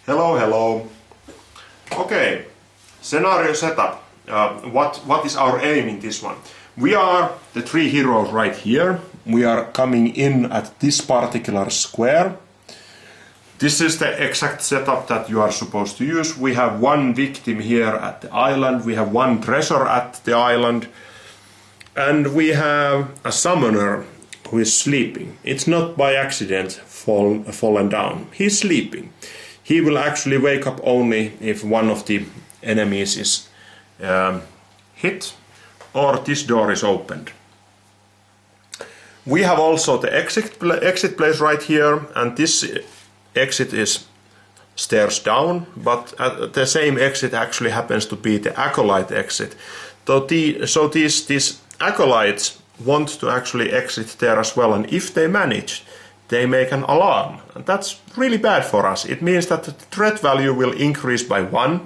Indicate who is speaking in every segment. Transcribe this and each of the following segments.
Speaker 1: Hello, hello. Okay, scenario setup. What is our aim in this one? We are the three heroes right here. We are coming in at this particular square. This is the exact setup that you are supposed to use. We have one victim here at the island. We have one treasure at the island. And we have a summoner who is sleeping. It's not by accident fallen down. He's sleeping. He will actually wake up only if one of the enemies is hit or this door is opened. We have also the exit place right here, and this exit is stairs down, but the same exit actually happens to be the acolyte exit. So these acolytes want to actually exit there as well, and if they manage, they make an alarm, and that's really bad for us. It means that the threat value will increase by 1,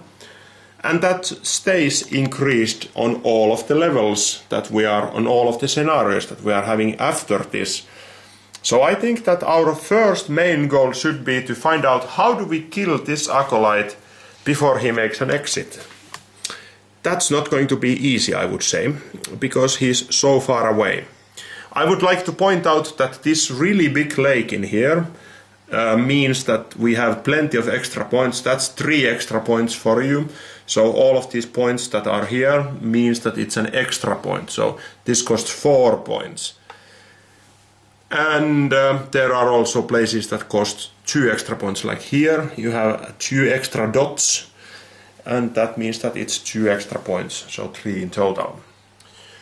Speaker 1: and that stays increased on all of the levels that we are, on all of the scenarios that we are having after this. So I think that our first main goal should be to find out how do we kill this acolyte before he makes an exit. That's not going to be easy, I would say, because he's so far away. I would like to point out that this really big lake in here means that we have plenty of extra points. That's 3 extra points for you. So all of these points that are here means that it's an extra point. So this costs 4 points. And there are also places that cost 2 extra points, like here. You have 2 extra dots, and that means that it's 2 extra points, so 3 in total.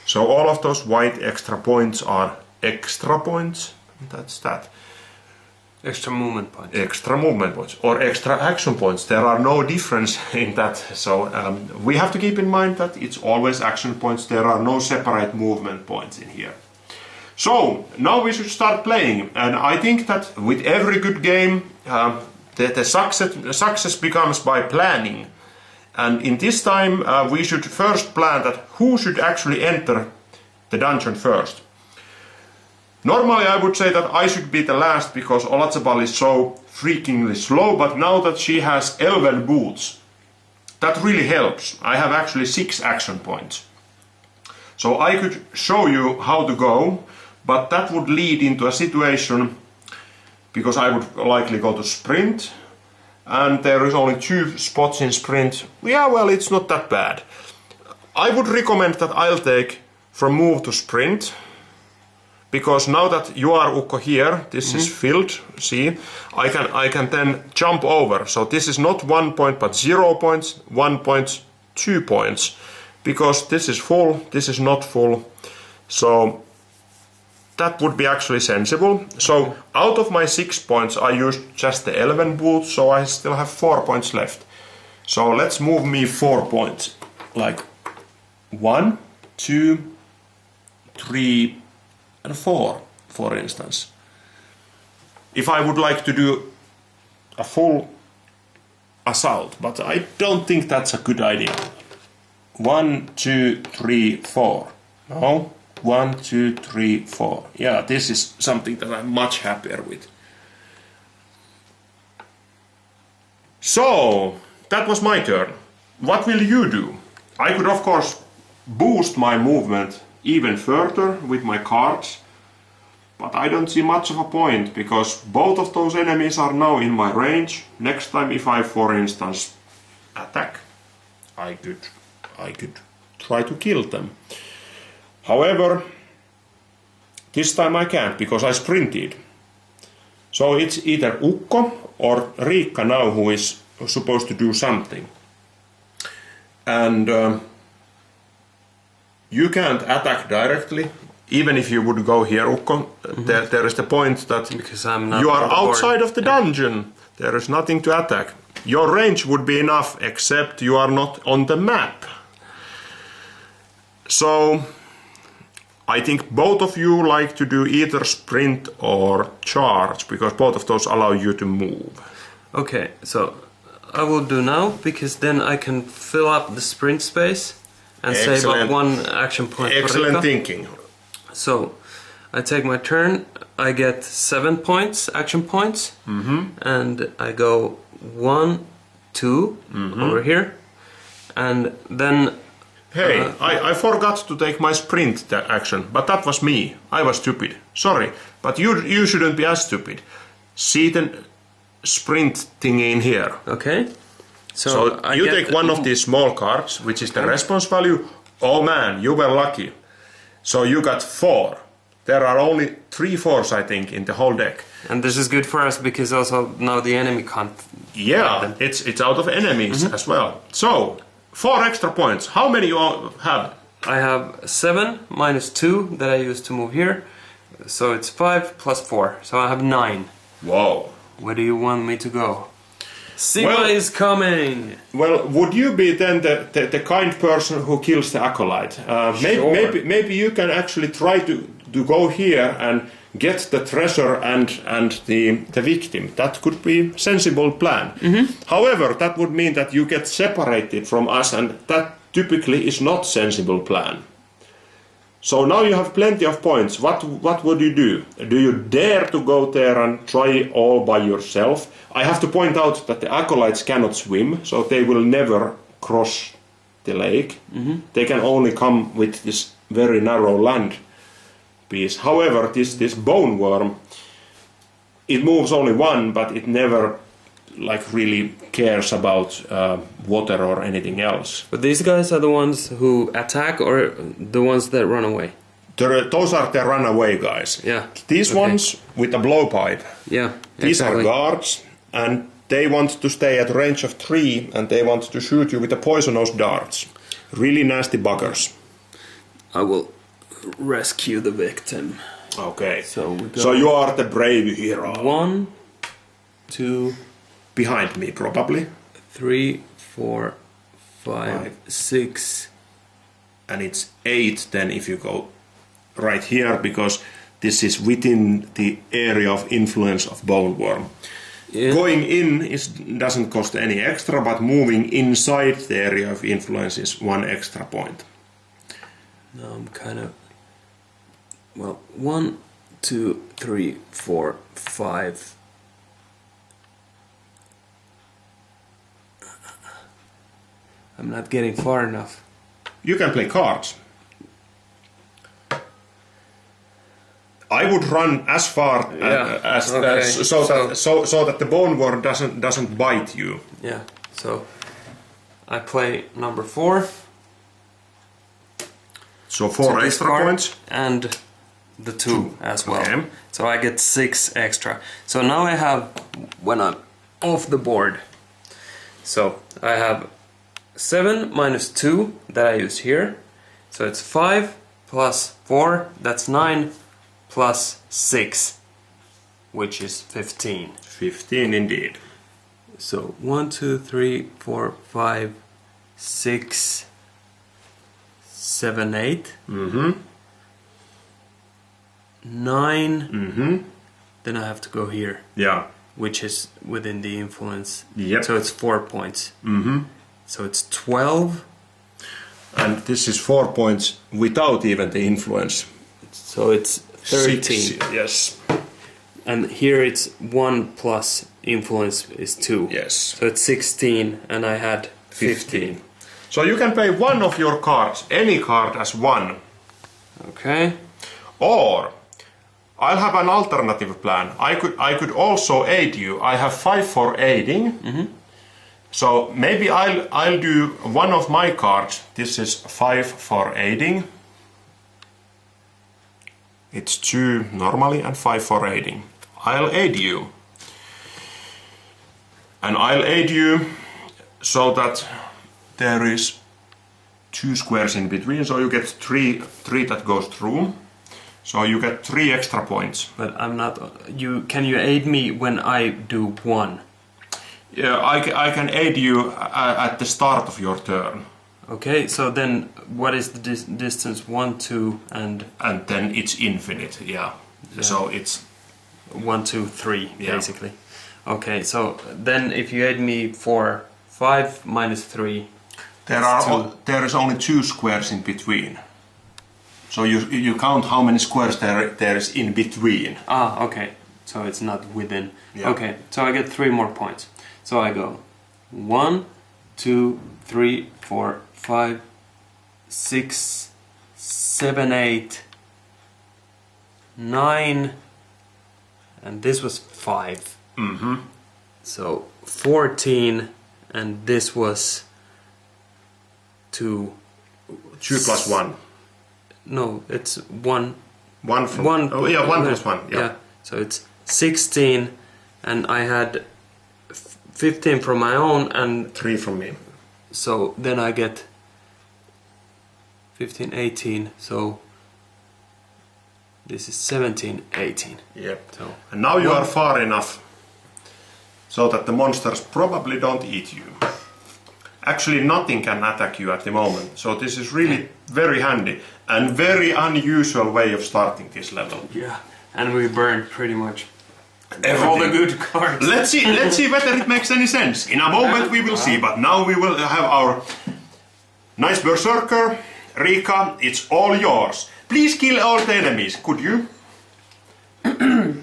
Speaker 1: So all of those white extra points are extra points. That's that.
Speaker 2: Extra movement points.
Speaker 1: Extra movement points or extra action points. There are no difference in that. So we have to keep in mind that it's always action points. There are no separate movement points in here. So now we should start playing. And I think that with every good game, the success becomes by planning. And in this time, we should first plan that who should actually enter the dungeon first. Normally I would say that I should be the last because Olatsabal is so freakingly slow, but now that she has elven boots, that really helps. I have actually 6 action points. So I could show you how to go, but that would lead into a situation, because I would likely go to sprint, and there is only 2 spots in sprint. Yeah, well, it's not that bad. I would recommend that I'll take from move to sprint, because now that you are Ukko here, this is filled, see, I can then jump over. So this is not 1 point but 0 points, 1 point, 2 points, because this is full, this is not full. So that would be actually sensible. So out of my 6 points I used just the elven boot, so I still have 4 points left. So let's move me 4 points, like 1, 2, 3 and 4, for instance. If I would like to do a full assault, but I don't think that's a good idea. 1, 2, 3, 4. No? 1, 2, 3, 4. Yeah, this is something that I'm much happier with. So, that was my turn. What will you do? I could of course boost my movement even further with my cards, but I don't see much of a point, because both of those enemies are now in my range. Next time if I, for instance, attack, I could try to kill them. However, this time I can't, because I sprinted. So it's either Ukko or Riikka now who is supposed to do something. And you can't attack directly, even if you would go here, Ukko. There is the point that
Speaker 2: because I'm not
Speaker 1: you are outside of the dungeon. There is nothing to attack. Your range would be enough, except you are not on the map. So I think both of you like to do either sprint or charge, because both of those allow you to move.
Speaker 2: Okay, so I will do now, because then I can fill up the sprint space and save up 1 action point.
Speaker 1: Excellent thinking.
Speaker 2: So I take my turn, I get 7 points, action points, and I go 1, 2 over here, and then.
Speaker 1: Hey, I forgot to take my sprint action, but that was me. I was stupid. Sorry, but you shouldn't be as stupid. See the sprint thingy in here.
Speaker 2: Okay.
Speaker 1: So you take one of these small cards, which is the response value. Oh man, you were lucky. So you got 4. There are only 3 4s, I think, in the whole deck.
Speaker 2: And this is good for us because also now the enemy can't.
Speaker 1: Yeah, it's out of enemies as well. So 4 extra points. How many you have?
Speaker 2: I have 7 minus 2 that I used to move here. So it's 5 plus 4. So I have 9.
Speaker 1: Whoa.
Speaker 2: Where do you want me to go? Sigma is coming!
Speaker 1: Well, would you be then the kind person who kills the acolyte?
Speaker 2: Sure.
Speaker 1: Maybe you can actually try to go here and get the treasure and the victim. That could be a sensible plan. However, that would mean that you get separated from us, and that typically is not sensible plan. So now you have plenty of points. What would you do? Do you dare to go there and try all by yourself? I have to point out that the acolytes cannot swim, so they will never cross the lake. They can only come with this very narrow land piece. However, this bone worm, it moves only 1, but it never really cares about water or anything else.
Speaker 2: But these guys are the ones who attack, or the ones that run away?
Speaker 1: Those are the runaway guys.
Speaker 2: Yeah.
Speaker 1: These ones with a blowpipe.
Speaker 2: Yeah.
Speaker 1: These are guards, and they want to stay at range of 3, and they want to shoot you with the poisonous darts. Really nasty buggers.
Speaker 2: I will rescue the victim.
Speaker 1: Okay.
Speaker 2: So we go.
Speaker 1: So you are the brave hero.
Speaker 2: 1, 2,
Speaker 1: behind me, probably.
Speaker 2: 3, 4, 5, 6.
Speaker 1: And it's 8 then if you go right here, because this is within the area of influence of bone worm. Yeah. Going in doesn't cost any extra, but moving inside the area of influence is 1 extra point.
Speaker 2: Now I'm kind of... Well, 1, 2, 3, 4, 5... I'm not getting far enough.
Speaker 1: You can play cards. I would run as far so that the bone worm doesn't bite you.
Speaker 2: Yeah. So I play number 4.
Speaker 1: So 4 extra points
Speaker 2: and the 2 as well.
Speaker 1: Okay.
Speaker 2: So I get 6 extra. So now I have, when I'm off the board, so I have 7 minus 2 that I use here. So it's 5 plus 4, that's 9, plus 6, which is 15.
Speaker 1: 15 indeed.
Speaker 2: So 1, 2, 3, 4, 5, 6, 7, 8. 9. Then I have to go here.
Speaker 1: Yeah.
Speaker 2: Which is within the influence.
Speaker 1: Yep.
Speaker 2: So it's 4 points. So it's 12.
Speaker 1: And this is 4 points without even the influence.
Speaker 2: So it's 13.
Speaker 1: 6, yes.
Speaker 2: And here it's 1 plus influence is 2.
Speaker 1: Yes.
Speaker 2: So it's 16, and I had 15.
Speaker 1: So you can play one of your cards, any card, as 1.
Speaker 2: Okay.
Speaker 1: Or I'll have an alternative plan. I could also aid you. I have 5 for aiding. So maybe I'll do one of my cards. This is 5 for aiding. It's 2 normally and 5 for aiding. I'll aid you. And I'll aid you so that there is 2 squares in between, so you get 3 that goes through. So you get 3 extra points.
Speaker 2: But I'm not... Can you aid me when I do 1?
Speaker 1: Yeah, I can aid you at the start of your turn.
Speaker 2: Okay, so then what is the distance? 1, 2, and...
Speaker 1: And then it's infinite, yeah. So it's...
Speaker 2: 1, 2, 3, basically. Okay, so then if you aid me for 5 minus 3...
Speaker 1: There is only 2 squares in between. So you count how many squares there is in between.
Speaker 2: Ah, okay. So it's not within.
Speaker 1: Yeah.
Speaker 2: Okay, so I get 3 more points. So I go 1, 2, 3, 4, 5, 6, 7, 8, 9, and this was 5.
Speaker 1: Mm-hmm.
Speaker 2: So 14, and this was 2.
Speaker 1: 2 plus 1.
Speaker 2: No, it's 1.
Speaker 1: 1 from...
Speaker 2: 1.
Speaker 1: Oh yeah, 1 plus 1. Yeah.
Speaker 2: Yeah. So it's 16, and I had 15 from my own, and
Speaker 1: 3 from me.
Speaker 2: so then I get 15, 18, so this is 17, 18.
Speaker 1: Yep.
Speaker 2: So
Speaker 1: And now you are far enough so that the monsters probably don't eat you. Actually, nothing can attack you at the moment, so this is really very handy and very unusual way of starting this level.
Speaker 2: yeah, and we burned pretty much
Speaker 1: Everything.
Speaker 2: all the good cards.
Speaker 1: Let's see whether it makes any sense. In a moment we will see, but now we will have our nice berserker. Riikka, it's all yours. Please kill all the enemies, could you?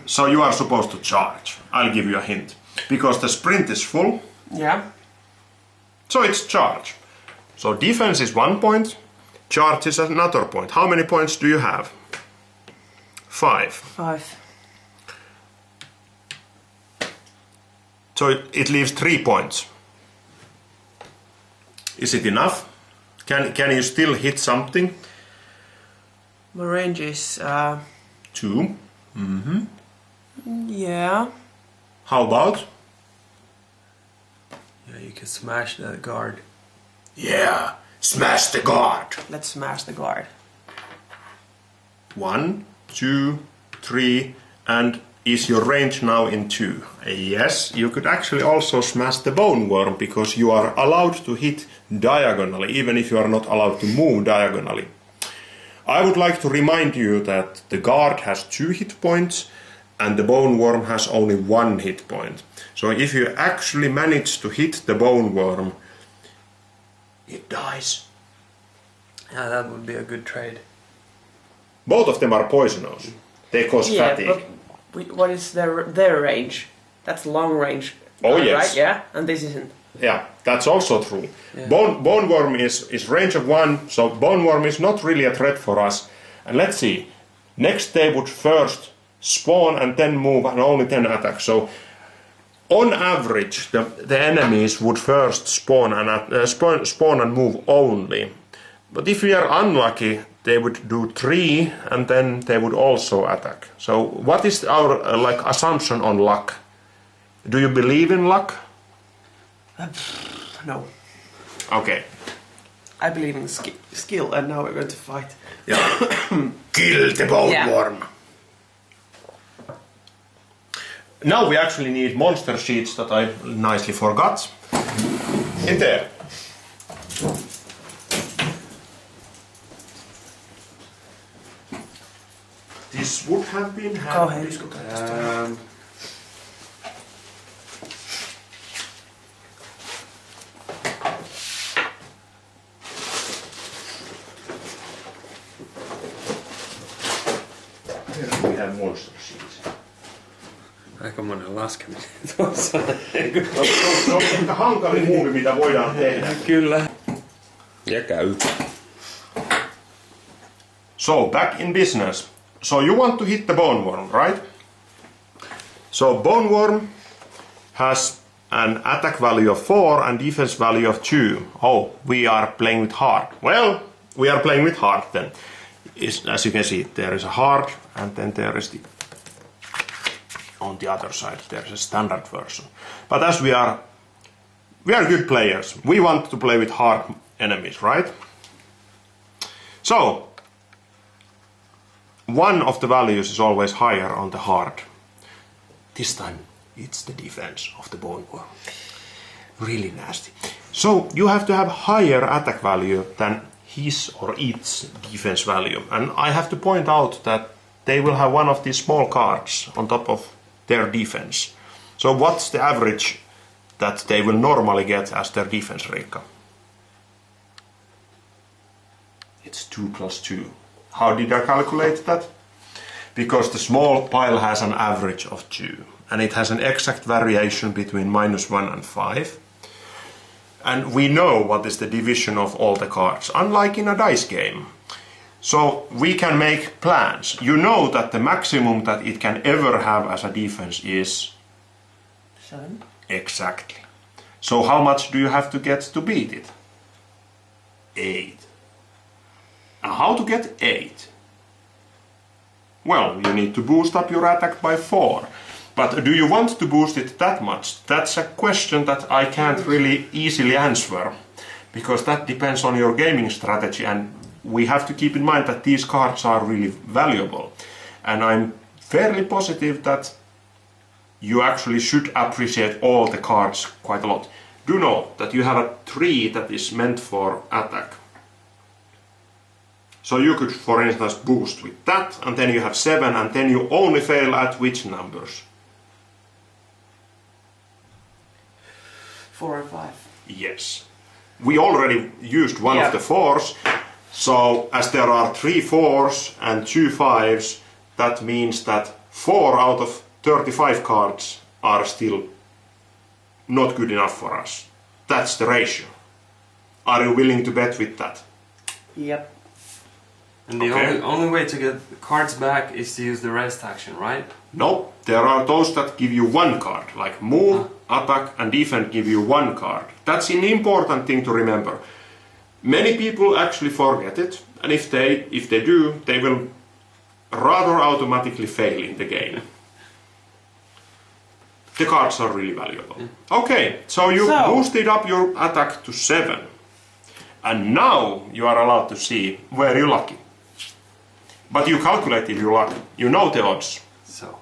Speaker 1: So you are supposed to charge. I'll give you a hint. Because the sprint is full,
Speaker 2: Yeah.
Speaker 1: so it's charge. So defense is 1 point, charge is another point. How many points do you have? 5.
Speaker 3: 5.
Speaker 1: So it leaves 3 points. Is it enough? Can you still hit something?
Speaker 3: My range is
Speaker 1: 2.
Speaker 3: yeah.
Speaker 1: How about?
Speaker 2: Yeah, you can smash that guard.
Speaker 1: Yeah, smash the guard.
Speaker 3: Let's smash the guard.
Speaker 1: 1, 2, 3, and is your range now in 2? Yes, you could actually also smash the bone worm because you are allowed to hit diagonally, even if you are not allowed to move diagonally. I would like to remind you that the guard has 2 hit points and the bone worm has only 1 hit point. So if you actually manage to hit the bone worm, it dies.
Speaker 2: Yeah, that would be a good trade.
Speaker 1: Both of them are poisonous. They cause
Speaker 3: Yeah,
Speaker 1: fatigue.
Speaker 3: but what is their range? That's long range.
Speaker 1: Oh, yes.
Speaker 3: Right? Yeah, and this isn't.
Speaker 1: Yeah, that's also true.
Speaker 2: Yeah.
Speaker 1: Bone worm is range of 1, so bone worm is not really a threat for us. And let's see, next they would first spawn and then move and only then attack. So on average, the enemies would first spawn and move only. But if we are unlucky, they would do 3 and then they would also attack. So what is our assumption on luck? Do you believe in luck?
Speaker 3: No.
Speaker 1: Okay.
Speaker 3: I believe in skill, and now we're going to fight.
Speaker 1: Yeah. Kill the bone
Speaker 3: Yeah.
Speaker 1: worm. Now we actually need monster sheets that I nicely forgot. In there. This would have been
Speaker 3: Go ahead.
Speaker 1: Here we have monster sheets.
Speaker 2: Aika monen laskeminen tuossa.
Speaker 1: Se on ehkä hankalin muuvi, mitä voidaan tehdä.
Speaker 2: Kyllä. Ja käy.
Speaker 1: So, back in business. So you want to hit the bone worm, right? So bone worm has an attack value of 4 and defense value of 2. Oh, we are playing with hard. Well, we are playing with hard then. As you can see, there is a hard and then there is the... On the other side, there is a standard version. But as we are good players. We want to play with hard enemies, right? So, one of the values is always higher on the hard. This time it's the defense of the bone worm. Really nasty. So you have to have higher attack value than his or its defense value. And I have to point out that they will have one of these small cards on top of their defense. So what's the average that they will normally get as their defense, Riikka? It's 2 plus 2. How did I calculate that? Because the small pile has an average of 2. and it has an exact variation between -1 and 5. And we know what is the division of all the cards, unlike in a dice game. So we can make plans. You know that the maximum that it can ever have as a defense is
Speaker 3: 7.
Speaker 1: exactly. So how much do you have to get to beat it? 8. And how to get 8? Well, you need to boost up your attack by 4. But do you want to boost it that much? That's a question that I can't really easily answer, because that depends on your gaming strategy, and we have to keep in mind that these cards are really valuable. And I'm fairly positive that you actually should appreciate all the cards quite a lot. Do know that you have a 3 that is meant for attack. So you could, for instance, boost with that, and then you have 7, and then you only fail at which numbers?
Speaker 3: 4 and 5.
Speaker 1: Yes. We already used one of the 4s, so as there are 3 4s and 2 5s, that means that 4 out of 35 cards are still not good enough for us. That's the ratio. Are you willing to bet with that?
Speaker 3: Yep.
Speaker 2: And the only way to get the cards back is to use the rest action, right?
Speaker 1: No, there are those that give you 1 card, like move, attack and defend give you 1 card. That's an important thing to remember. Many people actually forget it, and if they do, they will rather automatically fail in the game. The cards are really valuable. Okay, so you boosted up your attack to 7. And now you are allowed to see where you're lucky. But you calculated your luck. You know the odds.
Speaker 2: So,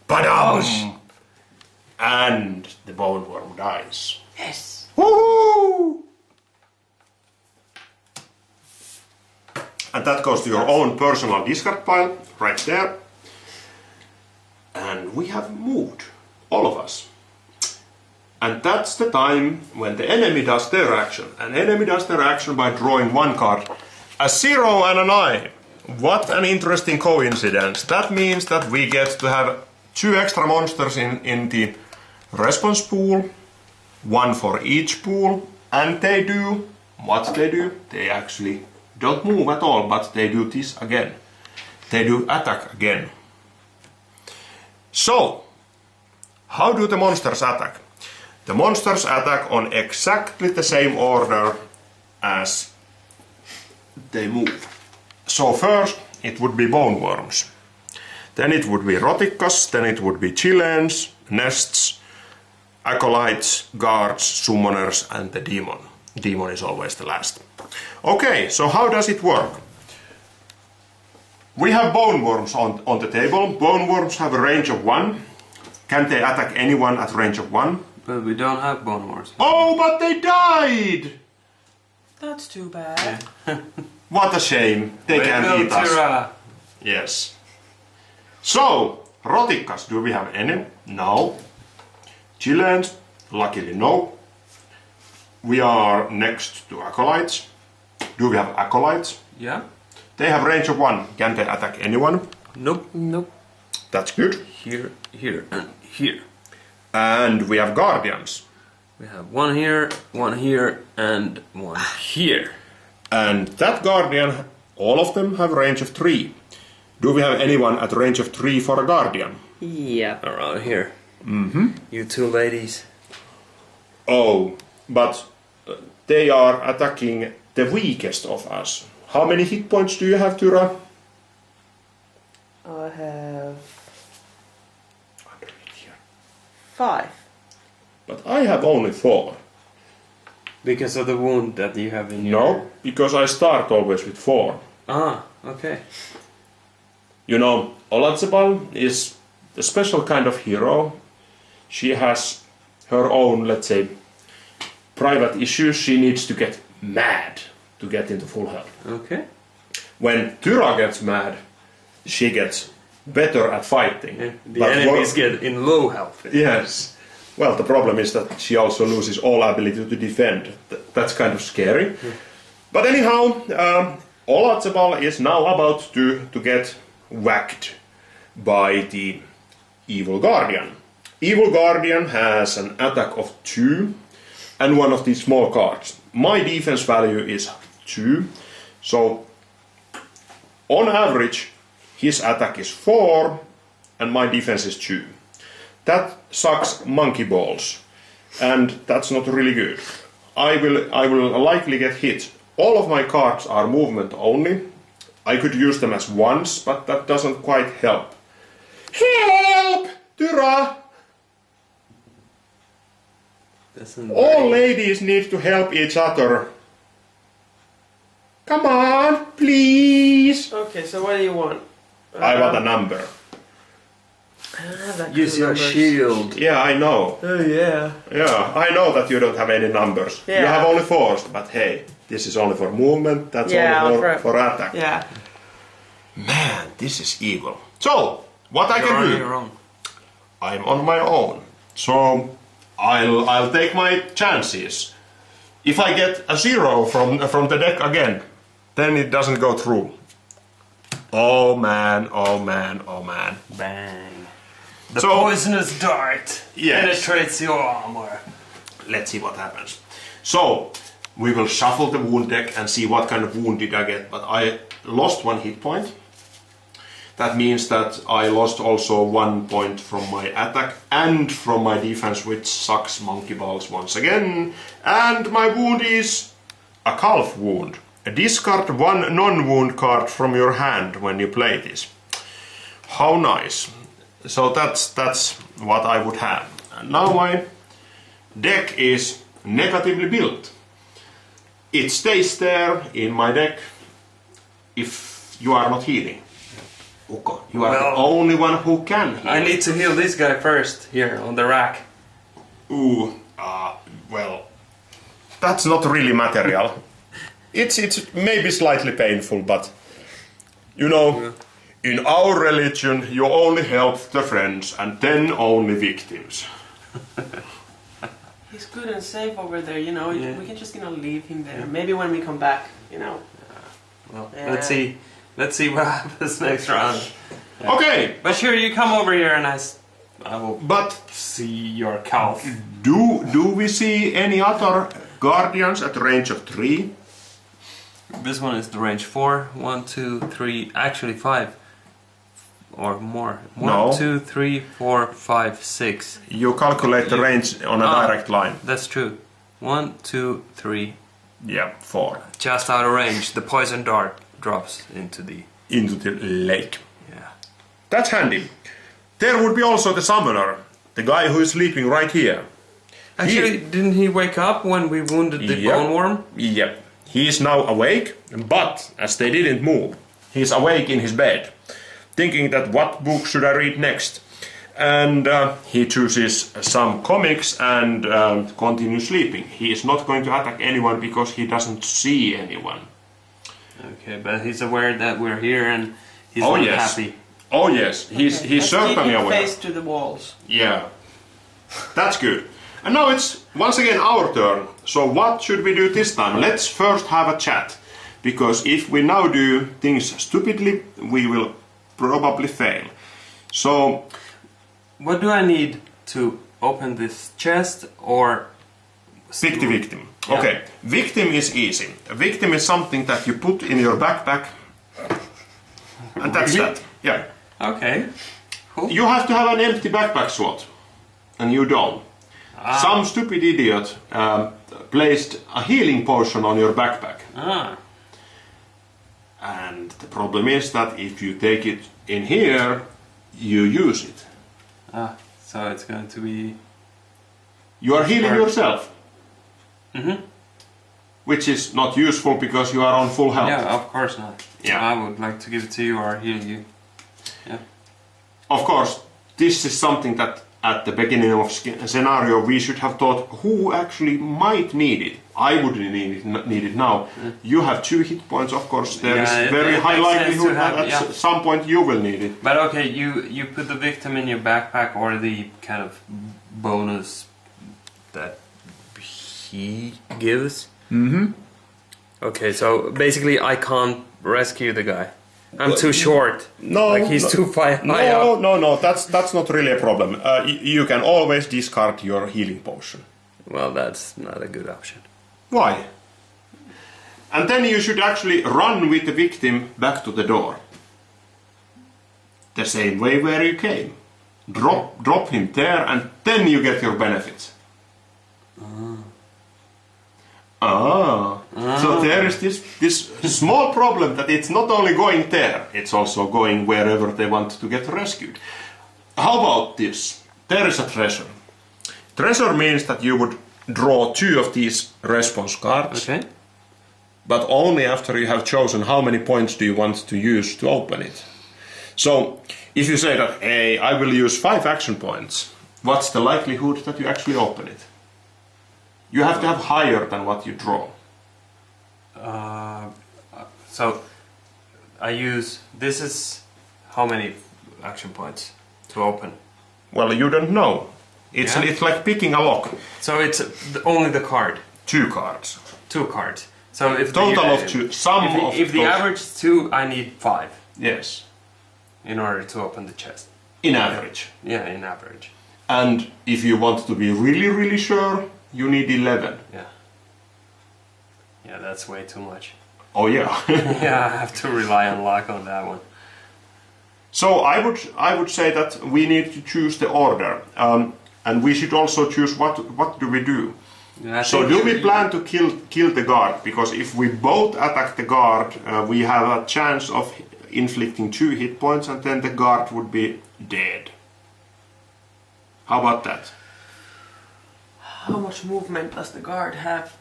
Speaker 1: Badam! And the bone worm dies.
Speaker 3: Yes.
Speaker 1: Woohoo! And that goes to your own personal discard pile, right there. And we have moved, all of us. And that's the time when the enemy does their action. An enemy does their action by drawing 1 card. A 0 and a 9. What an interesting coincidence. That means that we get to have 2 extra monsters in the response pool. 1 for each pool. And they do what they do. They actually don't move at all, but they do this again. They do attack again. So, how do the monsters attack? The monsters attack on exactly the same order as they move. So first it would be bone worms. Then it would be roticas, then it would be chillens, nests, acolytes, guards, summoners and the demon. Demon is always the last. Okay, so how does it work? We have bone worms on the table. Bone worms have a range of 1. Can they attack anyone at range of 1?
Speaker 2: But we don't have bone worms.
Speaker 1: Oh, but they died!
Speaker 3: That's too bad.
Speaker 1: What a shame. They can eat us. Yes. So, roticas, do we have any? No. Chillens, luckily no. We are next to acolytes. Do we have acolytes?
Speaker 2: Yeah.
Speaker 1: They have range of 1. Can they attack anyone?
Speaker 2: Nope. Nope.
Speaker 1: That's good.
Speaker 2: Here, here, and here.
Speaker 1: And we have guardians.
Speaker 2: We have 1 here, 1 here, and 1 here.
Speaker 1: And that guardian, all of them have range of 3. Do we have anyone at range of 3 for a guardian?
Speaker 2: Yeah, around here. Mm-hmm. You 2 ladies.
Speaker 1: Oh, but they are attacking the weakest of us. How many hit points do you have, Tyra?
Speaker 3: I have 5.
Speaker 1: But I have only 4.
Speaker 2: Because of the wound that you have in your...
Speaker 1: No, because I start always with 4.
Speaker 2: Ah, okay.
Speaker 1: You know, Olatsebal is a special kind of hero. She has her own, let's say, private issues. She needs to get mad to get into full health.
Speaker 2: Okay.
Speaker 1: When Tyra gets mad, she gets better at fighting.
Speaker 2: Yeah, the enemies get in low health.
Speaker 1: Yes. Well, the problem is that she also loses all ability to defend. That's kind of scary. But anyhow, Olatsebal is now about to get whacked by the Evil Guardian. Evil Guardian has an attack of 2 and one of these small cards. My defense value is 2, so on average his attack is 4 and my defense is 2. That sucks monkey balls, and that's not really good. I will likely get hit. All of my cards are movement only. I could use them as ones, but that doesn't quite help. Help! Tyra! All ladies need to help each other. Come on, please!
Speaker 3: Okay, so what do you want?
Speaker 1: I want a number.
Speaker 3: I don't have that
Speaker 2: Use your shield.
Speaker 1: Yeah, I know.
Speaker 3: Oh yeah.
Speaker 1: Yeah, I know that you don't have any numbers.
Speaker 3: Yeah.
Speaker 1: You have only 4, but hey, this is only for movement, that's
Speaker 3: Yeah,
Speaker 1: only for attack.
Speaker 3: Yeah.
Speaker 1: Man, this is evil. So, what I
Speaker 2: You're
Speaker 1: can
Speaker 2: on
Speaker 1: do?
Speaker 2: your own.
Speaker 1: I'm on my own. So, I'll take my chances. If I get a 0 from the deck again, then it doesn't go through. Oh man, oh man, oh man.
Speaker 2: Bang. The
Speaker 1: So-
Speaker 2: poisonous dart
Speaker 1: Yes.
Speaker 2: penetrates your armor.
Speaker 1: Let's see what happens. So, we will shuffle the wound deck and see what kind of wound did I get. But I lost 1 hit point. That means that I lost also 1 point from my attack and from my defense, which sucks monkey balls once again. And my wound is a calf wound. Discard 1 non-wound card from your hand when you play this. How nice. So that's what I would have. And now my deck is negatively built. It stays there in my deck if you are not healing. Ukko, you are the
Speaker 2: Well,
Speaker 1: only one who can heal.
Speaker 2: I need to heal this guy first, here, on the rack.
Speaker 1: Ooh, well, that's not really material. It's maybe slightly painful, but you know, in our religion, you only help the friends and then only victims.
Speaker 3: He's good and safe over there, you know.
Speaker 2: Yeah.
Speaker 3: We can just, leave him there. Maybe when we come back,
Speaker 2: Well,
Speaker 3: Yeah.
Speaker 2: let's see what happens next round.
Speaker 1: Okay,
Speaker 2: But sure, you come over here and I will
Speaker 1: but
Speaker 2: see your calf.
Speaker 1: do we see any other guardians at the range of 3?
Speaker 2: This one is the range 4. 1, 2, 3, actually 5. Or more.
Speaker 1: No.
Speaker 2: 1, 2, 3, 4, 5, 6.
Speaker 1: You calculate the range on a direct line.
Speaker 2: That's true. 1, 2, 3.
Speaker 1: Yeah, 4.
Speaker 2: Just out of range. The poison dart drops into the...
Speaker 1: Into the lake.
Speaker 2: Yeah.
Speaker 1: That's handy. There would be also the summoner, the guy who is sleeping right here.
Speaker 2: Actually, didn't he wake up when we wounded the
Speaker 1: Yep.
Speaker 2: bone worm?
Speaker 1: Yep. He is now awake, but as they didn't move, he's awake in his bed, thinking that what book should I read next? And he chooses some comics and continues sleeping. He is not going to attack anyone because he doesn't see anyone.
Speaker 2: Okay, but he's aware that we're here and he's
Speaker 1: Oh,
Speaker 2: not
Speaker 1: yes.
Speaker 2: happy.
Speaker 1: Oh yes, he's
Speaker 3: Let's
Speaker 1: certainly
Speaker 3: keep him
Speaker 1: aware.
Speaker 3: face to the walls.
Speaker 1: Yeah, that's good. And now it's once again our turn. So what should we do this time? Let's first have a chat. Because if we now do things stupidly, we will probably fail. So,
Speaker 2: What do I need to open this chest or...
Speaker 1: pick the victim.
Speaker 2: Yeah.
Speaker 1: Okay, victim is easy. A victim is something that you put in your backpack. And that's
Speaker 2: Really?
Speaker 1: that. Yeah.
Speaker 2: Okay. Cool.
Speaker 1: You have to have an empty backpack slot. And you don't. Some stupid idiot placed a healing potion on your backpack.
Speaker 2: Ah.
Speaker 1: And the problem is that if you take it in here, you use it.
Speaker 2: Ah. So it's going to be...
Speaker 1: You are healing
Speaker 2: Sure.
Speaker 1: yourself.
Speaker 2: Mm-hmm.
Speaker 1: Which is not useful because you are on full health.
Speaker 2: Yeah, of course not.
Speaker 1: Yeah.
Speaker 2: I would like to give it to you or heal you. Yeah.
Speaker 1: Of course, this is something that at the beginning of scenario we should have thought who actually might need it. I wouldn't need it now. You have 2 hit points, of course. There is
Speaker 2: Yeah,
Speaker 1: very
Speaker 2: it
Speaker 1: high
Speaker 2: makes sense
Speaker 1: likelihood
Speaker 2: to have-
Speaker 1: that
Speaker 2: yeah.
Speaker 1: at some point you will need it.
Speaker 2: But okay, you put the victim in your backpack or the kind of bonus that he gives.
Speaker 1: Mm-hmm.
Speaker 2: Okay, so basically I can't rescue the guy. I'm too short.
Speaker 1: No,
Speaker 2: like he's
Speaker 1: no,
Speaker 2: too high up.
Speaker 1: No. That's not really a problem. You can always discard your healing potion.
Speaker 2: Well, that's not a good option.
Speaker 1: Why? And then you should actually run with the victim back to the door. The same way where you came. Drop him there, and then you get your benefits. So there is this small problem that it's not only going there, it's also going wherever they want to get rescued. How about this? There is a treasure. Treasure means that you would draw 2 of these response cards.
Speaker 2: Okay.
Speaker 1: But only after you have chosen how many points do you want to use to open it. So, if you say that, hey, I will use 5 action points, what's the likelihood that you actually open it? You have to have higher than what you draw.
Speaker 2: So, I use... This is how many action points to open?
Speaker 1: Well, you don't know. It's like picking a lock.
Speaker 2: So it's only the card?
Speaker 1: 2 cards.
Speaker 2: 2 cards. So if
Speaker 1: Total of 2.
Speaker 2: If the average is 2, I need 5.
Speaker 1: Yes.
Speaker 2: In order to open the chest.
Speaker 1: In average.
Speaker 2: Yeah, in average.
Speaker 1: And if you want to be really, really sure, you need 11.
Speaker 2: Yeah. Yeah, that's way too much.
Speaker 1: Oh yeah.
Speaker 2: Yeah, I have to rely on luck on that one.
Speaker 1: So I would say that we need to choose the order, and we should also choose what do we do.
Speaker 2: Yeah,
Speaker 1: so do we plan to kill the guard? Because if we both attack the guard, we have a chance of inflicting 2 hit points, and then the guard would be dead. How about that?
Speaker 3: How much movement does the guard have?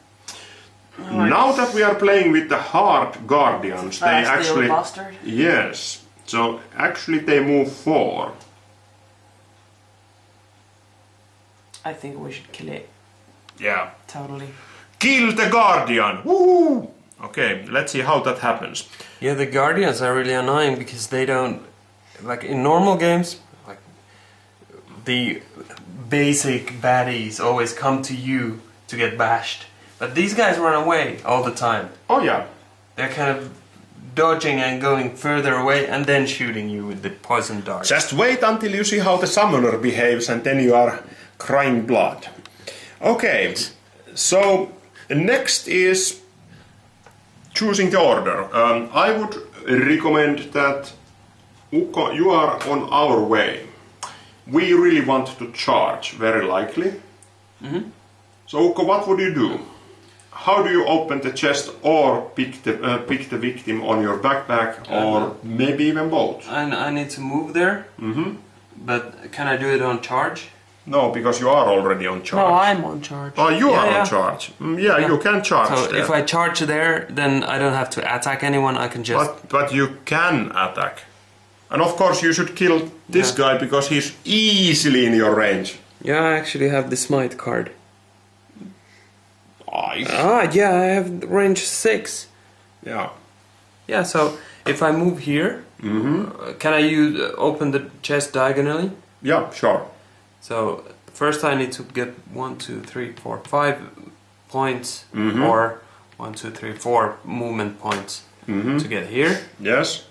Speaker 1: Now that we are playing with the hard guardians, they actually...
Speaker 3: bastard?
Speaker 1: Yes. So actually they move 4.
Speaker 3: I think we should kill it.
Speaker 1: Yeah.
Speaker 3: Totally.
Speaker 1: Kill the guardian! Woo! Okay, let's see how that happens.
Speaker 2: Yeah, the guardians are really annoying because they don't... Like in normal games, like the basic baddies always come to you to get bashed. But these guys run away all the time.
Speaker 1: Oh yeah.
Speaker 2: They're kind of dodging and going further away and then shooting you with the poison darts.
Speaker 1: Just wait until you see how the summoner behaves, and then you are crying blood. Okay, so next is choosing the order. I would recommend that, Ukko, you are on our way. We really want to charge, very likely.
Speaker 2: Mm-hmm.
Speaker 1: So Ukko, what would you do? How do you open the chest, or pick the victim on your backpack, or maybe even both?
Speaker 2: I need to move there, but can I do it on charge?
Speaker 1: No, because you are already on charge.
Speaker 3: No, I'm on charge.
Speaker 1: Oh, you are on charge. Yeah, you can charge
Speaker 2: So
Speaker 1: there.
Speaker 2: if I charge there, then I don't have to attack anyone, I can just...
Speaker 1: But you can attack. And of course you should kill this guy, because he's easily in your range.
Speaker 2: Yeah, I actually have the smite card.
Speaker 1: Nice.
Speaker 2: Yeah, I have range 6.
Speaker 1: Yeah.
Speaker 2: Yeah, so if I move here, can I open the chest diagonally?
Speaker 1: Yeah, sure.
Speaker 2: So first I need to get 1, 2, 3, 4, 5 points, or 1, 2, 3, 4 movement points to get here.
Speaker 1: Yes.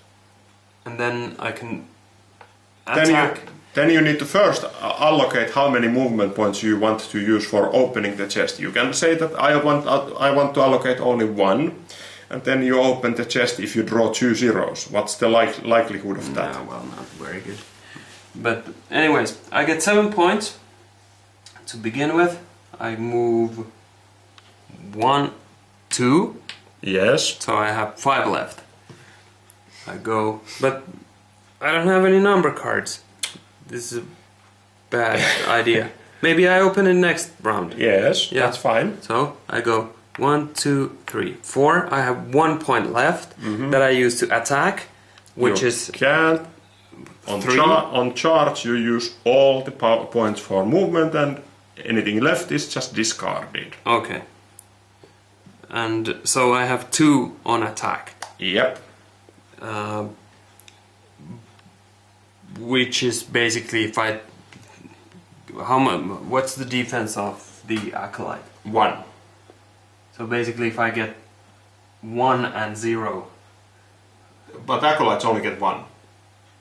Speaker 2: And then I can attack.
Speaker 1: Then you need to first allocate how many movement points you want to use for opening the chest. You can say that I want to allocate only 1, and then you open the chest if you draw 2 zeros. What's the likelihood of that?
Speaker 2: Yeah, well, not very good. But anyways, I get 7 points to begin with. I move 1, 2.
Speaker 1: Yes.
Speaker 2: So I have 5 left. I go, but I don't have any number cards. This is a bad idea. Maybe I open it next round.
Speaker 1: Yes,
Speaker 2: Yeah.
Speaker 1: that's fine.
Speaker 2: So I go 1, 2, 3, 4. I have 1 point left that I use to attack, which
Speaker 1: you
Speaker 2: is
Speaker 1: can't. On charge you use all the points for movement, and anything left is just discarded.
Speaker 2: okay. And so I have 2 on attack.
Speaker 1: Yep.
Speaker 2: Which is basically if I... What's the defense of the acolyte?
Speaker 1: 1.
Speaker 2: So basically if I get 1 and 0,
Speaker 1: But acolytes only get one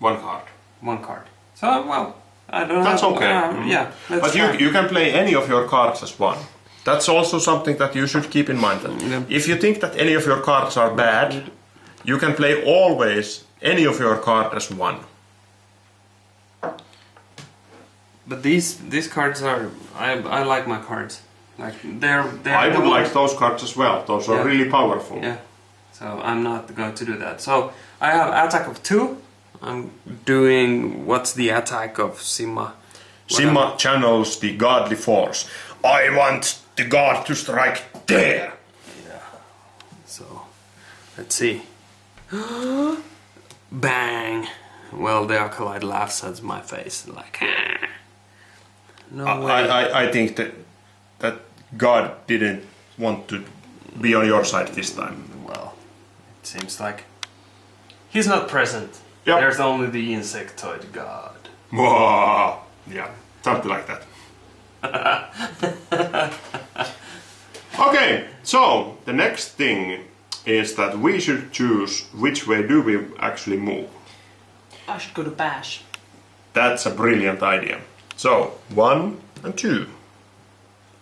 Speaker 1: card.
Speaker 2: One card. So, well, I don't
Speaker 1: That's
Speaker 2: have...
Speaker 1: okay.
Speaker 2: Yeah, let's
Speaker 1: But
Speaker 2: try.
Speaker 1: you can play any of your cards as one. That's also something that you should keep in mind. That if you think that any of your cards are bad, you can play always any of your cards as one.
Speaker 2: But these cards are... I like my cards. Like, they're
Speaker 1: I
Speaker 2: the
Speaker 1: would
Speaker 2: ones-
Speaker 1: like those cards as well. Those are
Speaker 2: Yeah.
Speaker 1: really powerful.
Speaker 2: Yeah. So I'm not going to do that. So I have attack of 2. I'm doing... What's the attack of Simma?
Speaker 1: Simma channels the godly force. I want the god to strike there.
Speaker 2: So, let's see. Bang! Well, the acolyte laughs at my face, like, no way.
Speaker 1: I think that God didn't want to be on your side this time.
Speaker 2: Well, it seems like he's not present.
Speaker 1: Yep.
Speaker 2: There's only the insectoid god.
Speaker 1: Whoa. Yeah, something like that. Okay, so the next thing is that we should choose which way do we actually move.
Speaker 3: I should go to Bash.
Speaker 1: That's a brilliant idea. So, 1 and 2.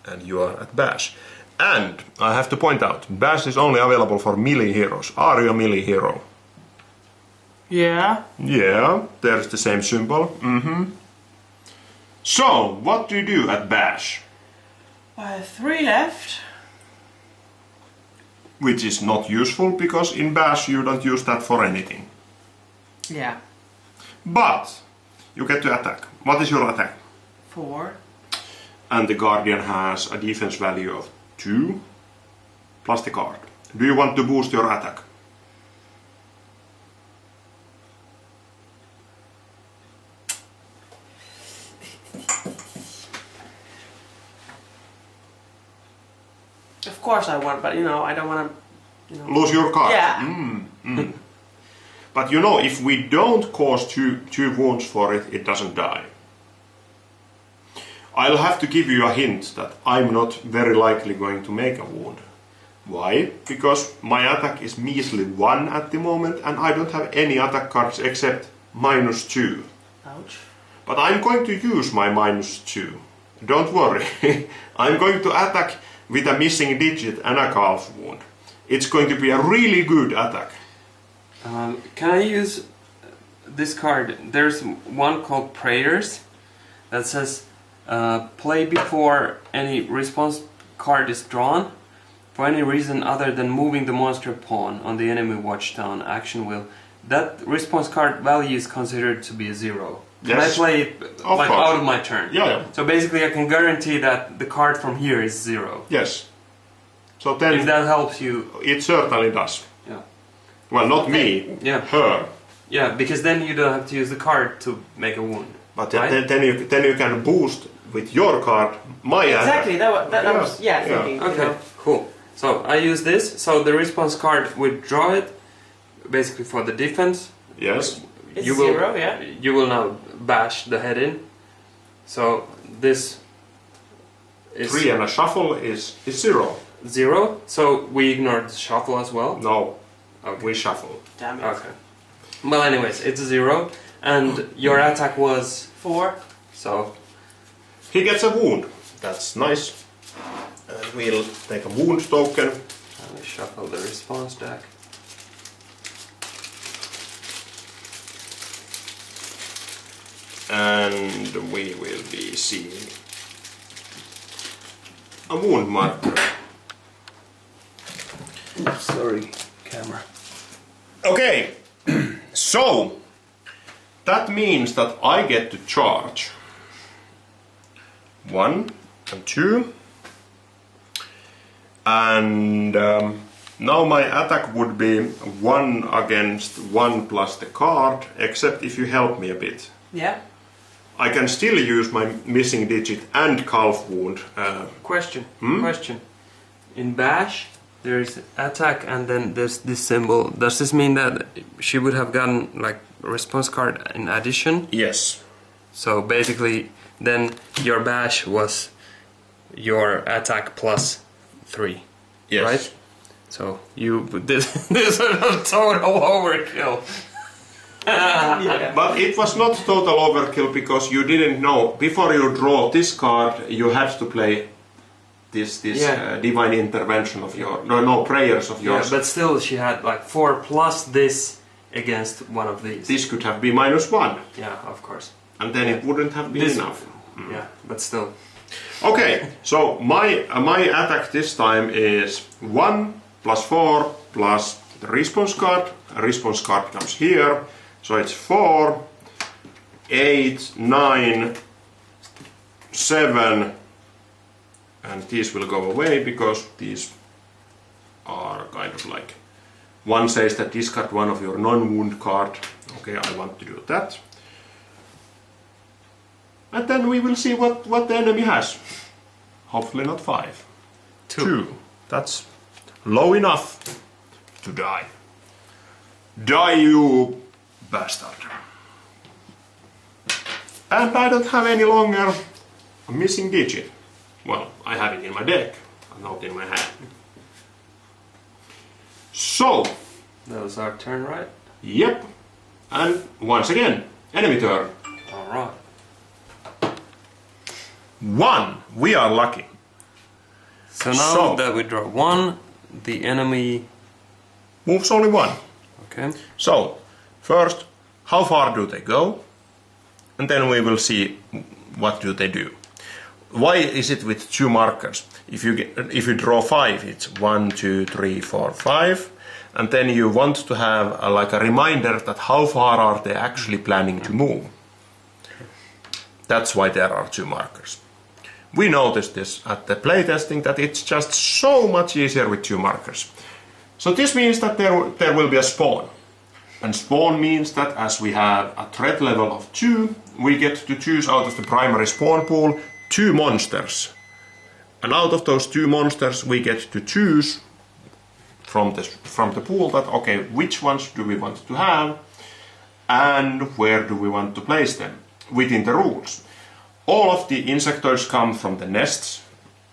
Speaker 1: And you are at Bash. And I have to point out, Bash is only available for melee heroes. Are you a melee hero?
Speaker 3: Yeah.
Speaker 1: Yeah, there's the same symbol. So, what do you do at Bash?
Speaker 3: I have 3 left.
Speaker 1: Which is not useful, because in Bash you don't use that for anything.
Speaker 3: Yeah.
Speaker 1: But, you get to attack. What is your attack?
Speaker 3: 4.
Speaker 1: And the Guardian has a defense value of 2, plus the card. Do you want to boost your attack?
Speaker 3: Of course I want, but I don't want to.
Speaker 1: Lose your card?
Speaker 3: Yeah.
Speaker 1: But if we don't cause two wounds for it, it doesn't die. I'll have to give you a hint that I'm not very likely going to make a wound. Why? Because my attack is measly 1 at the moment, and I don't have any attack cards except -2.
Speaker 3: Ouch.
Speaker 1: But I'm going to use my -2. Don't worry. I'm going to attack with a missing digit and a calf wound. It's going to be a really good attack.
Speaker 2: Can I use this card? There's one called Prayers that says play before any response card is drawn. For any reason other than moving the monster pawn on the enemy watch town action will, that response card value is considered to be a 0. Can
Speaker 1: Yes.
Speaker 2: I play it
Speaker 1: Of
Speaker 2: like
Speaker 1: course.
Speaker 2: out of my turn?
Speaker 1: Yeah.
Speaker 2: So basically I can guarantee that the card from here is 0.
Speaker 1: Yes. So
Speaker 2: If
Speaker 1: then
Speaker 2: that helps you.
Speaker 1: it certainly does.
Speaker 2: Yeah.
Speaker 1: Well, not me.
Speaker 2: Yeah.
Speaker 1: Her.
Speaker 2: Yeah, because then you don't have to use the card to make a wound.
Speaker 1: But
Speaker 2: Right?
Speaker 1: then you can boost with your card my
Speaker 3: Exactly.
Speaker 1: attack.
Speaker 3: That was
Speaker 1: Yeah.
Speaker 3: thinking.
Speaker 2: Okay, cool. So I use this, so the response card would draw it, basically for the defense.
Speaker 1: Yes.
Speaker 3: It's
Speaker 2: You will,
Speaker 3: 0, yeah.
Speaker 2: You will now bash the head in. So this is
Speaker 1: 3 and a shuffle is 0.
Speaker 2: 0. So we ignore the shuffle as well.
Speaker 1: No,
Speaker 2: Okay.
Speaker 1: we shuffle.
Speaker 3: Damn it.
Speaker 2: Okay. Well, anyways, it's 0, and your attack was
Speaker 3: 4.
Speaker 2: so.
Speaker 1: He gets a wound. That's nice. And we'll take a wound token.
Speaker 2: Let me shuffle the response deck.
Speaker 1: And we will be seeing a wound marker.
Speaker 2: Sorry, camera.
Speaker 1: Okay, so that means that I get to charge 1 and 2, and now my attack would be 1 against 1 plus the card, except if you help me a bit.
Speaker 3: Yeah.
Speaker 1: I can still use my missing digit and calf wound.
Speaker 2: Question. Question. In bash, there's attack and then there's this symbol. Does this mean that she would have gotten like a response card in addition?
Speaker 1: Yes.
Speaker 2: So basically, then your bash was your attack plus 3.
Speaker 1: Yes.
Speaker 2: Right? So this is a total overkill.
Speaker 1: But it was not total overkill because you didn't know. Before you draw this card, you had to play this divine intervention of your prayers of yours.
Speaker 2: Yeah, but still she had like 4 plus this against one of these.
Speaker 1: This could have been -1.
Speaker 2: Yeah, of course.
Speaker 1: And then it wouldn't have been enough.
Speaker 2: Yeah, but still.
Speaker 1: Okay, so my attack this time is 1 plus 4 plus the response card. A response card comes here, so it's 4, 8, 9, 7, and these will go away because these are kind of like, one says that discard one of your non-wound card. Okay, I want to do that. And then we will see what the enemy has. Hopefully not 5. 2. That's low enough to die. Die, you bastard. And I don't have any longer a missing digit. Well, I have it in my deck, not in my hand. So.
Speaker 2: That was our turn, right?
Speaker 1: Yep. And once again, enemy turn.
Speaker 2: Alright.
Speaker 1: 1. We are lucky.
Speaker 2: So now that we draw 1, the enemy
Speaker 1: moves only 1.
Speaker 2: Okay.
Speaker 1: So, first, how far do they go? And then we will see what do they do. Why is it with 2 markers? If you draw 5, it's 1, 2, 3, 4, 5. And then you want to have like a reminder that how far are they actually planning to move. That's why there are 2 markers. We noticed this at the playtesting that it's just so much easier with 2 markers. So this means that there will be a spawn. And spawn means that as we have a threat level of 2, we get to choose out of the primary spawn pool 2 monsters. And out of those 2 monsters we get to choose from the pool that, okay, which ones do we want to have and where do we want to place them within the rules. All of the insectoids come from the nests,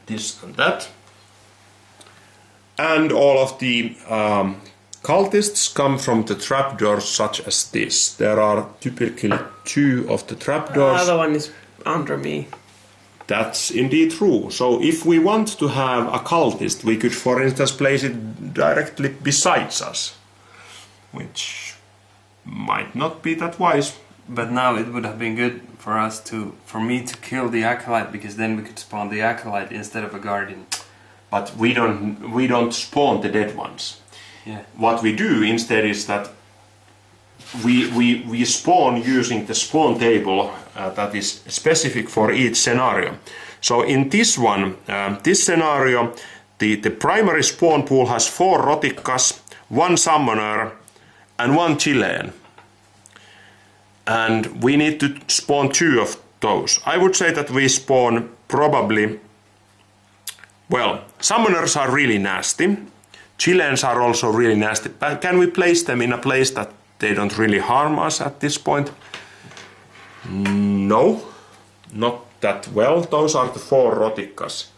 Speaker 1: this and that. And all of the cultists come from the trapdoors such as this. There are typically 2 of the trapdoors.
Speaker 3: The other one is under me.
Speaker 1: That's indeed true. So if we want to have a cultist, we could for instance place it directly besides us. Which might not be that wise.
Speaker 2: But now it would have been good for me to kill the acolyte, because then we could spawn the acolyte instead of a guardian.
Speaker 1: But we don't spawn the dead ones.
Speaker 2: Yeah.
Speaker 1: What we do instead is that we spawn using the spawn table that is specific for each scenario. So in this one, this scenario, the primary spawn pool has 4 Roticas, 1 Summoner and 1 Chilean. And we need to spawn 2 of those. I would say that we spawn probably... Well, Summoners are really nasty. Chileans are also really nasty. But can we place them in a place that they don't really harm us at this point? No, not that well. Those are the 4 Roticas.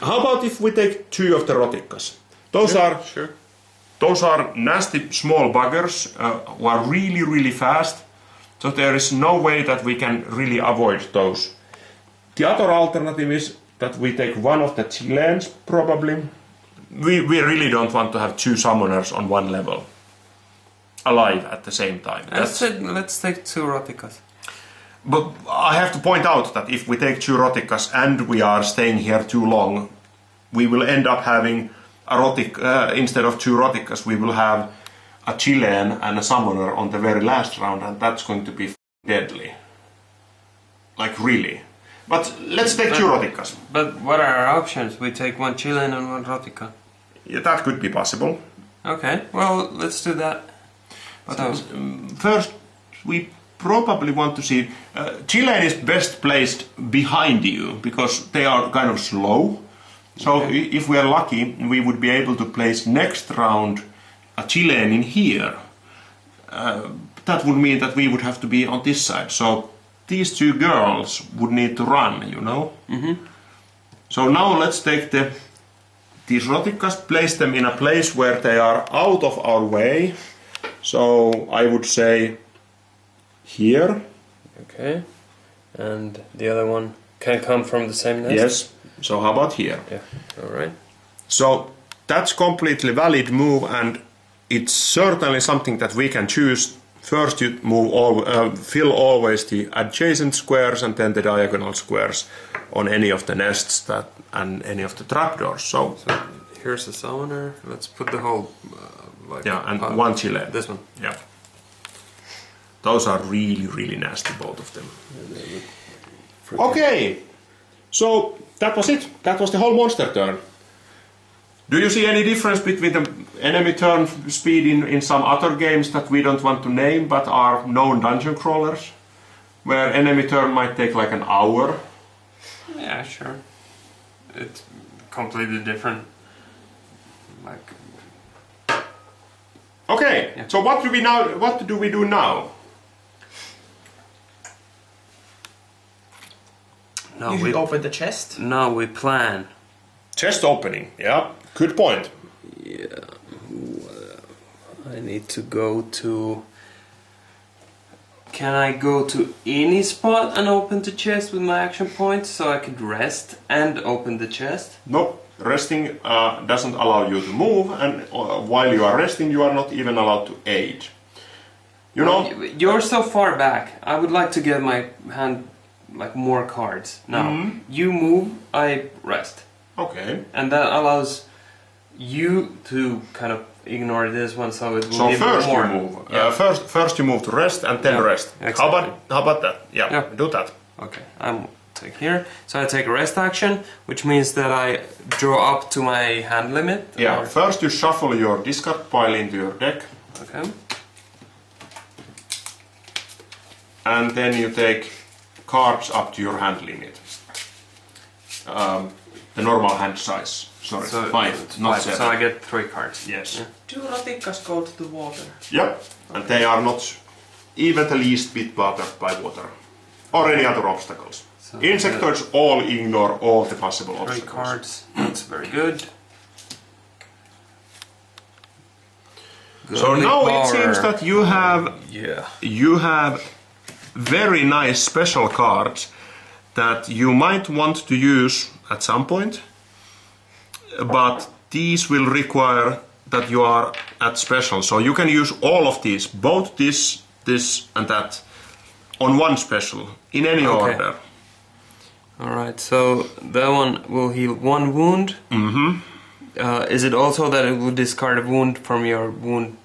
Speaker 1: How about if we take 2 of the Roticas? Those are nasty small buggers who are really, really fast. So there is no way that we can really avoid those. The other alternative is that we take 1 of the Chileans, probably. We really don't want to have 2 Summoners on 1 level. Alive at the same time.
Speaker 2: Let's take 2 Roticas.
Speaker 1: But I have to point out that if we take 2 Roticas and we are staying here too long, we will end up having a Rotic, instead of 2 Roticas, we will have a Chilean and a Summoner on the very last round, and that's going to be deadly. Like really. But let's take 2 Roticas.
Speaker 2: But what are our options? We take 1 Chilean and 1 Rotica.
Speaker 1: Yeah, that could be possible.
Speaker 2: Okay, well, let's do that.
Speaker 1: But first, we probably want to see... Chilean is best placed behind you, because they are kind of slow. So if we are lucky, we would be able to place next round a Chilean in here. That would mean that we would have to be on this side. So these 2 girls would need to run, you know. So now let's take these roticas, place them in a place where they are out of our way. So I would say here.
Speaker 2: Okay. And the other one can come from the same nest?
Speaker 1: Yes. So how about here?
Speaker 2: Yeah. Alright.
Speaker 1: So that's completely valid move, and it's certainly something that we can choose. First you fill always the adjacent squares and then the diagonal squares on any of the nests and any of the trapdoors. So
Speaker 2: here's the summoner. Let's put the whole
Speaker 1: and one chile.
Speaker 2: This one.
Speaker 1: Yeah. Those are really, really nasty, both of them. Okay. So that was it. That was the whole monster turn. Do you see any difference between the enemy turn speed in some other games that we don't want to name but are known dungeon crawlers? Where enemy turn might take like an hour?
Speaker 2: Yeah, sure. It's completely different.
Speaker 1: Okay, yeah. So what do we do now?
Speaker 3: You should open the chest.
Speaker 2: Now we plan.
Speaker 1: Chest opening, yeah. Good point.
Speaker 2: Yeah. I need to go to... Can I go to any spot and open the chest with my action points so I could rest and open the chest?
Speaker 1: Nope. Resting doesn't allow you to move, and while you are resting you are not even allowed to aid. You know?
Speaker 2: You're so far back. I would like to get my hand like more cards. Now, you move, I rest.
Speaker 1: Okay.
Speaker 2: And that allows you to kind of ignore this one, so it will
Speaker 1: so
Speaker 2: give
Speaker 1: first
Speaker 2: more.
Speaker 1: You move.
Speaker 2: Yeah.
Speaker 1: First you move to rest and then rest.
Speaker 2: Exactly.
Speaker 1: How about that? Yeah, do that.
Speaker 2: Okay, I'm take here. So I take a rest action, which means that I draw up to my hand limit.
Speaker 1: Yeah. First you shuffle your discard pile into your deck.
Speaker 2: Okay.
Speaker 1: And then you take cards up to your hand limit. The normal hand size. Sorry,
Speaker 2: so
Speaker 1: 5, not 7.
Speaker 2: So I get 3 cards.
Speaker 1: Yes.
Speaker 2: Yeah.
Speaker 3: Do roticas go to the water?
Speaker 1: Yep. And they are not even the least bit bothered by water or any other obstacles. So insectoids all ignore all the possible
Speaker 2: 3
Speaker 1: obstacles.
Speaker 2: cards. That's very good.
Speaker 1: So now it seems that you have very nice special cards that you might want to use at some point, but these will require that you are at special. So you can use all of these, both this and that, on one special, in any order.
Speaker 2: Alright, so that one will heal 1 wound. Is it also that it will discard a wound from your wound,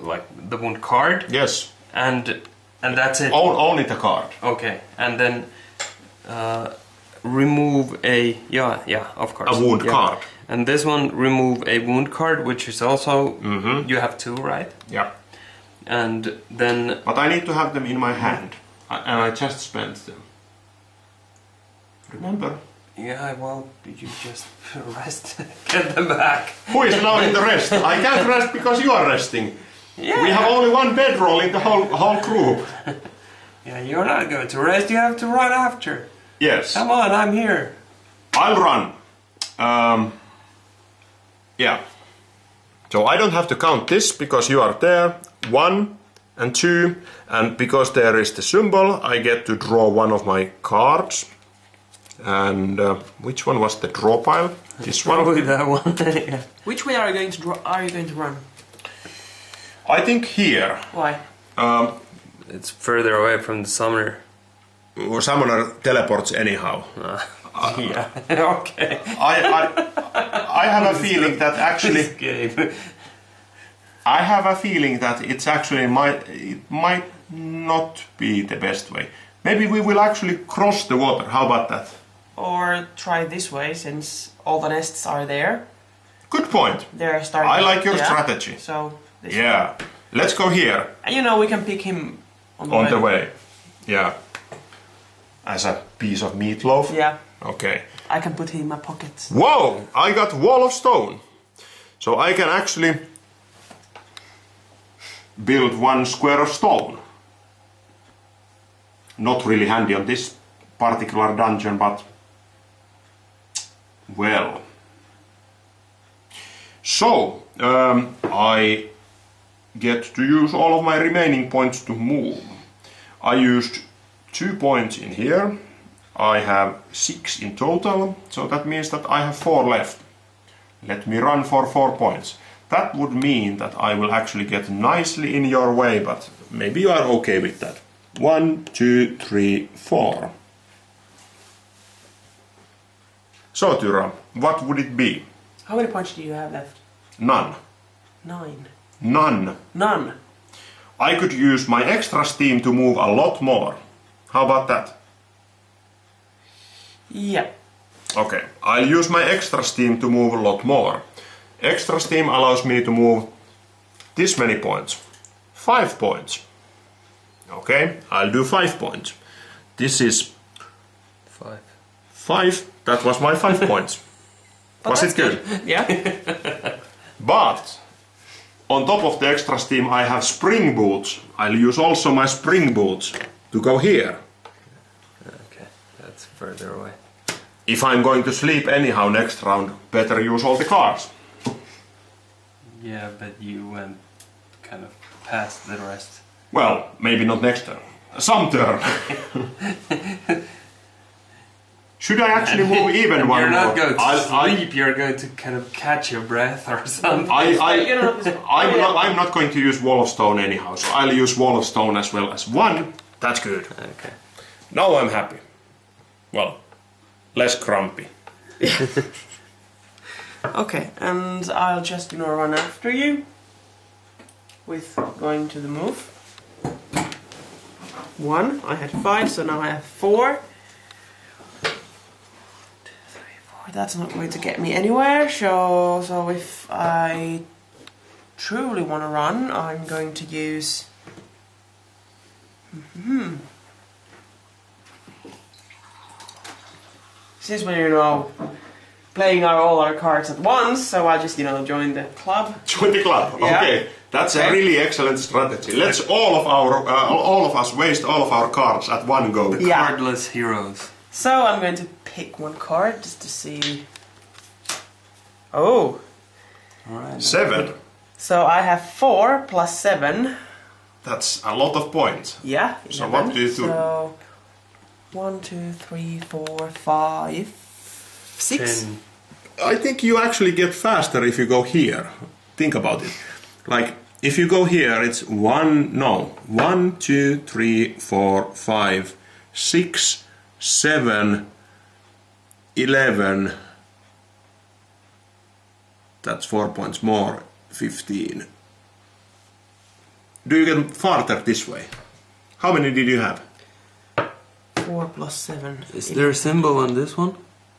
Speaker 2: like the wound card?
Speaker 1: Yes.
Speaker 2: And that's it?
Speaker 1: Only the card.
Speaker 2: Okay, and then remove a... Yeah, of course.
Speaker 1: A wound card.
Speaker 2: And this one, remove a wound card, which is also... You have 2, right?
Speaker 1: Yeah.
Speaker 2: And then...
Speaker 1: But I need to have them in my hand, and I just spent them. Remember?
Speaker 2: Yeah, well, you just rest, get them back.
Speaker 1: Who is now in the rest? I can't rest because you are resting.
Speaker 2: Yeah.
Speaker 1: We have only one bedroll in the whole group.
Speaker 2: Yeah, you're not going to rest, you have to run after.
Speaker 1: Yes.
Speaker 2: Come on, I'm here.
Speaker 1: I'll run. Yeah. So I don't have to count this because you are there. 1 and 2, and because there is the symbol, I get to draw one of my cards. And which one was the draw pile? This one?
Speaker 2: Probably that one. Yeah.
Speaker 3: Which way are you going to draw? Are you going to run?
Speaker 1: I think here.
Speaker 3: Why?
Speaker 2: It's further away from the summoner.
Speaker 1: Summoner teleports anyhow.
Speaker 2: Yeah. Okay.
Speaker 1: I have a feeling that actually.
Speaker 2: This game.
Speaker 1: I have a feeling that it's actually it might not be the best way. Maybe we will actually cross the water. How about that?
Speaker 3: Or try this way, since all the nests are there.
Speaker 1: Good point.
Speaker 3: They're starting.
Speaker 1: I like your strategy.
Speaker 3: So this
Speaker 1: yeah,
Speaker 3: way.
Speaker 1: Let's go here.
Speaker 3: And you know, we can pick him on
Speaker 1: the way. Yeah. As a piece of meatloaf.
Speaker 3: Yeah.
Speaker 1: Okay.
Speaker 3: I can put him in my pockets.
Speaker 1: Whoa! I got wall of stone. So I can actually build 1 square of stone. Not really handy on this particular dungeon, but well, So, I get to use all of my remaining points to move. I used 2 points in here. I have 6 in total, so that means that I have 4 left. Let me run for 4 points. That would mean that I will actually get nicely in your way, but maybe you are okay with that. 1, 2, 3, 4. So Tyra, what would it be?
Speaker 3: How many points do you have left?
Speaker 1: None.
Speaker 3: 9.
Speaker 1: None.
Speaker 3: None.
Speaker 1: I could use my extra steam to move a lot more. How about that?
Speaker 3: Yeah.
Speaker 1: Okay, I'll use my extra steam to move a lot more. Extra steam allows me to move this many points. 5 points. Okay, I'll do 5 points. This is
Speaker 2: 5.
Speaker 1: 5. That was my 5 points. Was it good?
Speaker 3: Yeah.
Speaker 1: But on top of the extra steam I have spring boots. I'll use also my spring boots to go here.
Speaker 2: Okay, that's further away.
Speaker 1: If I'm going to sleep anyhow next round, better use all the cars.
Speaker 2: Yeah, but you went kind of past the rest.
Speaker 1: Well, maybe not next turn. Some turn. Should I actually move even one
Speaker 2: You're
Speaker 1: more?
Speaker 2: not going to sleep, you're going to kind of catch your breath or something.
Speaker 1: I'm not going to use wall of stone anyhow, so I'll use wall of stone as well as 1. That's good.
Speaker 2: Okay.
Speaker 1: Now I'm happy. Well, less grumpy.
Speaker 3: Okay, and I'll just run after you with going to the move. 1. I had 5, so now I have 4. 2, 3, 4. That's not going to get me anywhere. So if I truly want to run, I'm going to use. Since we're playing all our cards at once, so I'll just join the club.
Speaker 1: Join the club.
Speaker 3: Yeah.
Speaker 1: Okay, that's a really excellent strategy. Let's all of us waste all of our cards at one go.
Speaker 3: Yeah.
Speaker 2: Cardless heroes.
Speaker 3: So I'm going to pick one card just to see. Oh.
Speaker 2: Alright.
Speaker 1: 7.
Speaker 3: So I have 4 plus 7.
Speaker 1: That's a lot of points.
Speaker 3: Yeah. 11.
Speaker 1: So what do you do?
Speaker 3: So 1, 2, 3, 4, 5, 6.
Speaker 2: 10.
Speaker 1: I think you actually get faster if you go here. Think about it. Like, if you go here, it's 1, 2, 3, 4, 5, 6, 7, 11. That's 4 points more. 15. Do you get farther this way? How many did you have?
Speaker 3: 4 plus 7.
Speaker 2: Is there a symbol on this one?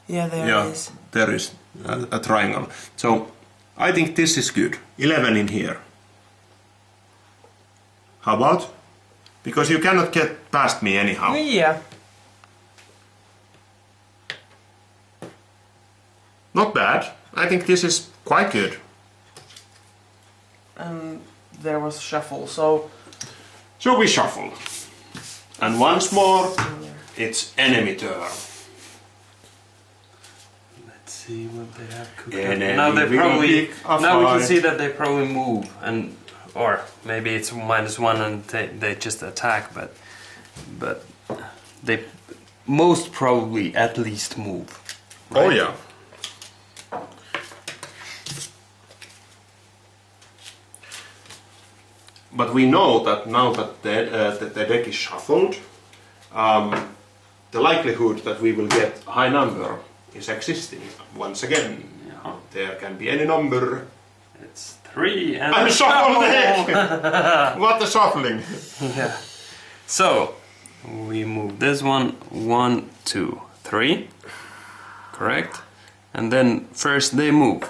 Speaker 3: Yeah, there is.
Speaker 1: There is a triangle. So I think this is good. 11 in here. How about? Because you cannot get past me anyhow.
Speaker 3: Yeah.
Speaker 1: Not bad. I think this is quite good.
Speaker 3: And there was shuffle, so.
Speaker 1: So we shuffle. And once more, it's enemy turn.
Speaker 2: Let's see what they have cooked up.
Speaker 1: Enemy
Speaker 2: Now they
Speaker 1: will
Speaker 2: probably
Speaker 1: pick a
Speaker 2: now we can
Speaker 1: fight.
Speaker 2: see that they probably move and or maybe it's -1 and they just attack, but they most probably at least move.
Speaker 1: Oh
Speaker 2: right?
Speaker 1: yeah. But we know that now that the deck is shuffled, the likelihood that we will get a high number is existing. Once again,
Speaker 2: Yeah.
Speaker 1: there can be any number.
Speaker 2: It's 3 and
Speaker 1: And shuffle the deck! What a shuffling!
Speaker 2: Yeah. So we move this one 1, 2, 3. Correct? And then first they move.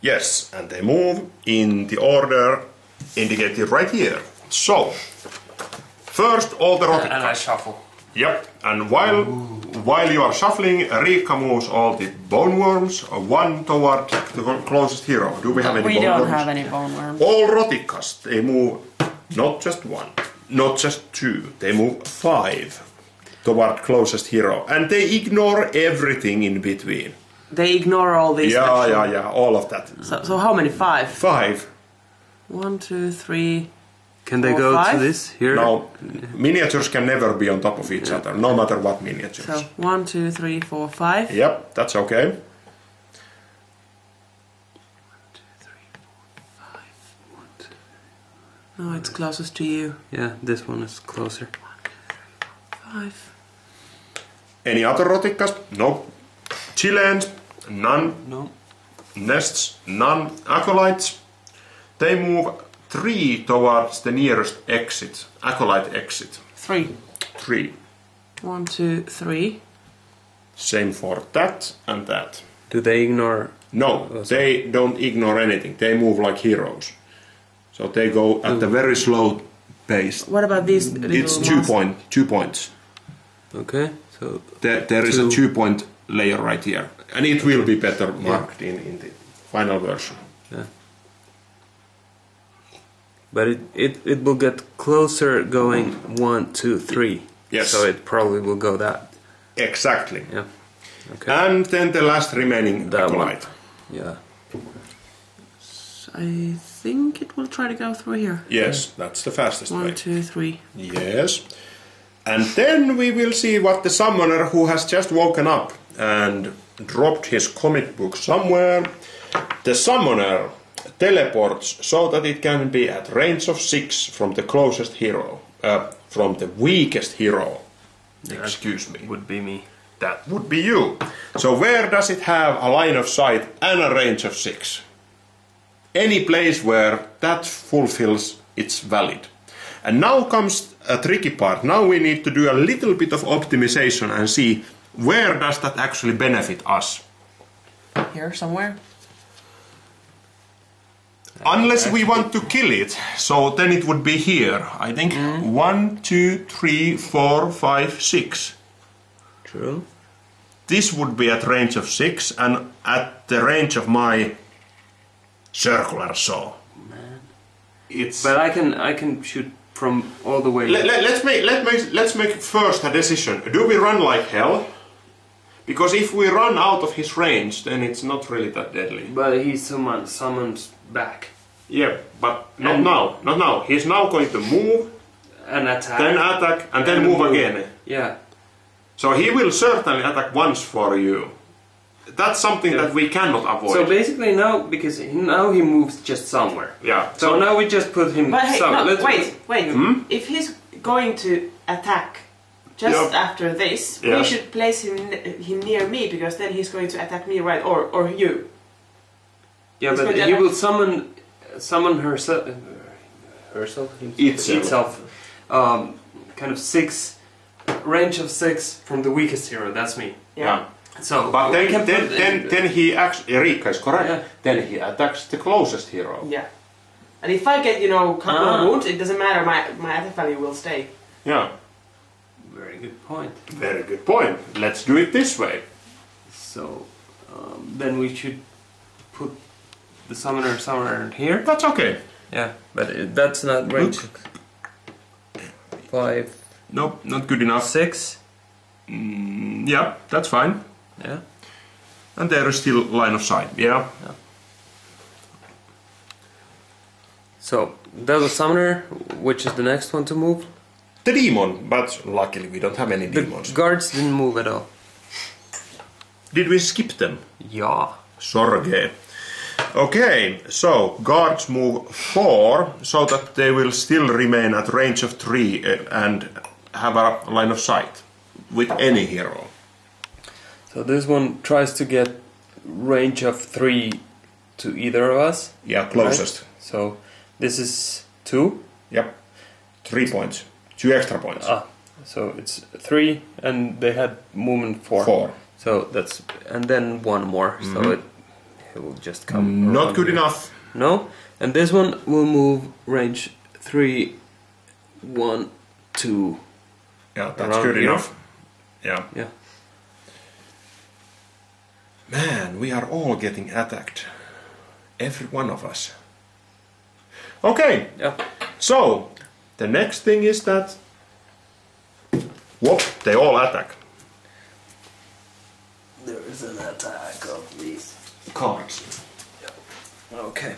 Speaker 1: Yes, and they move in the order indicated right here. So, first all the rocket
Speaker 2: And I
Speaker 1: cards.
Speaker 2: shuffle.
Speaker 1: Yep, and while you are shuffling, Riikka moves all the bone worms, 1 toward the closest hero. Do we have any
Speaker 3: We
Speaker 1: bone
Speaker 3: don't
Speaker 1: worms?
Speaker 3: have any bone worms.
Speaker 1: All rotikas, they move not just 1, not just 2, they move 5 toward closest hero, and they ignore everything in between.
Speaker 3: They ignore all these.
Speaker 1: Yeah, all of that.
Speaker 3: So how many? 5?
Speaker 1: 5.
Speaker 3: 1, 2, 3.
Speaker 2: Can they
Speaker 3: 4,
Speaker 2: go
Speaker 3: 5?
Speaker 2: to this here?
Speaker 1: No, miniatures can never be on top of each other, no matter what miniatures.
Speaker 3: So 1, 2, 3, 4, 5.
Speaker 1: Yep, that's okay.
Speaker 3: 1, 2, 3, 4, 5. 1, 2. No, it's closest to you.
Speaker 2: Yeah, this one is closer.
Speaker 3: 1, 2, 3, 4, 5.
Speaker 1: Any other rotikas? No. Chileans? None.
Speaker 2: No.
Speaker 1: Nests? None. Acolytes? They move 3 towards the nearest exit. Acolyte exit.
Speaker 3: 3.
Speaker 1: 3.
Speaker 3: 1, 2, 3.
Speaker 1: Same for that and that.
Speaker 2: Do they ignore?
Speaker 1: No, they don't ignore anything. They move like heroes. So they go at a very slow pace.
Speaker 3: What about these little
Speaker 1: It's 2 points.
Speaker 2: Okay, so
Speaker 1: There is a 2-point layer right here. And it will be better marked in the final version.
Speaker 2: yeah. But it will get closer going 1, 2, 3.
Speaker 1: Yes.
Speaker 2: So it probably will go that.
Speaker 1: Exactly.
Speaker 2: Yeah. Okay.
Speaker 1: And then the last remaining
Speaker 2: That one.
Speaker 1: acolyte.
Speaker 2: Yeah.
Speaker 3: I think it will try to go through here.
Speaker 1: Yes, that's the fastest
Speaker 3: 1,
Speaker 1: way.
Speaker 3: 2, 3.
Speaker 1: Yes. And then we will see what the summoner who has just woken up and dropped his comic book somewhere. The summoner teleports so that it can be at range of 6 from the closest hero. From the weakest hero. Excuse me.
Speaker 2: Would be me.
Speaker 1: That would be you. So where does it have a line of sight and a range of 6? Any place where that fulfills its valid. And now comes a tricky part. Now we need to do a little bit of optimization and see where does that actually benefit us.
Speaker 3: Here somewhere.
Speaker 1: Unless we want to kill it, so then it would be here. I think 1, 2, 3, 4, 5, 6.
Speaker 2: True.
Speaker 1: This would be at range of 6 and at the range of my circular saw.
Speaker 2: Man.
Speaker 1: It's.
Speaker 2: But I can shoot from all the way.
Speaker 1: Let's make first a decision. Do we run like hell? Because if we run out of his range, then it's not really that deadly.
Speaker 2: But he summons back.
Speaker 1: Yeah, but not now. Not now. He's now going to move,
Speaker 2: And attack.
Speaker 1: then attack, and then move again.
Speaker 2: Yeah.
Speaker 1: So he will certainly attack once for you. That's something that we cannot avoid.
Speaker 2: So basically now, because now he moves just somewhere.
Speaker 1: yeah.
Speaker 2: So now we just put him.
Speaker 3: But hey, no, wait.
Speaker 1: Hmm?
Speaker 3: If he's going to attack just
Speaker 1: Yep.
Speaker 3: after this,
Speaker 1: Yeah.
Speaker 3: we should place him near me because then he's going to attack me, right? Or you.
Speaker 2: Yeah,
Speaker 3: He's
Speaker 2: but
Speaker 3: going to
Speaker 2: he
Speaker 3: attack-
Speaker 2: will summon herself. Itself. Kind of 6 range of 6 from the weakest hero. That's me.
Speaker 1: Yeah.
Speaker 2: So,
Speaker 1: But
Speaker 2: we can put
Speaker 1: then he actually, Riikka is correct.
Speaker 2: Yeah.
Speaker 1: Then he attacks the closest hero.
Speaker 3: Yeah. And if I get, couple of wounds, it doesn't matter. My attack value will stay.
Speaker 1: Yeah.
Speaker 2: Very good point.
Speaker 1: Very good point. Let's do it this way.
Speaker 2: So then we should put the summoner here.
Speaker 1: That's okay.
Speaker 2: Yeah, but that's not range. 5,
Speaker 1: Nope, not good enough.
Speaker 2: 6.
Speaker 1: Yeah, that's fine.
Speaker 2: Yeah.
Speaker 1: And there is still line of sight. Yeah.
Speaker 2: So that was summoner. Which is the next one to move?
Speaker 1: The demon, but luckily we don't have any
Speaker 2: The
Speaker 1: demons.
Speaker 2: guards didn't move at all.
Speaker 1: Did we skip them?
Speaker 2: Yeah.
Speaker 1: Sorge. Okay, so guards move 4 so that they will still remain at range of 3 and have a line of sight with any hero.
Speaker 2: So this one tries to get range of 3 to either of us.
Speaker 1: Yeah, closest.
Speaker 2: Right? So this is 2.
Speaker 1: Yep. 3 points. 2 extra points.
Speaker 2: So it's 3 and they had movement 4.
Speaker 1: 4.
Speaker 2: So that's, and then 1 more. So it will just come.
Speaker 1: Not
Speaker 2: around
Speaker 1: good
Speaker 2: here.
Speaker 1: enough.
Speaker 2: No, and this one will move range 3, 1, 2.
Speaker 1: Yeah, that's
Speaker 2: Around
Speaker 1: good
Speaker 2: here.
Speaker 1: enough. Yeah.
Speaker 2: Yeah.
Speaker 1: Man, we are all getting attacked. Every one of us. Okay,
Speaker 2: Yeah.
Speaker 1: so the next thing is that whoop, they all attack.
Speaker 2: There is is an attack of these
Speaker 1: cards.
Speaker 2: Okay.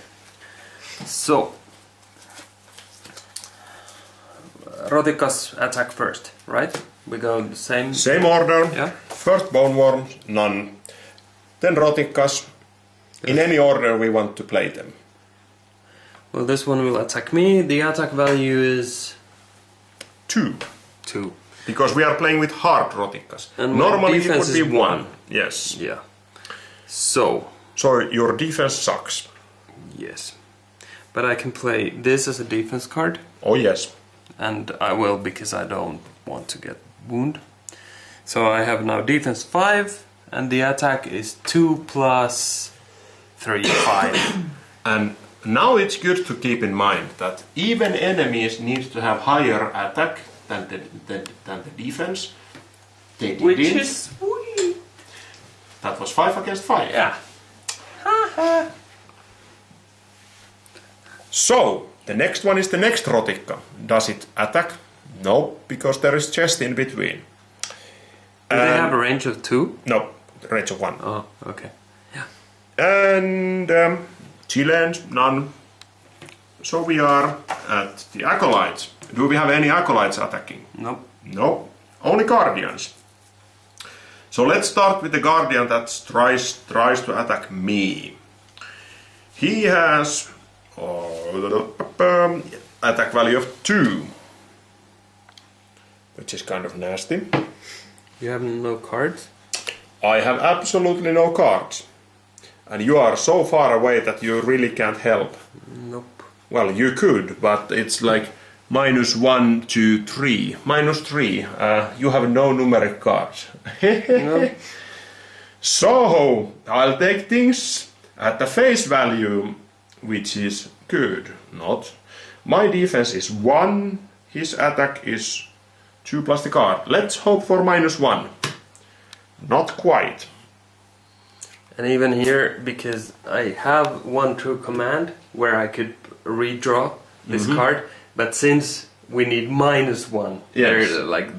Speaker 2: So Rotika's attack first, right? We go the same.
Speaker 1: Same order.
Speaker 2: Yeah.
Speaker 1: First bone worms, none. Then Rotika's. In any order we want to play them.
Speaker 2: Well, this one will attack me. The attack value is
Speaker 1: 2.
Speaker 2: 2.
Speaker 1: Because we are playing with hard Rotikas.
Speaker 2: And my
Speaker 1: normally it
Speaker 2: defense
Speaker 1: would be
Speaker 2: is
Speaker 1: 1. Yes.
Speaker 2: Yeah. So
Speaker 1: Your defense sucks.
Speaker 2: yes, but I can play this as a defense card,
Speaker 1: Oh yes.
Speaker 2: and I will because I don't want to get wound. So I have now defense 5, and the attack is 2 plus 3, 5.
Speaker 1: And now it's good to keep in mind that even enemies need to have higher attack than the defense. They
Speaker 3: Which
Speaker 1: didn't.
Speaker 3: is sweet.
Speaker 1: That was 5 against 5.
Speaker 2: Yeah.
Speaker 1: So, the next one is the next Rotika. Does it attack? No, because there is chest in between.
Speaker 2: Do they have a range of 2?
Speaker 1: No, range of 1.
Speaker 2: Oh, okay.
Speaker 1: And Chileans, none. So we are at the Acolytes. Do we have any Acolytes attacking?
Speaker 2: Nope.
Speaker 1: No, only Guardians. So let's start with the Guardian that tries to attack me. He has attack value of 2, which is kind of nasty.
Speaker 2: You have no cards?
Speaker 1: I have absolutely no cards. And you are so far away that you really can't help.
Speaker 2: Nope.
Speaker 1: Well, you could, but it's like -1, 2, 3. -3. You have no numeric cards.
Speaker 2: No.
Speaker 1: So, I'll take things at the face value, which is good. Not. My defense is 1. His attack is 2 plus the card. Let's hope for -1. Not quite.
Speaker 2: And even here, because I have one true command where I could redraw this card, but since we need -1,
Speaker 1: Yes.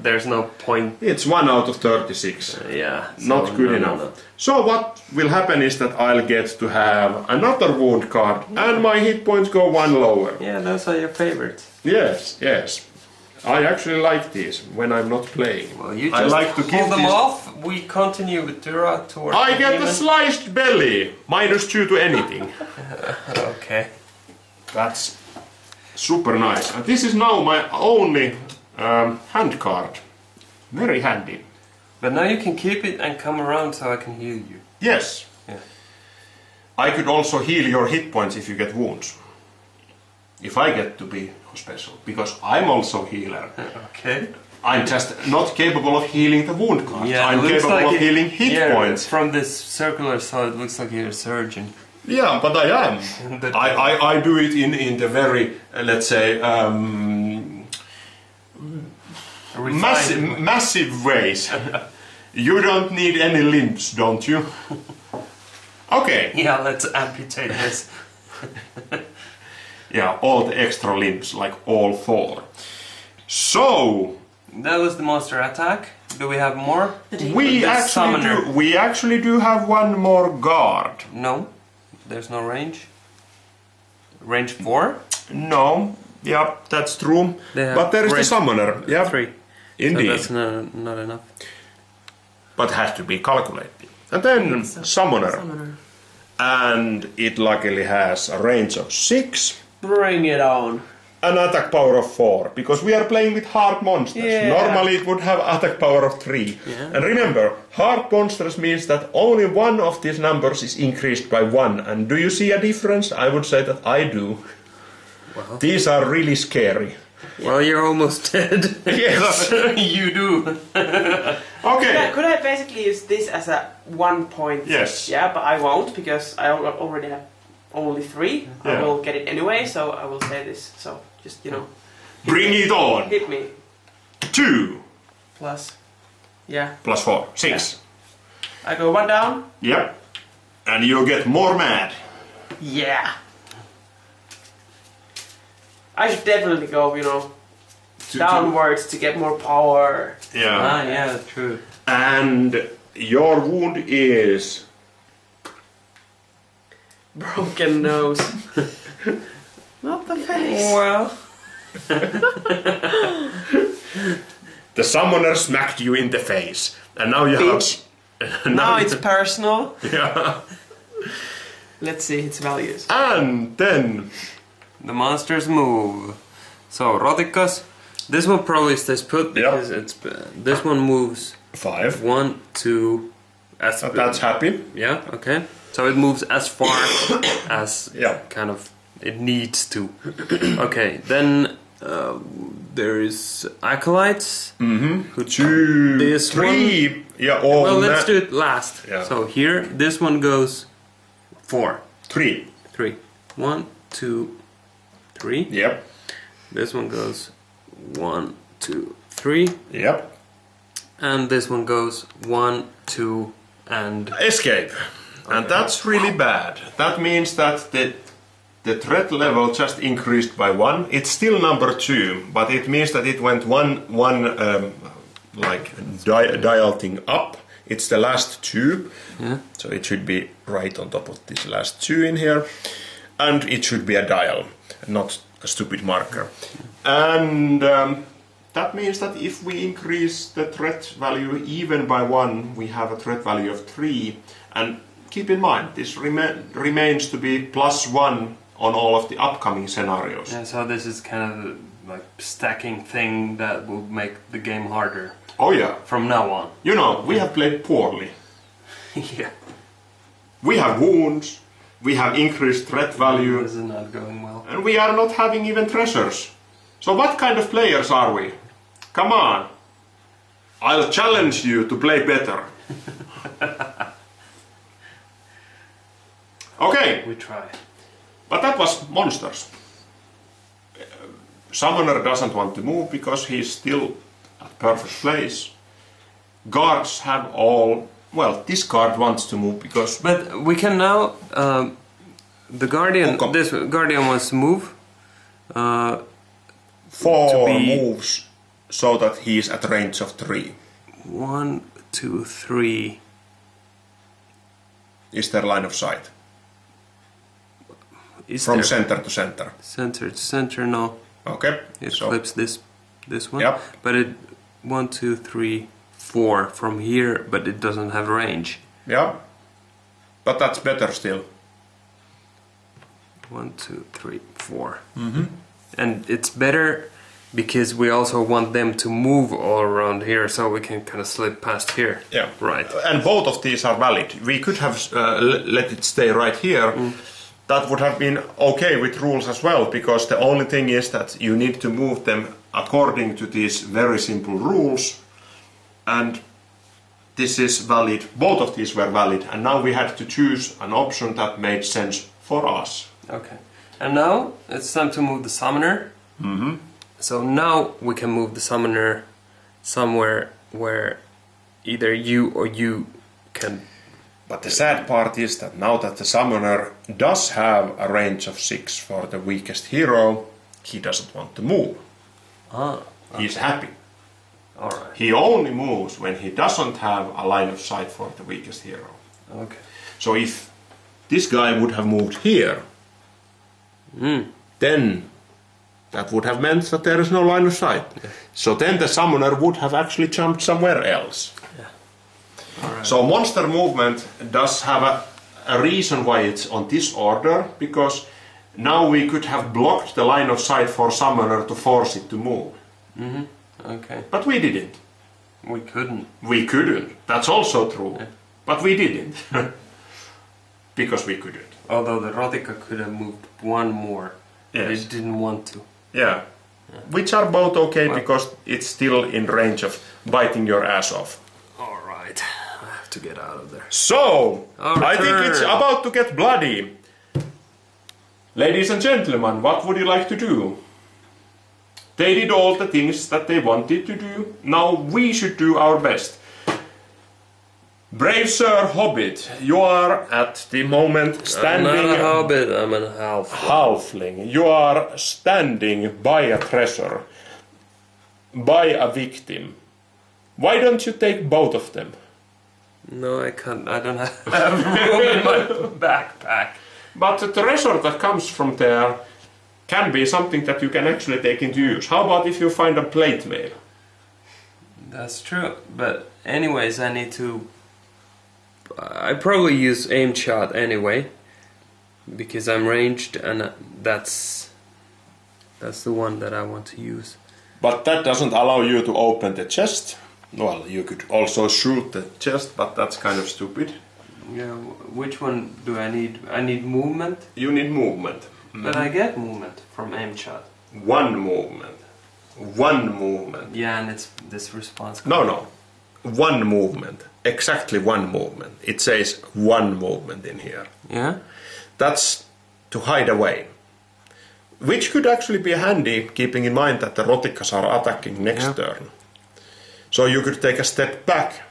Speaker 2: there's no point.
Speaker 1: It's 1 out of 36.
Speaker 2: Yeah,
Speaker 1: Not
Speaker 2: so
Speaker 1: good
Speaker 2: no,
Speaker 1: enough.
Speaker 2: no.
Speaker 1: So what will happen is that I'll get to have another wound card and my hit points go 1 lower.
Speaker 2: Yeah, those are your favorites.
Speaker 1: Yes, yes. I actually like these when I'm not playing.
Speaker 2: Well, you
Speaker 1: I
Speaker 2: just
Speaker 1: like to keep
Speaker 2: pull them
Speaker 1: these-
Speaker 2: off. We continue with Tura towards
Speaker 1: I
Speaker 2: the
Speaker 1: get the
Speaker 2: demon.
Speaker 1: sliced belly, -2 to anything.
Speaker 2: Okay.
Speaker 1: That's super nice. And this is now my only hand card. Very handy.
Speaker 2: But now you can keep it and come around so I can heal you.
Speaker 1: Yes.
Speaker 2: Yeah.
Speaker 1: I could also heal your hit points if you get wounds. If I get to be special, because I'm also healer.
Speaker 2: Okay.
Speaker 1: I'm just not capable of healing the wound cards.
Speaker 2: Yeah, it
Speaker 1: I'm
Speaker 2: looks
Speaker 1: capable
Speaker 2: like
Speaker 1: of healing hit points.
Speaker 2: From this circular saw, it looks like you're a surgeon.
Speaker 1: Yeah, but I am.
Speaker 2: That-
Speaker 1: I do it in the very, let's say, massive ways. You don't need any limbs, don't you? Okay.
Speaker 2: Yeah, let's amputate this.
Speaker 1: Yeah, all the extra limbs, like all 4. So,
Speaker 2: That was the monster attack. Do we have more?
Speaker 1: we actually do have one more guard.
Speaker 2: No. There's no range. Range 4?
Speaker 1: No, yeah, that's true.
Speaker 2: They have
Speaker 1: But there is the
Speaker 2: range
Speaker 1: summoner. Yeah,
Speaker 2: 3.
Speaker 1: indeed.
Speaker 2: So that's not enough.
Speaker 1: But has to be calculated. And then summoner. And it luckily has a range of 6.
Speaker 3: Bring it on.
Speaker 1: An attack power of 4, because we are playing with hard monsters.
Speaker 3: Yeah.
Speaker 1: Normally it would have attack power of 3.
Speaker 2: Yeah.
Speaker 1: And remember, hard monsters means that only one of these numbers is increased by 1. And do you see a difference? I would say that I do.
Speaker 2: Well.
Speaker 1: These are really scary.
Speaker 2: Well, you're almost dead.
Speaker 1: Yes.
Speaker 2: You do.
Speaker 1: Okay.
Speaker 3: Could I basically use this as a 1 point?
Speaker 1: Yes.
Speaker 3: Yeah, but I won't because I already have only 3.
Speaker 1: Yeah.
Speaker 3: I will get it anyway, so I will say this. So just
Speaker 1: Bring it on.
Speaker 3: hit me.
Speaker 1: 2
Speaker 3: Plus, yeah,
Speaker 1: plus 4, 6.
Speaker 3: I go 1 down.
Speaker 1: Yep. And you get more mad.
Speaker 3: Yeah. I should definitely go,
Speaker 1: To-
Speaker 3: downwards to get more power.
Speaker 1: Yeah.
Speaker 2: Yeah, true.
Speaker 1: And your wound is...
Speaker 3: Broken nose. Not the face.
Speaker 2: Well,
Speaker 1: The summoner smacked you in the face. And now you
Speaker 3: Bitch.
Speaker 1: have...
Speaker 3: Now it's personal.
Speaker 1: Yeah.
Speaker 3: Let's see its values.
Speaker 1: And then...
Speaker 2: the monsters move. So Rotikas, this one probably stays put because it's this one moves
Speaker 1: 5.
Speaker 2: 1, 2.
Speaker 1: That's happy.
Speaker 2: Yeah, okay. So it moves as far as
Speaker 1: Yeah.
Speaker 2: kind of it needs to. Okay, then there is acolytes. Who
Speaker 1: 2,
Speaker 2: this
Speaker 1: 3. Yeah, all
Speaker 2: Well, let's do it last.
Speaker 1: Yeah.
Speaker 2: So here, this one goes 4,
Speaker 1: 3.
Speaker 2: 3. 1, 2, 3.
Speaker 1: Yep.
Speaker 2: This one goes 1, 2, 3.
Speaker 1: Yep.
Speaker 2: And this one goes 1, 2, and
Speaker 1: Escape. And that's really bad. That means that the threat level just increased by 1. It's still number 2, but it means that it went dial thing up. It's the last 2.
Speaker 2: Yeah.
Speaker 1: So it should be right on top of this last 2 in here. And it should be a dial, not a stupid marker. And that means that if we increase the threat value even by 1, we have a threat value of 3. And keep in mind, this remains to be +1 on all of the upcoming scenarios.
Speaker 2: Yeah, so this is kind of like stacking thing that will make the game harder
Speaker 1: Oh yeah.
Speaker 2: from now on.
Speaker 1: You know, we have played poorly.
Speaker 2: Yeah.
Speaker 1: We have wounds, we have increased threat value,
Speaker 2: This is not going well.
Speaker 1: and we are not having even treasures. So what kind of players are we? Come on. I'll challenge you to play better. Okay,
Speaker 2: We try.
Speaker 1: but that was monsters. Summoner doesn't want to move because he's still at perfect place. Guards have all... Well, this guard wants to move because...
Speaker 2: But we can now. The guardian.
Speaker 1: Ukko.
Speaker 2: This guardian wants to move.
Speaker 1: 4
Speaker 2: to be-
Speaker 1: moves so that he's at range of 3.
Speaker 2: 1, 2, 3.
Speaker 1: Is there line of sight?
Speaker 2: Is
Speaker 1: From
Speaker 2: there
Speaker 1: center to center.
Speaker 2: center to center? No.
Speaker 1: Okay.
Speaker 2: It
Speaker 1: so
Speaker 2: clips this one.
Speaker 1: Yep.
Speaker 2: But it 1, 2, 3, 4 from here, but it doesn't have range.
Speaker 1: yeah. But that's better still.
Speaker 2: 1, 2, 3, 4. And it's better because we also want them to move all around here, so we can kind of slip past here.
Speaker 1: Yeah.
Speaker 2: Right.
Speaker 1: And both of these are valid. We could have let it stay right here. That would have been okay with rules as well, because the only thing is that you need to move them according to these very simple rules. And this is valid. Both of these were valid. And now we had to choose an option that made sense for us.
Speaker 2: Okay. And now it's time to move the summoner. So now we can move the summoner somewhere where either you or you can.
Speaker 1: But the sad part is that now that the summoner does have a range of 6 for the weakest hero, he doesn't want to move. He's happy.
Speaker 2: Alright.
Speaker 1: He only moves when he doesn't have a line of sight for the weakest hero.
Speaker 2: Okay.
Speaker 1: So if this guy would have moved here, then that would have meant that there is no line of sight. So then the summoner would have actually jumped somewhere else.
Speaker 2: Alright.
Speaker 1: So monster movement does have a reason why it's on this order, because now we could have blocked the line of sight for summoner to force it to move.
Speaker 2: Okay.
Speaker 1: But we didn't.
Speaker 2: We couldn't.
Speaker 1: We couldn't. That's also true. But we didn't. Because we couldn't.
Speaker 2: Although the Rotika could have moved one more. But
Speaker 1: Yes.
Speaker 2: it didn't want to.
Speaker 1: Yeah. Which are both okay because it's still in range of biting your ass off.
Speaker 2: Alright. I have to get out of there.
Speaker 1: So,
Speaker 2: Our
Speaker 1: I think it's
Speaker 2: turn.
Speaker 1: about to get bloody. Ladies and gentlemen, what would you like to do? They did all the things that they wanted to do. Now we should do our best. Brave Sir Hobbit, you are at the moment standing...
Speaker 2: I'm not a hobbit, I'm a half.
Speaker 1: Halfling, you are standing by a treasure, by a victim. Why don't you take both of them?
Speaker 2: No, I can't. I don't have room in my backpack.
Speaker 1: But the treasure that comes from there can be something that you can actually take into use. How about if you find a plate mail?
Speaker 2: That's true. But anyways, I need to... I probably use aim shot anyway. Because I'm ranged and that's the one that I want to use.
Speaker 1: But that doesn't allow you to open the chest. Well, you could also shoot the chest, but that's kind of stupid.
Speaker 2: Yeah, which one do I need? I need movement?
Speaker 1: You need movement.
Speaker 2: But I get movement from aim shot.
Speaker 1: One movement. One movement.
Speaker 2: Yeah, and it's this response.
Speaker 1: No. One movement. Exactly one movement. It says one movement in here.
Speaker 2: Yeah?
Speaker 1: That's to hide away. Which could actually be handy, keeping in mind that the Rotikas are attacking next turn. So you could take a step back.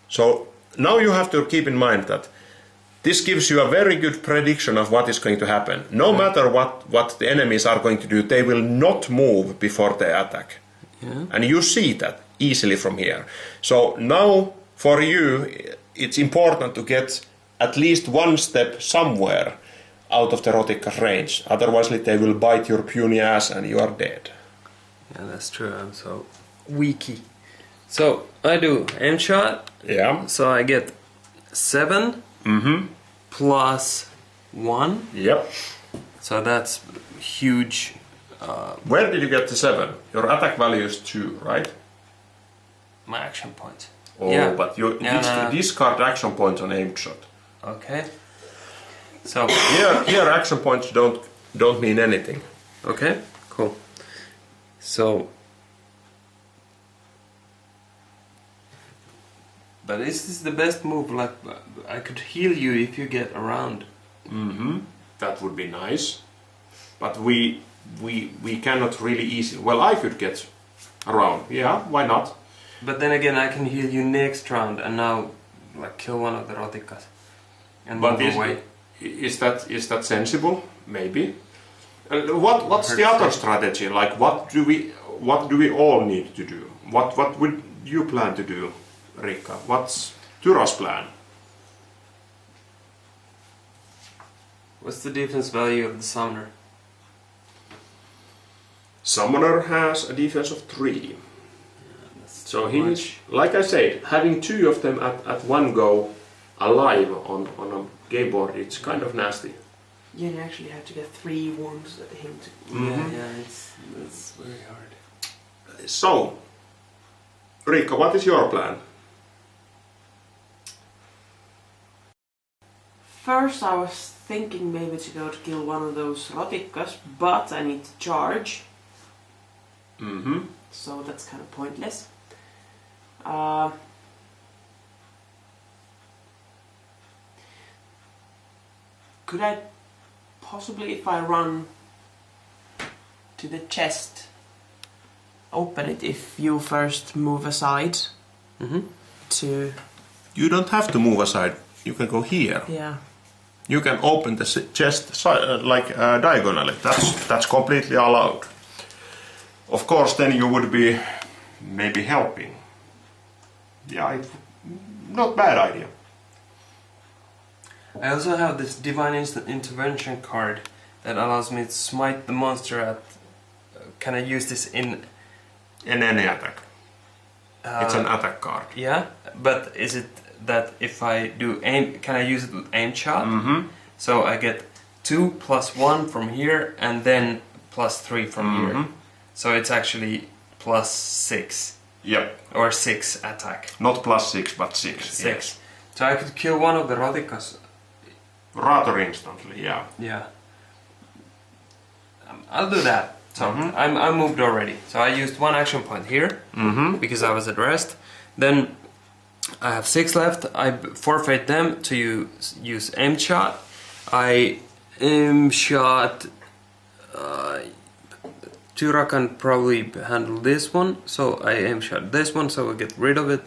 Speaker 1: So now you have to keep in mind that this gives you a very good prediction of what is going to happen. No matter what the enemies are going to do, they will not move before they attack.
Speaker 2: Yeah.
Speaker 1: And you see that easily from here. So now for you, it's important to get at least one step somewhere out of the Rotika's range. Otherwise they will bite your puny ass and you are dead.
Speaker 2: Yeah, that's true. I'm so weaky. So I do aim shot.
Speaker 1: Yeah.
Speaker 2: So I get 7 plus 1.
Speaker 1: Yep.
Speaker 2: So that's huge.
Speaker 1: Where did you get the 7? Your attack value is 2, right?
Speaker 2: My action point.
Speaker 1: Oh,
Speaker 2: yeah.
Speaker 1: but you
Speaker 2: No.
Speaker 1: discard action points on aim shot.
Speaker 2: Okay. So
Speaker 1: Here action points don't mean anything.
Speaker 2: okay, cool. So, but is this the best move? Like, I could heal you if you get around.
Speaker 1: That would be nice. But we cannot really easily. Well, I could get around. Yeah, why not?
Speaker 2: But then again, I can heal you next round and now, like, kill one of the Rotikas and
Speaker 1: But
Speaker 2: move away.
Speaker 1: is that sensible? Maybe. What's the other strategy? Like, what do we all need to do? What would you plan to do, Riikka? What's Tyra's plan?
Speaker 2: What's the defense value of the summoner?
Speaker 1: Summoner has a defense of 3. So
Speaker 2: too
Speaker 1: he's, like I said, having 2 of them at one go alive on a game board, it's kind of nasty.
Speaker 3: You actually have to get 3 ones at him to...
Speaker 2: Yeah, it's very hard.
Speaker 1: So, Riikka, what is your plan?
Speaker 3: First I was thinking maybe to go to kill one of those Rotikas, but I need to charge. So that's kind of pointless. Could I possibly, if I run to the chest, open it if you first move aside to...
Speaker 1: You don't have to move aside. You can go here.
Speaker 3: Yeah.
Speaker 1: You can open the chest diagonally. That's completely allowed. Of course, then you would be maybe helping. Yeah, not bad idea.
Speaker 2: I also have this Divine Intervention card that allows me to smite the monster at... can I use this in
Speaker 1: any attack? It's an attack card.
Speaker 2: Yeah, but is it that if I do aim... can I use it with aim shot? So I get 2 plus 1 from here and then plus 3 from here. So it's actually plus 6.
Speaker 1: Yep.
Speaker 2: Or 6 attack.
Speaker 1: Not plus 6, but 6.
Speaker 2: 6.
Speaker 1: Yes.
Speaker 2: So I could kill one of the Rotikas.
Speaker 1: Rather instantly, yeah.
Speaker 2: Yeah. I'll do that. So I moved already. So I used 1 action point here because I was at rest. Then I have 6 left. I forfeit them to use aim shot. I aim shot. Tyra can probably handle this one, so I aim shot this one, so I get rid of it.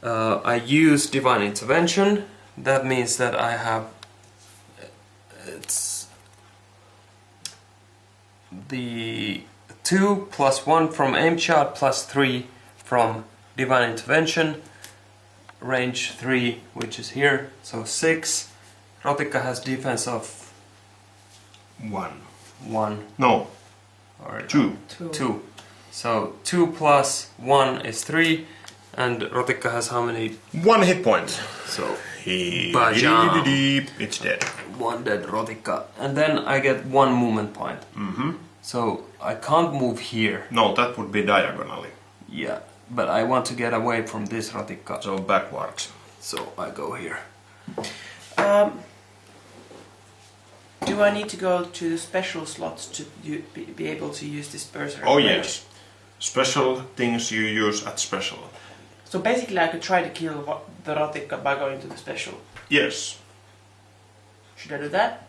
Speaker 2: I use Divine Intervention. That means that I have... it's the 2 plus 1 from aim shot plus 3 from Divine Intervention. range 3, which is here, so 6. Rotikka has defense of
Speaker 1: 1.
Speaker 2: 1.
Speaker 1: No,
Speaker 2: Or
Speaker 1: 2.
Speaker 2: 2. So 2 plus 1 is 3, and Rotikka has how many?
Speaker 1: 1 hit point.
Speaker 2: So
Speaker 1: Bajam. It's dead.
Speaker 2: 1 dead Rotikka. And then I get 1 movement point. So I can't move here.
Speaker 1: No, that would be diagonally.
Speaker 2: Yeah, but I want to get away from this Rotikka.
Speaker 1: So backwards.
Speaker 2: So I go here.
Speaker 3: Do I need to go to the special slots to be able to use this berserk?
Speaker 1: Oh
Speaker 3: range?
Speaker 1: yes. Special things you use at special.
Speaker 3: So basically I could try to kill the Rotikka by going to the special.
Speaker 1: Yes.
Speaker 3: Should I do that?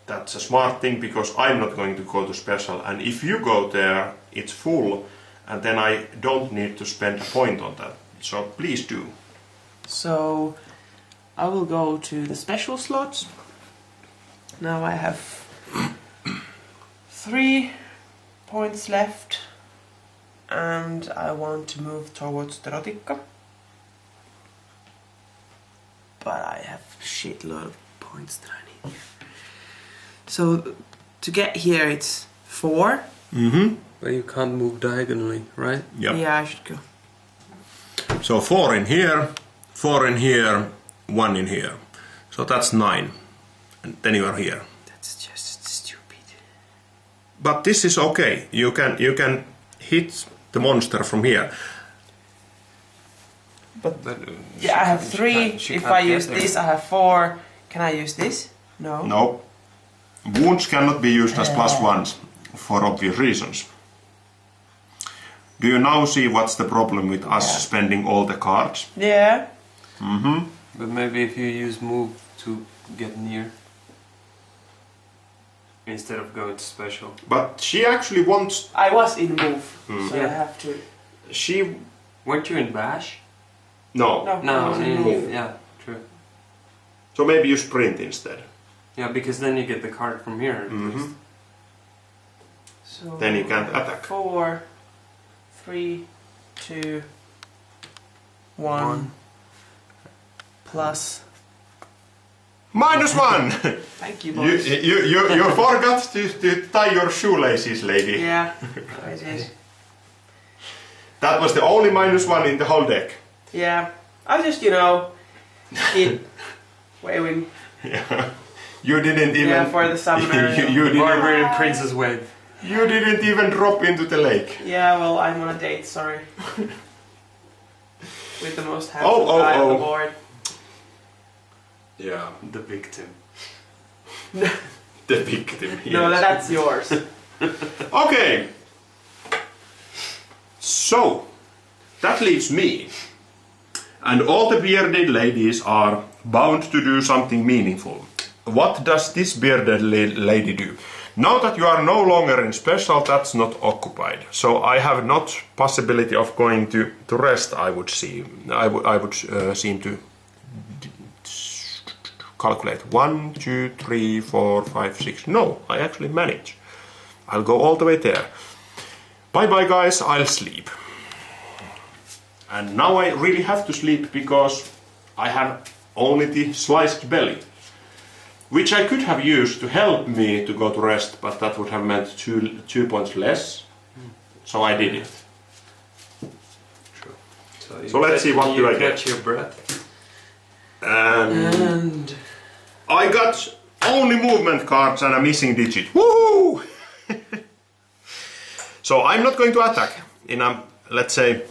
Speaker 1: That's a smart thing because I'm not going to go to special, and if you go there it's full and then I don't need to spend a point on that. So please do.
Speaker 3: So I will go to the special slots. Now I have 3 points left and I want to move towards the Rotikka. But I have a shitload of points that I need. So to get here it's 4.
Speaker 2: But you can't move diagonally, right?
Speaker 1: Yep.
Speaker 3: Yeah, I should go.
Speaker 1: So 4 in here, 4 in here, 1 in here. So that's 9. And then you are here.
Speaker 3: That's just stupid.
Speaker 1: But this is okay. You can hit the monster from here.
Speaker 2: But
Speaker 3: Yeah, I have 3. If I use this, I have 4. Can I use this? No.
Speaker 1: No. Wounds cannot be used as +1s for obvious reasons. Do you now see what's the problem with us spending all the cards?
Speaker 3: Yeah.
Speaker 2: But maybe if you use move to get near instead of going to special.
Speaker 1: But she actually wants...
Speaker 3: I was in move, so
Speaker 2: Yeah.
Speaker 3: I have to.
Speaker 1: She...
Speaker 2: Weren't you in bash?
Speaker 1: No.
Speaker 3: No, I
Speaker 2: No,
Speaker 3: was in move.
Speaker 2: yeah, true.
Speaker 1: So maybe you sprint instead.
Speaker 2: Yeah, because then you get the card from here. At least.
Speaker 3: So
Speaker 1: Then you can't attack.
Speaker 3: 4, 3, 2, 1, plus.
Speaker 1: -1!
Speaker 3: Thank you,
Speaker 1: you,
Speaker 3: boys.
Speaker 1: you forgot to tie your shoelaces, lady.
Speaker 3: Yeah, I did.
Speaker 1: That was the only -1 in the whole deck.
Speaker 3: Yeah, I just, kid waving.
Speaker 1: You didn't even...
Speaker 3: Yeah, for the summoner.
Speaker 1: you didn't,
Speaker 2: Barbarian Princess Wave.
Speaker 1: you didn't even drop into the lake.
Speaker 3: Yeah, well, I'm on a date, sorry. With the most handsome guy on the board.
Speaker 1: Yeah,
Speaker 2: The victim.
Speaker 1: the victim.
Speaker 3: No,
Speaker 1: yes.
Speaker 3: that's yours.
Speaker 1: Okay. So, that leaves me. And all the bearded ladies are bound to do something meaningful. What does this bearded lady do? Now that you are no longer in special, that's not occupied. So I have not possibility of going to rest, I would see. I would seem to calculate 1, 2, 3, 4, 5, 6. No, I actually manage. I'll go all the way there. Bye bye guys, I'll sleep. And now I really have to sleep because I have only the sliced belly, which I could have used to help me to go to rest, but that would have meant 2 points less. So I did it.
Speaker 2: True.
Speaker 1: So let's see, what do I get?
Speaker 2: Catch your breath.
Speaker 1: And I got only movement cards and a missing digit. Woohoo! So I'm not going to attack in a, let's say,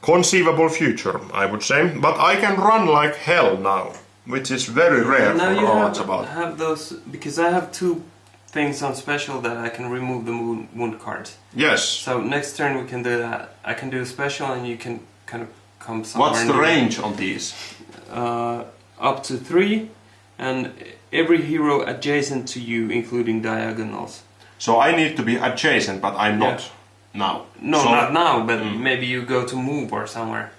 Speaker 1: conceivable future, I would say. But I can run like hell now, which is very rare
Speaker 2: Now
Speaker 1: for
Speaker 2: you
Speaker 1: all it's about.
Speaker 2: have those, because I have 2 things on special that I can remove the wound cards.
Speaker 1: Yes.
Speaker 2: So next turn we can do that. I can do a special and you can kind of come somewhere.
Speaker 1: What's the
Speaker 2: near.
Speaker 1: range on these?
Speaker 2: Up to 3, and every hero adjacent to you, including diagonals.
Speaker 1: So I need to be adjacent, but I'm not now.
Speaker 2: No,
Speaker 1: so,
Speaker 2: not now, but maybe you go to move or somewhere.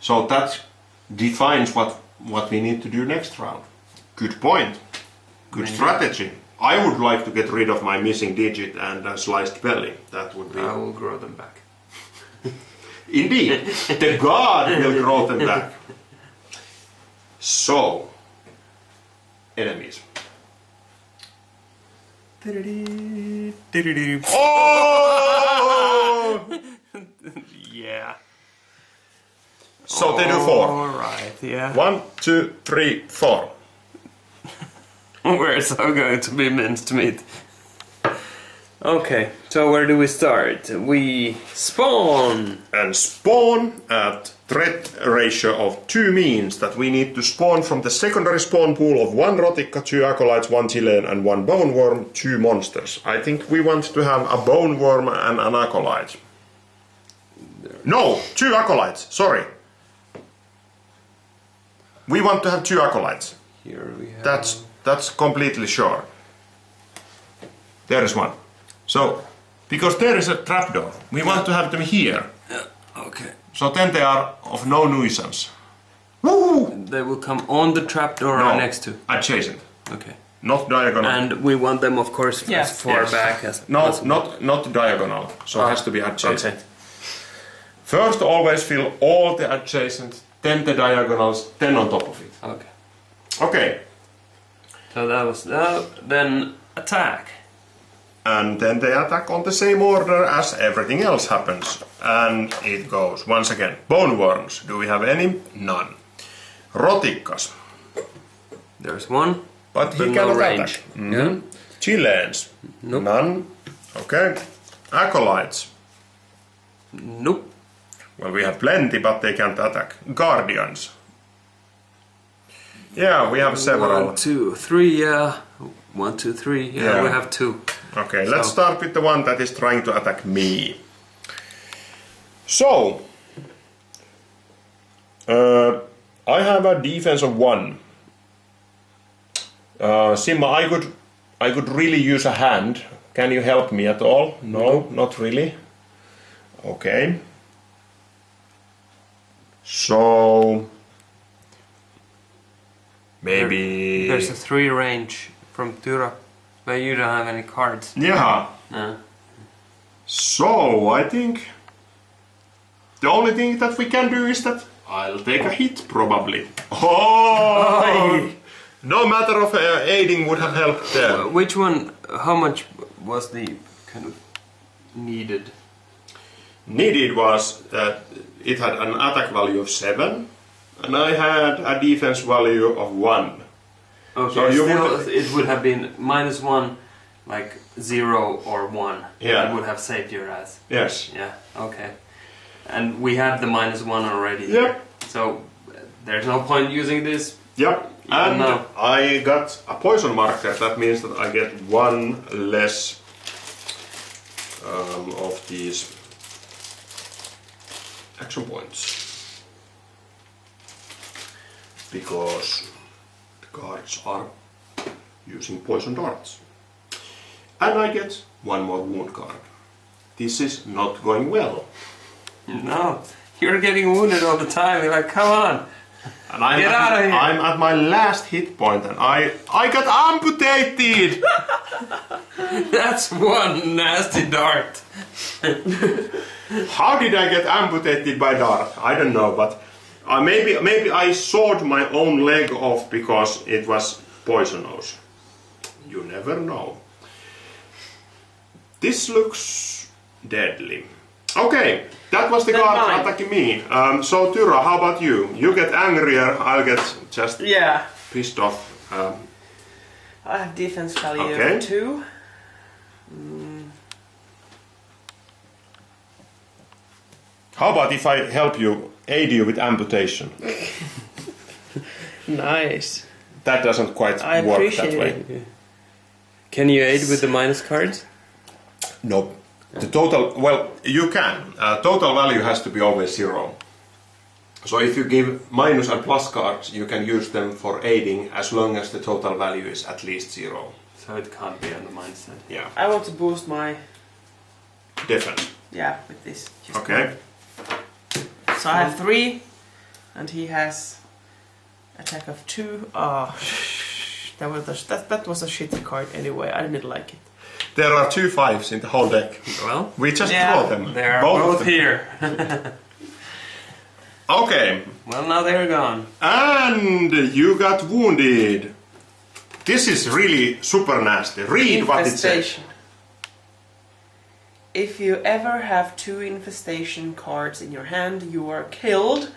Speaker 1: So that defines what we need to do next round. Good point. Good
Speaker 2: Maybe.
Speaker 1: strategy. I would like to get rid of my missing digit and a sliced belly. That would be...
Speaker 2: I will grow them back.
Speaker 1: Indeed, the god will grow them back. So, enemies. Oh!
Speaker 2: Yeah.
Speaker 1: So they do 4.
Speaker 2: Alright, yeah.
Speaker 1: 1, 2, 3, 4.
Speaker 2: We're so going to be mincemeat. Okay, so where do we start? We spawn!
Speaker 1: And spawn at threat ratio of 2 means that we need to spawn from the secondary spawn pool of 1 Rotikka, 2 Acolytes, 1 Chilean and 1 Bone Worm, 2 monsters. I think we want to have a Bone Worm and an Acolyte. No, 2 Acolytes, sorry. We want to have 2 Acolytes.
Speaker 2: Here we have...
Speaker 1: That's completely sure. There is one. So, because there is a trapdoor, we want to have them here.
Speaker 2: Yeah, okay.
Speaker 1: So then they are of no nuisance. Woo!
Speaker 2: They will come on the trapdoor or next to?
Speaker 1: Adjacent.
Speaker 2: Okay.
Speaker 1: Not diagonal.
Speaker 2: And we want them, of course, as far
Speaker 1: Yes.
Speaker 2: back as
Speaker 1: No,
Speaker 2: possible.
Speaker 1: not diagonal. So it has to be adjacent.
Speaker 2: Okay.
Speaker 1: First, always fill all the adjacent, then the diagonals, then on top of it.
Speaker 2: Okay.
Speaker 1: Okay.
Speaker 2: So that was then attack.
Speaker 1: And then they attack on the same order as everything else happens. And it goes once again. Bone worms. Do we have any? None. Rotikkas.
Speaker 2: There's one.
Speaker 1: But he
Speaker 2: no
Speaker 1: cannot
Speaker 2: range.
Speaker 1: attack.
Speaker 2: Yeah.
Speaker 1: Chileans.
Speaker 2: Nope.
Speaker 1: None. Okay. Acolytes.
Speaker 2: Nope.
Speaker 1: Well, we have plenty, but they can't attack. Guardians. Yeah, we have several.
Speaker 2: 1, 2, 3, yeah. 1, 2, 3, yeah, we have 2.
Speaker 1: Okay, let's start with the one that is trying to attack me. So, I have a defense of 1. Simma, I could really use a hand. Can you help me at all? No, not really. Okay. So maybe
Speaker 2: There's a 3 range from Tyra, but you don't have any cards.
Speaker 1: yeah. So I think the only thing that we can do is that I'll take a hit probably. Oh! No matter of aiding would have helped there.
Speaker 2: Which one? How much was the kind of needed?
Speaker 1: Needed was that it had an attack value of 7 and I had a defense value of 1.
Speaker 2: Okay,
Speaker 1: So you
Speaker 2: still
Speaker 1: would-
Speaker 2: it would have been -1, like 0 or 1.
Speaker 1: Yeah.
Speaker 2: It would have saved your ass.
Speaker 1: Yes.
Speaker 2: Yeah, okay. And we have the -1 already.
Speaker 1: Yep.
Speaker 2: So there's no point using this.
Speaker 1: Yep. And
Speaker 2: no.
Speaker 1: I got a poison marker. That means that I get 1 less of these action points. Because the guards are using poison darts. And I get 1 more wound card. This is not going well.
Speaker 2: No, you're getting wounded all the time. You're like, come on.
Speaker 1: And I'm
Speaker 2: Get out of here.
Speaker 1: I'm at my last hit point and I got amputated!
Speaker 2: That's one nasty dart.
Speaker 1: How did I get amputated by dart? I don't know, but maybe I sawed my own leg off because it was poisonous. You never know. This looks deadly. Okay, that was the
Speaker 3: Then
Speaker 1: guard
Speaker 3: mine.
Speaker 1: attacking me. So Tyra, how about you? You get angrier, I'll get just
Speaker 3: Yeah.
Speaker 1: pissed off.
Speaker 3: I have defense value
Speaker 1: Okay.
Speaker 3: of 2.
Speaker 1: How about if I help you, aid you with amputation?
Speaker 3: Nice.
Speaker 1: That doesn't quite
Speaker 3: I
Speaker 1: work
Speaker 3: appreciate
Speaker 1: that way.
Speaker 3: it.
Speaker 2: Can you aid with the minus cards?
Speaker 1: No. The total, well, you can. Total value has to be always 0. So if you give minus and plus cards, you can use them for aiding as long as the total value is at least 0.
Speaker 2: So it can't be on the minus side.
Speaker 1: Yeah.
Speaker 3: I want to boost my
Speaker 1: Defense.
Speaker 3: with this. Just
Speaker 1: Okay.
Speaker 3: So I have 3, and he has attack of 2. Oh, that was a shitty card anyway. I didn't like it.
Speaker 1: There are 2 5s in the whole deck.
Speaker 2: Well,
Speaker 1: We just
Speaker 3: Yeah.
Speaker 1: draw them.
Speaker 2: they are
Speaker 1: Both of
Speaker 2: both
Speaker 1: them.
Speaker 2: here.
Speaker 1: Okay.
Speaker 2: Well, now they're gone.
Speaker 1: And you got wounded. This is really super nasty. Read what it says.
Speaker 3: Infestation. If you ever have 2 infestation cards in your hand, you are killed,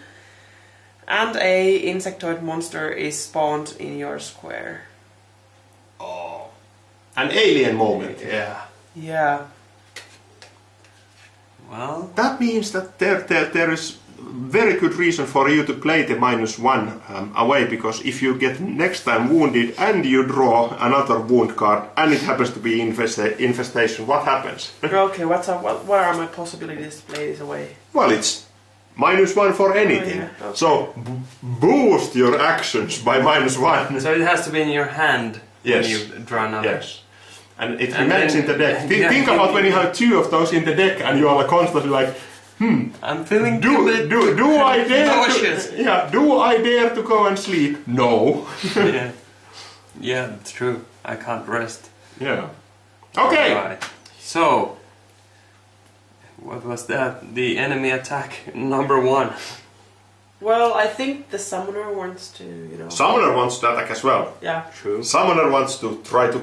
Speaker 3: and a insectoid monster is spawned in your square.
Speaker 1: Oh. An alien moment. Yeah.
Speaker 3: Yeah.
Speaker 2: Well,
Speaker 1: That means that there is very good reason for you to play the -1 away, because if you get next time wounded and you draw another wound card and it happens to be infestation, what happens?
Speaker 3: Okay, what are my possibilities to play this away?
Speaker 1: Well, it's -1 for anything.
Speaker 3: Oh, yeah, okay.
Speaker 1: So boost your actions by -1.
Speaker 2: so it has to be in your hand
Speaker 1: Yes.
Speaker 2: when you draw another.
Speaker 1: Yes. And it
Speaker 2: And
Speaker 1: remains
Speaker 2: then-
Speaker 1: in the deck.
Speaker 2: yeah.
Speaker 1: Think about when you have 2 of those in the deck and you are constantly like,
Speaker 2: I'm feeling
Speaker 1: do I dare
Speaker 2: nauseous.
Speaker 1: to, yeah, do I dare to go and sleep? No.
Speaker 2: yeah. Yeah, it's true. I can't rest.
Speaker 1: Yeah. Okay.
Speaker 2: Right. So, what was that? The enemy attack number 1.
Speaker 3: Well, I think the summoner wants to,
Speaker 1: Summoner wants to attack as well.
Speaker 3: Yeah.
Speaker 2: True.
Speaker 1: Summoner wants to try to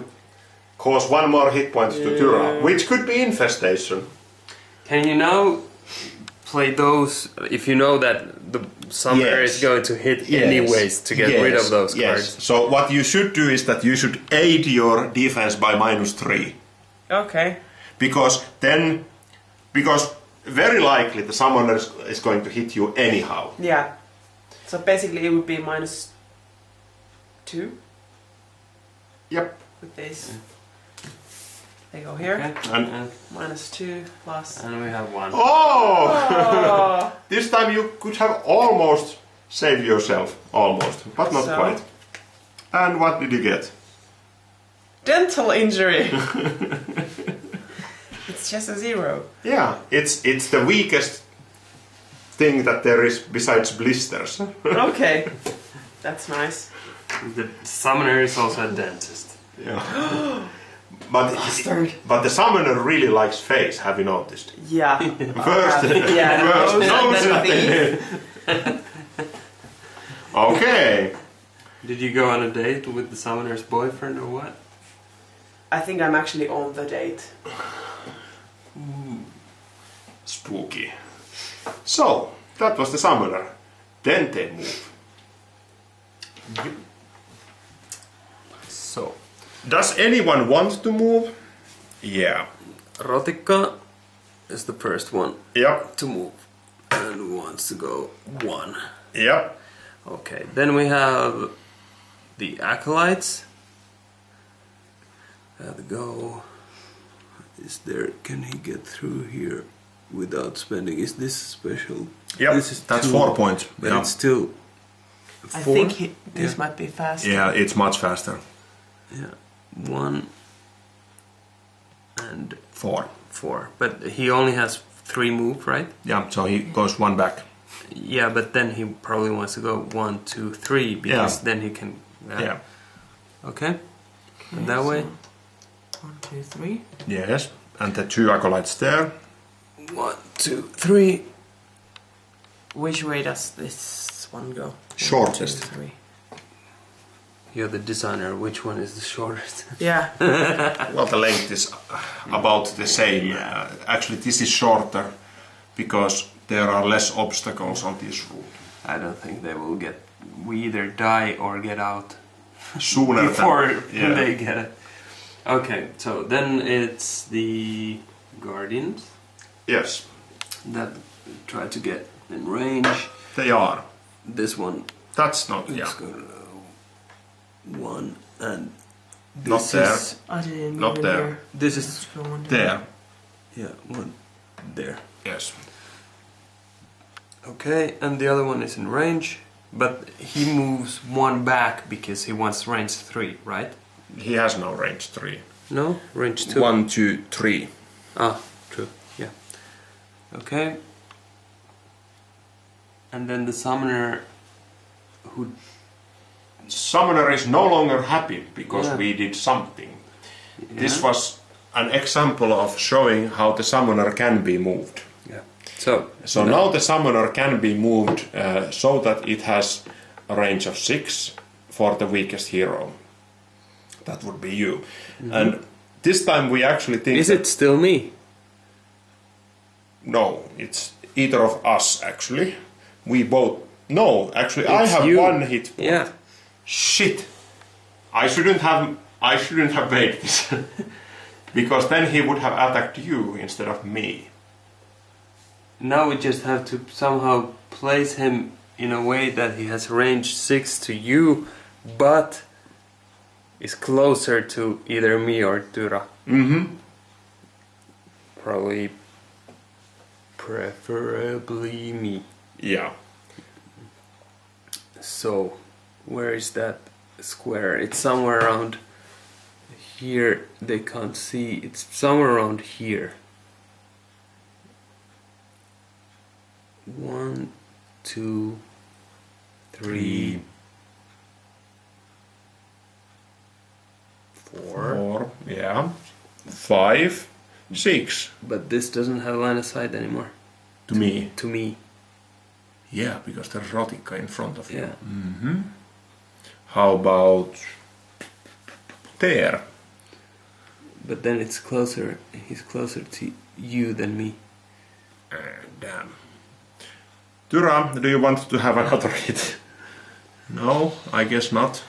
Speaker 1: cause 1 more hit point to Tyra, which could be infestation.
Speaker 2: Can you now play those if you know that the summoner
Speaker 1: Yes.
Speaker 2: is going to hit anyways to get rid of those cards?
Speaker 1: So what you should do is that you should aid your defense by -3.
Speaker 3: Okay.
Speaker 1: Because very likely the summoner is going to hit you anyhow.
Speaker 3: Yeah. So basically it would be -2
Speaker 1: Yep.
Speaker 3: with this. They go here.
Speaker 2: Okay.
Speaker 1: And-
Speaker 2: And
Speaker 3: -2 plus.
Speaker 2: we have 1.
Speaker 1: Oh!
Speaker 3: Oh.
Speaker 1: This time you could have almost saved yourself. Almost. But not
Speaker 3: So?
Speaker 1: quite. And what did you get?
Speaker 3: Dental injury. It's just a 0.
Speaker 1: Yeah, it's the weakest thing that there is besides blisters.
Speaker 3: Okay. That's nice.
Speaker 2: The summoner is also a dentist.
Speaker 1: Yeah.
Speaker 3: Bastard.
Speaker 1: But the summoner really likes face, have you noticed?
Speaker 3: Yeah.
Speaker 1: First,
Speaker 3: Yeah.
Speaker 1: first
Speaker 3: nose
Speaker 1: nose
Speaker 3: and
Speaker 1: and
Speaker 3: then
Speaker 1: then- Okay.
Speaker 2: Did you go on a date with the summoner's boyfriend or what?
Speaker 3: I think I'm actually on the date.
Speaker 1: Spooky. So, that was the summoner. Then they move.
Speaker 2: So,
Speaker 1: Does anyone want to move? Yeah.
Speaker 2: Rotikka is the first one
Speaker 1: Yep.
Speaker 2: to move and wants to go 1.
Speaker 1: Yep.
Speaker 2: Okay, then we have the acolytes. Go. Is there? Can he get through here without spending? Is this special?
Speaker 1: Yep.
Speaker 2: This is
Speaker 1: That's
Speaker 2: 2,
Speaker 1: 4 points.
Speaker 2: but
Speaker 1: Yeah.
Speaker 2: it's still 4.
Speaker 3: I think this
Speaker 2: Yeah.
Speaker 3: might be faster.
Speaker 1: Yeah, it's much faster.
Speaker 2: Yeah, 1 and
Speaker 1: 4.
Speaker 2: 4. But he only has 3 move, right?
Speaker 1: Yeah, so he goes 1 back.
Speaker 2: Yeah, but then he probably wants to go 1, 2, 3 because then he can.
Speaker 1: Yeah.
Speaker 2: Okay. And that way.
Speaker 3: 1, 2, 3.
Speaker 1: Yes. And the 2 acolytes there.
Speaker 2: 1, 2, 3.
Speaker 3: Which way does this one go?
Speaker 1: Shortest.
Speaker 3: 1, 2, 3.
Speaker 2: You're the designer. Which one is the shortest?
Speaker 3: Yeah.
Speaker 1: Well, the length is about the same. Actually, this is shorter because there are less obstacles on this route.
Speaker 2: I don't think they will get. We either die or get out
Speaker 1: Sooner
Speaker 2: before
Speaker 1: than,
Speaker 2: they get it. Okay, so then it's the guardians
Speaker 1: Yes,
Speaker 2: that try to get in range.
Speaker 1: they are.
Speaker 2: This one
Speaker 1: That's not.
Speaker 2: is
Speaker 1: Yeah.
Speaker 2: gonna 1 and
Speaker 1: Not
Speaker 2: this
Speaker 1: there.
Speaker 2: is-
Speaker 3: I didn't
Speaker 1: Not
Speaker 3: even
Speaker 1: there.
Speaker 3: hear.
Speaker 2: This is
Speaker 3: Let's go on
Speaker 1: There.
Speaker 2: yeah 1 there.
Speaker 1: Yes.
Speaker 2: Okay, and the other one is in range, but he moves 1 back because he wants range 3, right?
Speaker 1: He has no range 3.
Speaker 2: No, range 2.
Speaker 1: 1, 2, 3.
Speaker 2: Ah, true. Yeah. Okay. And then the summoner who
Speaker 1: Summoner is no longer happy because
Speaker 2: Yeah.
Speaker 1: we did something. This was an example of showing how the summoner can be moved.
Speaker 2: Yeah.
Speaker 1: So now the summoner can be moved so that it has a range of 6 for the weakest hero. That would be you. And this time we actually think...
Speaker 2: Is it still me?
Speaker 1: No, it's either of us actually. We both... No, actually I
Speaker 2: It's
Speaker 1: have
Speaker 2: you.
Speaker 1: 1 hit point.
Speaker 2: Yeah.
Speaker 1: Shit! I shouldn't have made this. Because then he would have attacked you instead of me.
Speaker 2: Now we just have to somehow place him in a way that he has range 6 to you, but is closer to either me or Tyra. Preferably me.
Speaker 1: Yeah.
Speaker 2: So, where is that square? It's somewhere around here. They can't see. It's somewhere around here. 1, 2, 3, 4.
Speaker 1: Yeah. 5, 6.
Speaker 2: But this doesn't have line of sight anymore.
Speaker 1: To me.
Speaker 2: To me.
Speaker 1: Yeah, because there's Rotikka in front of you.
Speaker 2: Yeah.
Speaker 1: How about there?
Speaker 2: But then it's closer. He's closer to you than me.
Speaker 1: Damn. Tyra, do you want to have another hit? No, I guess not.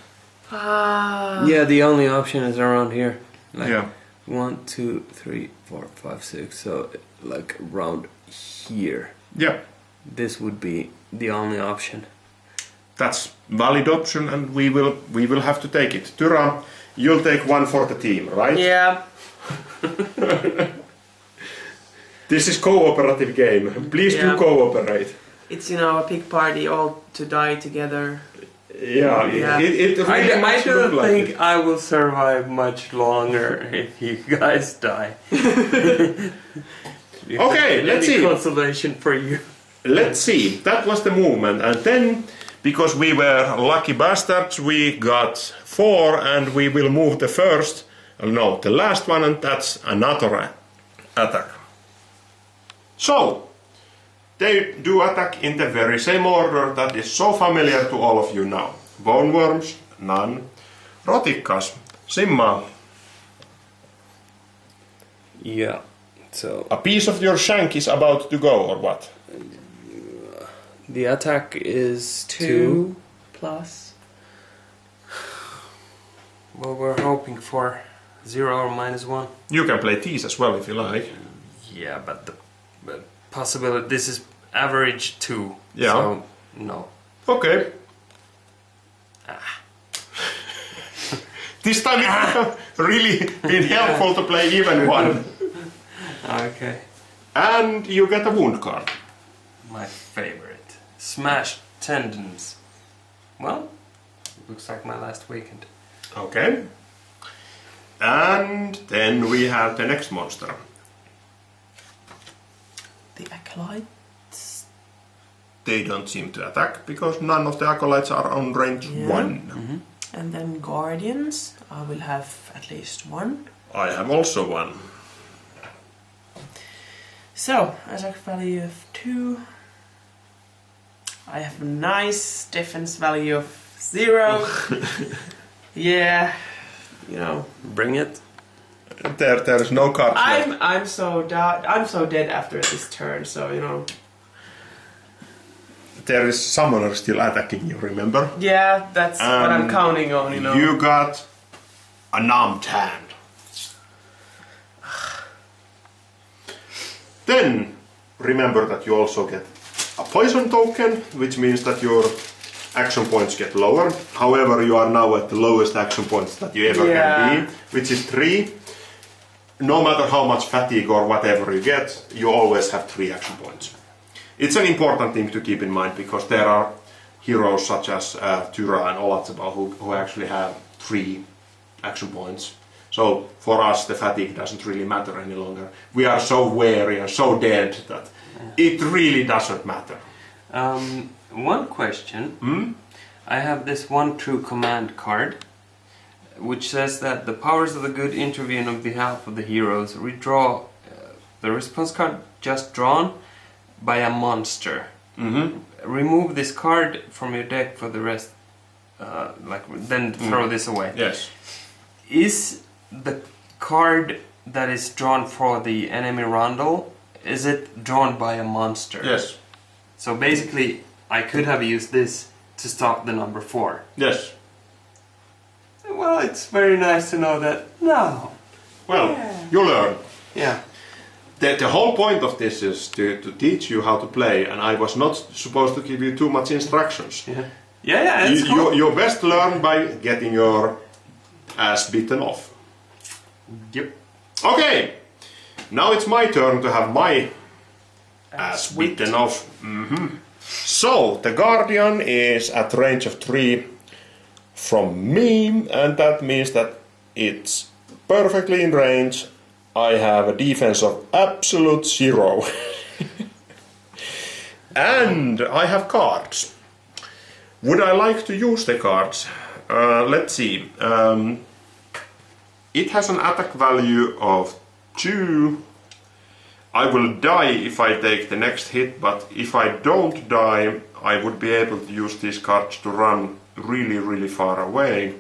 Speaker 2: Yeah, the only option is around here. Like
Speaker 1: Yeah.
Speaker 2: 1, 2, 3, 4, 5, 6. So like around here.
Speaker 1: Yeah,
Speaker 2: This would be the only option.
Speaker 1: that's valid option, and we will have to take it. Tyra, you'll take 1 for the team, right?
Speaker 3: Yeah.
Speaker 1: This is cooperative game. Please
Speaker 3: Yeah.
Speaker 1: do cooperate.
Speaker 3: It's, a big party all to die together.
Speaker 1: Yeah,
Speaker 3: Yeah.
Speaker 1: It really
Speaker 2: I
Speaker 1: much
Speaker 2: don't
Speaker 1: look like
Speaker 2: think
Speaker 1: it.
Speaker 2: I will survive much longer if you guys die.
Speaker 1: Okay, let's see.
Speaker 2: Consolation for you.
Speaker 1: Let's see. That was the movement, and then because we were lucky bastards, we got 4, and we will move the first. No, the last one, and that's another attack. So they do attack in the very same order that is so familiar to all of you now. Bone worms, none. Rotikkas, Simma.
Speaker 2: Yeah. So
Speaker 1: A piece of your shank is about to go, or what?
Speaker 2: the attack is
Speaker 3: 2 plus.
Speaker 2: Well, we're hoping for 0 or -1.
Speaker 1: You can play these as well if you like.
Speaker 2: Yeah, but the possibility. This is average 2.
Speaker 1: Yeah.
Speaker 2: So no.
Speaker 1: Okay. This time it would have really been helpful to play even 1.
Speaker 2: Okay.
Speaker 1: And you get a wound card.
Speaker 2: My favorite. Smashed tendons. Well, looks like my last weekend.
Speaker 1: Okay. And then we have the next monster.
Speaker 3: The acolytes.
Speaker 1: They don't seem to attack because none of the acolytes are on range
Speaker 3: Yeah.
Speaker 1: 1.
Speaker 3: And then guardians. I will have at least 1.
Speaker 1: I have also 1.
Speaker 3: So, attack value of 2. I have a nice defense value of 0. Yeah,
Speaker 2: Bring it.
Speaker 1: There is no card left.
Speaker 3: I'm so dead after this turn. So
Speaker 1: There is summoner still attacking you, remember?
Speaker 3: yeah, that's what I'm
Speaker 1: And
Speaker 3: counting on.
Speaker 1: You got a numbed hand. Then remember that you also get a poison token, which means that your action points get lower. However, you are now at the lowest action points that you ever
Speaker 3: Yeah.
Speaker 1: can be, which is 3. No matter how much fatigue or whatever you get, you always have 3 action points. It's an important thing to keep in mind because there are heroes such as Tyra and Olatseba who actually have 3 action points. So for us the fatigue doesn't really matter any longer. We are so weary and so dead that it really doesn't matter.
Speaker 2: One question. I have this 1 true command card, which says that the powers of the good intervene on behalf of the heroes. Redraw the response card just drawn by a monster. Remove this card from your deck for the rest. Then throw this away.
Speaker 1: Yes.
Speaker 2: Is the card that is drawn for the enemy rondel, is it drawn by a monster?
Speaker 1: Yes.
Speaker 2: So basically, I could have used this to stop the number 4.
Speaker 1: Yes.
Speaker 2: Well, it's very nice to know that. No.
Speaker 1: Well,
Speaker 3: Yeah.
Speaker 1: you learn.
Speaker 2: Yeah.
Speaker 1: The whole point of this is to teach you how to play, and I was not supposed to give you too much instructions.
Speaker 2: Yeah. Yeah. It's cool.
Speaker 1: You best learn by getting your ass bitten off.
Speaker 2: Yep.
Speaker 1: Okay, now it's my turn to have my ass bitten off. So, the Guardian is at range of 3 from me, and that means that it's perfectly in range. I have a defense of absolute 0. And I have cards. Would I like to use the cards? Let's see. It has an attack value of 2. I will die if I take the next hit, but if I don't die, I would be able to use these cards to run really, really far away.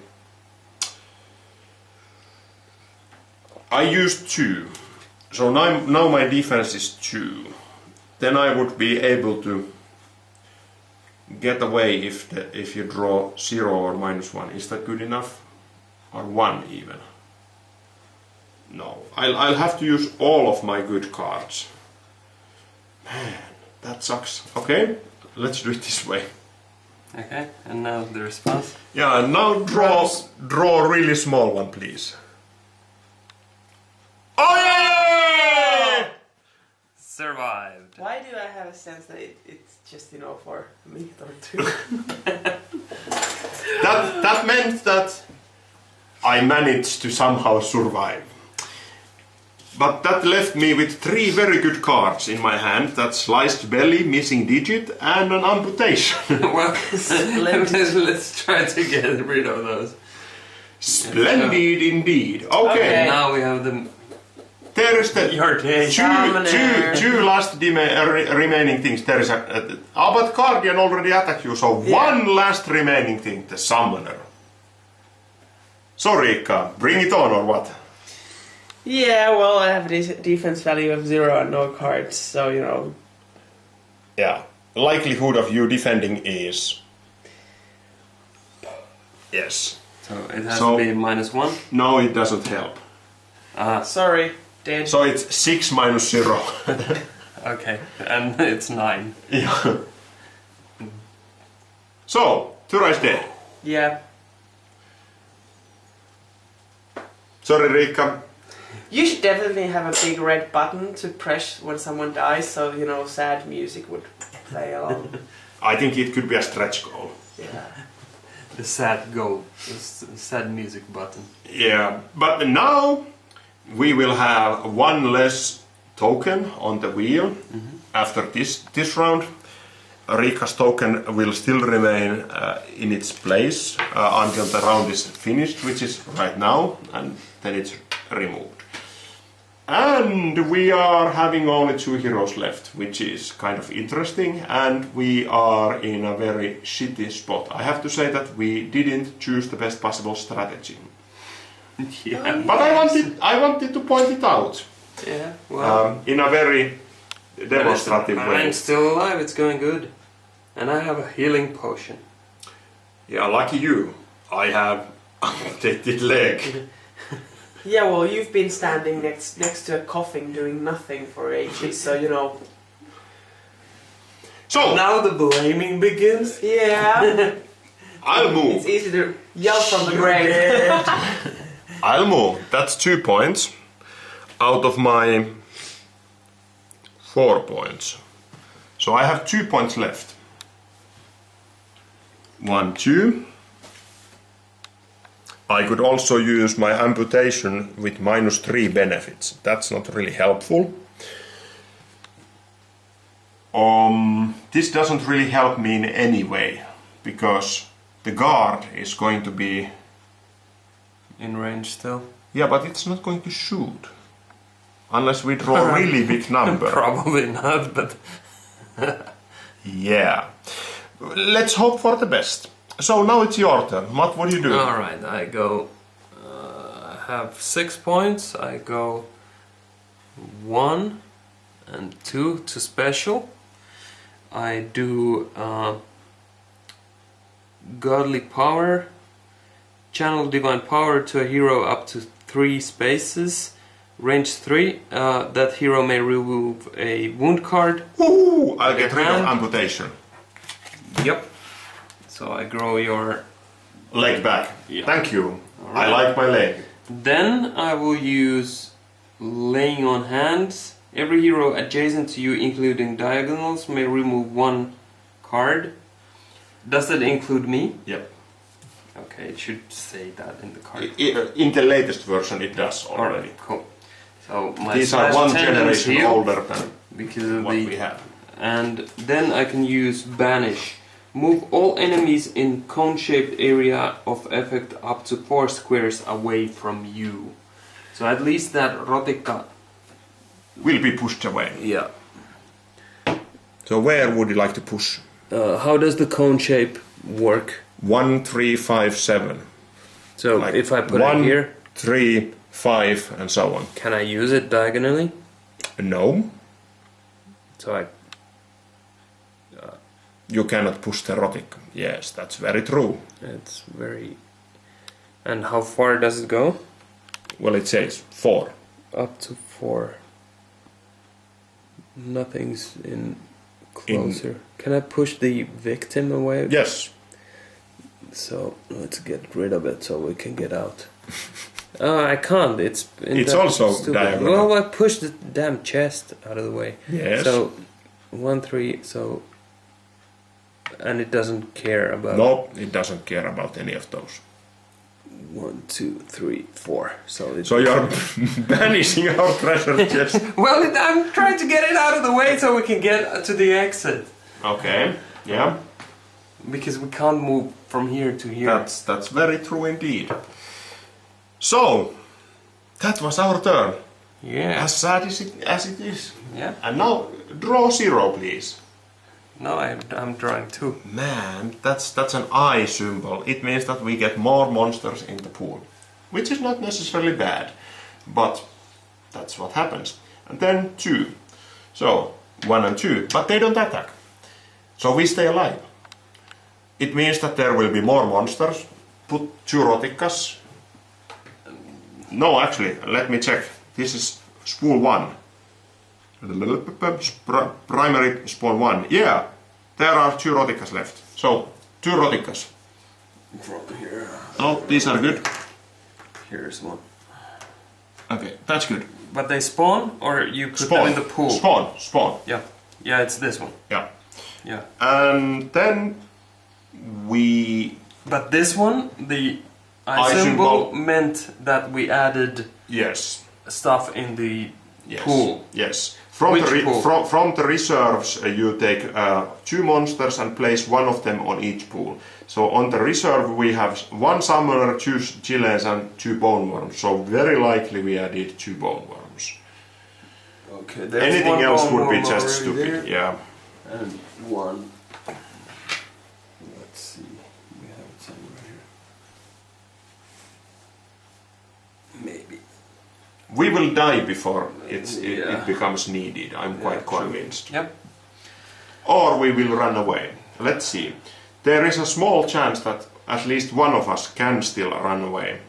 Speaker 1: I used 2. So now my defense is 2. Then I would be able to get away if you draw 0 or -1. Is that good enough? Or 1 even? No, I'll have to use all of my good cards. Man, that sucks. Okay, let's do it this way.
Speaker 2: Okay, and now the response.
Speaker 1: Yeah, and now draw a really small one, please. Oh yeah!
Speaker 2: Survived.
Speaker 3: Why do I have a sense that it's just, for a minute or 2?
Speaker 1: That meant that I managed to somehow survive. But that left me with 3 very good cards in my hand. That's Sliced Belly, Missing Digit, and an Amputation.
Speaker 2: Well, let's try to get rid of those.
Speaker 1: Splendid indeed. Okay.
Speaker 2: Now we have the...
Speaker 1: There is the
Speaker 2: Your day.
Speaker 1: two last remaining things. There is but Guardian already attacked you, so one last remaining thing, the Summoner. So Riikka, bring it on or what?
Speaker 3: Yeah, well, I have a defense value of 0 and no cards, so
Speaker 1: Yeah, likelihood of you defending is... Yes.
Speaker 2: So it has to be -1?
Speaker 1: No, it doesn't help.
Speaker 3: Sorry, dead.
Speaker 1: So it's 6 minus 0.
Speaker 2: Okay, and it's 9.
Speaker 1: Yeah. So, Tura is dead.
Speaker 3: Yeah.
Speaker 1: Sorry, Riikka.
Speaker 3: You should definitely have a big red button to press when someone dies, so sad music would play along.
Speaker 1: I think it could be a stretch goal.
Speaker 3: Yeah.
Speaker 2: The sad goal, the sad music button.
Speaker 1: Yeah, but now we will have 1 less token on the wheel after this round. Riikka's token will still remain in its place until the round is finished, which is right now, and then it's removed. And we are having only 2 heroes left, which is kind of interesting, and we are in a very shitty spot. I have to say that we didn't choose the best possible strategy.
Speaker 2: Yeah.
Speaker 1: But I wanted to point it out.
Speaker 2: Yeah, well...
Speaker 1: in a very demonstrative way.
Speaker 2: I'm still alive, it's going good. And I have a healing potion.
Speaker 1: Yeah, lucky you. I have amputated leg.
Speaker 3: Yeah, well, you've been standing next to a coffin doing nothing for ages, so
Speaker 1: So
Speaker 2: now the blaming begins.
Speaker 3: Yeah.
Speaker 1: I'll move.
Speaker 3: It's easy to yell from the grave.
Speaker 1: I'll move. That's 2 points out of my 4 points. So I have 2 points left. 1, 2. I could also use my amputation with -3 benefits. That's not really helpful. This doesn't really help me in any way, because the guard is going to be...
Speaker 2: In range still?
Speaker 1: Yeah, but it's not going to shoot. Unless we draw a really big number.
Speaker 2: Probably not, but...
Speaker 1: Yeah. Let's hope for the best. So now it's your turn. What would you do?
Speaker 2: Alright, I go... I have 6 points. I go 1 and 2 to special. I do Godly Power. Channel Divine Power to a hero up to 3 spaces. Range 3. That hero may remove a wound card.
Speaker 1: Woohoo! I'll get rid of amputation.
Speaker 2: Yep. So I grow your
Speaker 1: Leg back.
Speaker 2: Yeah.
Speaker 1: Thank you.
Speaker 2: Alright.
Speaker 1: I like my leg.
Speaker 2: Then I will use Laying on Hands. Every hero adjacent to you, including diagonals, may remove 1 card. Does that include me?
Speaker 1: Yep.
Speaker 2: Okay, it should say that in the card.
Speaker 1: In the latest version it does already.
Speaker 2: Alright, cool. So my
Speaker 1: These are
Speaker 2: slash
Speaker 1: one
Speaker 2: 10
Speaker 1: generation
Speaker 2: heal
Speaker 1: older than
Speaker 2: because of
Speaker 1: what
Speaker 2: the
Speaker 1: we have.
Speaker 2: and then I can use Banish. Move all enemies in cone-shaped area of effect up to 4 squares away from you. So at least that Rotika...
Speaker 1: Will be pushed away.
Speaker 2: Yeah.
Speaker 1: So where would you like to push?
Speaker 2: How does the cone shape work?
Speaker 1: 1, 3, 5, 7.
Speaker 2: So
Speaker 1: Like
Speaker 2: if I put
Speaker 1: 1,
Speaker 2: it here,
Speaker 1: 3, 5 and so on.
Speaker 2: can I use it diagonally?
Speaker 1: No.
Speaker 2: So I...
Speaker 1: You cannot push the Rotic. Yes, that's very true.
Speaker 2: It's very... And how far does it go?
Speaker 1: Well, it says 4.
Speaker 2: Up to 4. Nothing's in closer. Can I push the victim away?
Speaker 1: Yes.
Speaker 2: So let's get rid of it so we can get out. I can't. It's
Speaker 1: also
Speaker 2: stupid.
Speaker 1: diagonal.
Speaker 2: Well, I pushed the damn chest out of the way.
Speaker 1: Yes.
Speaker 2: So 1, 3. So and it doesn't care about.
Speaker 1: No, it doesn't care about any of those.
Speaker 2: 1, 2, 3, 4. So
Speaker 1: you're banishing our treasure chest.
Speaker 2: well, I'm trying to get it out of the way so we can get to the exit.
Speaker 1: Okay. Yeah.
Speaker 2: Because we can't move from here to here.
Speaker 1: That's very true indeed. So that was our turn.
Speaker 2: Yeah.
Speaker 1: As sad as it is.
Speaker 2: Yeah.
Speaker 1: And now draw 0, please.
Speaker 2: No, I'm drawing 2.
Speaker 1: Man, that's an eye symbol. It means that we get more monsters in the pool, which is not necessarily bad, but that's what happens. And then 2. So 1 and 2, but they don't attack. So we stay alive. It means that there will be more monsters. Put 2 Rotikas. No, actually, let me check. This is spool 1. Primary spawn 1. Yeah, there are 2 Rotikas left. So 2 Rotikas.
Speaker 2: From here.
Speaker 1: Oh, these are good.
Speaker 2: Here's 1.
Speaker 1: Okay, that's good.
Speaker 2: But they spawn, or you put
Speaker 1: Spawn.
Speaker 2: them in the pool?
Speaker 1: Spawn.
Speaker 2: Yeah. Yeah, it's this one.
Speaker 1: Yeah.
Speaker 2: Yeah.
Speaker 1: And then we...
Speaker 2: But this one, the
Speaker 1: Eye
Speaker 2: eye symbol
Speaker 1: symbol.
Speaker 2: meant that we added
Speaker 1: Yes.
Speaker 2: stuff in the
Speaker 1: Yes.
Speaker 2: pool.
Speaker 1: Yes. From
Speaker 2: Which
Speaker 1: the
Speaker 2: pool?
Speaker 1: From the reserves, you take 2 monsters and place 1 of them on each pool. So on the reserve we have 1 summoner, 2 Chiles and 2 bone worms. So very likely we added 2 bone worms.
Speaker 2: Okay. There's
Speaker 1: Anything
Speaker 2: one
Speaker 1: else
Speaker 2: bone
Speaker 1: would be
Speaker 2: worm
Speaker 1: just
Speaker 2: already
Speaker 1: stupid.
Speaker 2: there.
Speaker 1: Yeah.
Speaker 2: And 1. Let's see. We have it somewhere here. Maybe.
Speaker 1: We will die before it
Speaker 2: Yeah.
Speaker 1: becomes needed. I'm quite convinced.
Speaker 2: Yep.
Speaker 1: Or we will run away. Let's see. There is a small chance that at least one of us can still run away.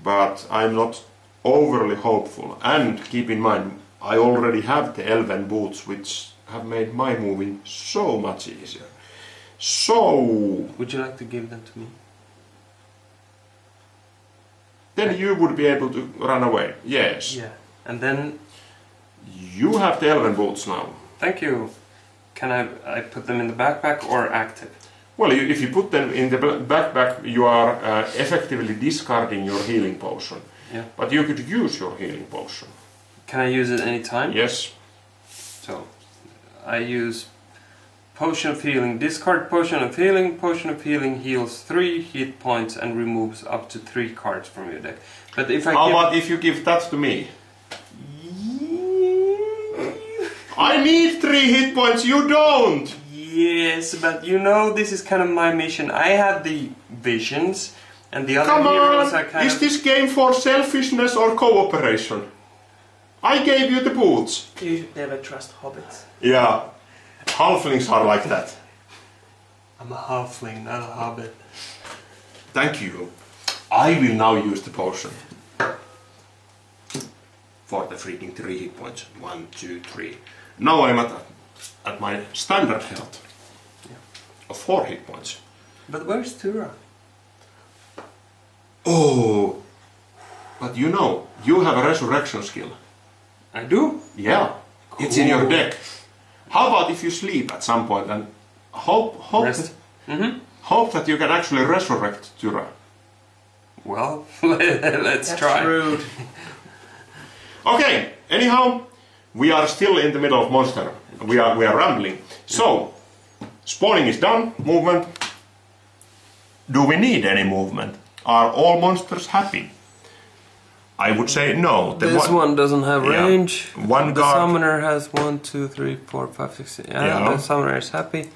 Speaker 1: But I'm not overly hopeful. And keep in mind, I already have the elven boots, which have made my moving so much easier. So...
Speaker 2: Would you like to give them to me?
Speaker 1: then you would be able to run away. Yes.
Speaker 2: Yeah. And then...
Speaker 1: You have the elven boots now.
Speaker 2: Thank you. Can I put them in the backpack or active?
Speaker 1: Well, if you put them in the backpack, you are effectively discarding your healing potion.
Speaker 2: Yeah.
Speaker 1: But you could use your healing potion.
Speaker 2: Can I use it anytime?
Speaker 1: Yes.
Speaker 2: So, I use Potion of Healing. Discard Potion of Healing. Potion of Healing heals 3 hit points and removes up to 3 cards from your deck. But if I
Speaker 1: How
Speaker 2: give...
Speaker 1: about if you give that to me? I need 3 hit points, you don't!
Speaker 2: Yes, but you know this is kind of my mission. I have the visions, and the other
Speaker 1: Come
Speaker 2: heroes
Speaker 1: on!
Speaker 2: are kind
Speaker 1: Is
Speaker 2: of...
Speaker 1: this game for selfishness or cooperation? I gave you the boots.
Speaker 3: You should never trust hobbits.
Speaker 1: Yeah, halflings are like that.
Speaker 2: I'm a halfling, not a hobbit.
Speaker 1: Thank you. I will now use the potion. For the freaking 3 hit points. 1, 2, 3. Now I'm at my standard health. Of 4 hit points.
Speaker 2: But where's Tura?
Speaker 1: Oh! But you know, you have a resurrection skill.
Speaker 2: I do?
Speaker 1: Yeah. It's in your deck. How about if you sleep at some point and hope that you can actually resurrect Tura?
Speaker 2: Well, let's
Speaker 3: That's
Speaker 2: try.
Speaker 3: rude.
Speaker 1: Okay, anyhow, we are still in the middle of monster. We are rambling. So, spawning is done, movement. Do we need any movement? Are all monsters happy? I would say no.
Speaker 2: This one doesn't have range.
Speaker 1: One
Speaker 2: the
Speaker 1: guard.
Speaker 2: summoner has 1, 2, 3, 4, 5, 6. Yeah, the summoner is happy.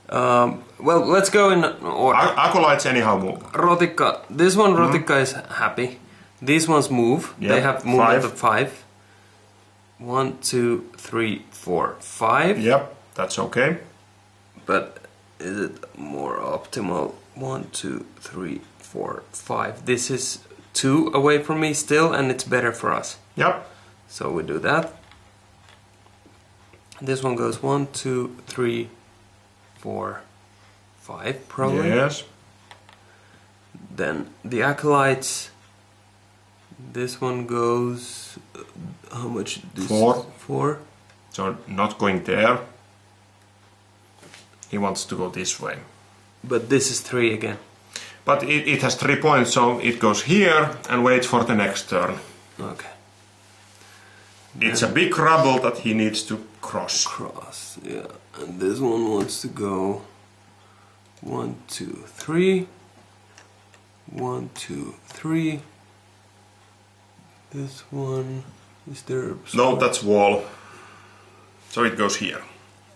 Speaker 2: Well, let's go in order.
Speaker 1: Acolytes anyhow move.
Speaker 2: Rotika. This one, Rotika is happy. These ones move.
Speaker 1: Yep,
Speaker 2: They have movement
Speaker 1: 5.
Speaker 2: of 5. 1, 2, 3, 4, 5.
Speaker 1: Yep, that's okay.
Speaker 2: But is it more optimal? 1, 2, 3, 4, 5. This is 2 away from me still, and it's better for us.
Speaker 1: Yep.
Speaker 2: So we do that. This one goes 1, 2, 3, 4, 5 probably.
Speaker 1: Yes.
Speaker 2: Then the acolytes. This one goes. How much?
Speaker 1: 4.
Speaker 2: 4.
Speaker 1: So not going there. He wants to go this way.
Speaker 2: But this is 3 again.
Speaker 1: But it has 3 points, so it goes here and waits for the next turn.
Speaker 2: Okay.
Speaker 1: It's a big rubble that he needs to cross.
Speaker 2: Cross, yeah. And this one wants to go 1, 2, 3. 1, 2, 3. This one is there.
Speaker 1: No, that's wall. So it goes here.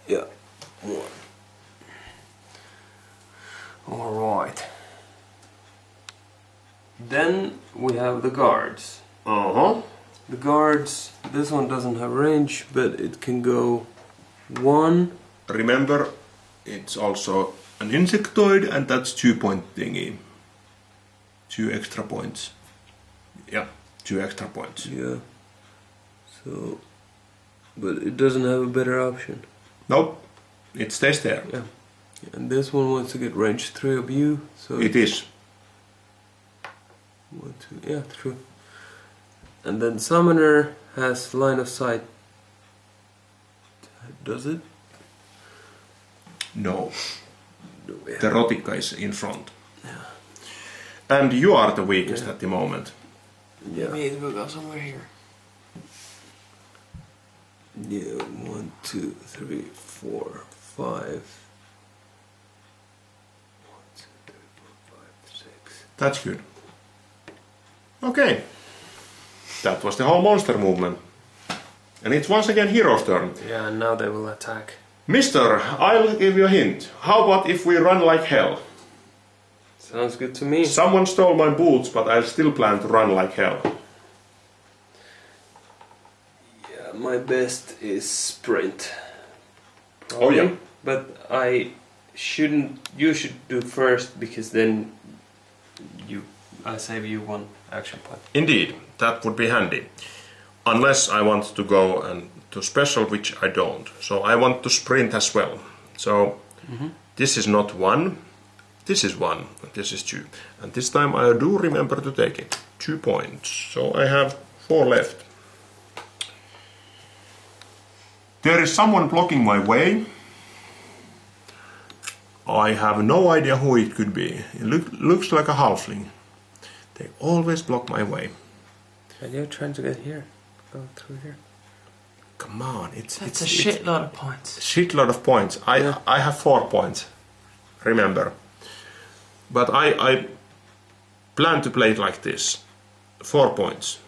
Speaker 2: Yeah. 1. Alright. Then we have the guards.
Speaker 1: Uh-huh.
Speaker 2: The guards, this one doesn't have range, but it can go 1.
Speaker 1: Remember, it's also an insectoid, and that's 2-point thingy. 2 extra points. Yeah, 2 extra points.
Speaker 2: Yeah. So, but it doesn't have a better option.
Speaker 1: Nope, it stays there.
Speaker 2: Yeah. And this one wants to get range 3 of you, so
Speaker 1: It is.
Speaker 2: 1, 2, yeah, true. And then summoner has line of sight. Does it?
Speaker 1: No,
Speaker 2: No, yeah.
Speaker 1: the Rotika is in front. And you are the weakest at the moment.
Speaker 2: Yeah.
Speaker 3: Maybe we'll go somewhere here.
Speaker 2: Yeah, 1, 2, 3, 4, 5. 1, 2, 3, 4, 5, 6.
Speaker 1: That's good. Okay. That was the whole monster movement. And it's once again hero's turn.
Speaker 2: Yeah, and now they will attack.
Speaker 1: Mister, I'll give you a hint. How about if we run like hell?
Speaker 2: Sounds good to me.
Speaker 1: Someone stole my boots, but I still plan to run like hell.
Speaker 2: Yeah, my best is sprint.
Speaker 1: Oh yeah.
Speaker 2: But you should do first, because then I save you 1 action point.
Speaker 1: Indeed, that would be handy. Unless I want to go and to special, which I don't. So I want to sprint as well. So this is not 1. This is 1, this is 2. And this time I do remember to take it. 2 points. So I have 4 left. There is someone blocking my way. I have no idea who it could be. It looks like a halfling. They always block my way.
Speaker 2: And you're trying to get here. Go through here.
Speaker 1: Come on,
Speaker 3: That's a shitload of points.
Speaker 1: Shitload of points. I have 4 points. Remember. But I plan to play it like this. 4 points.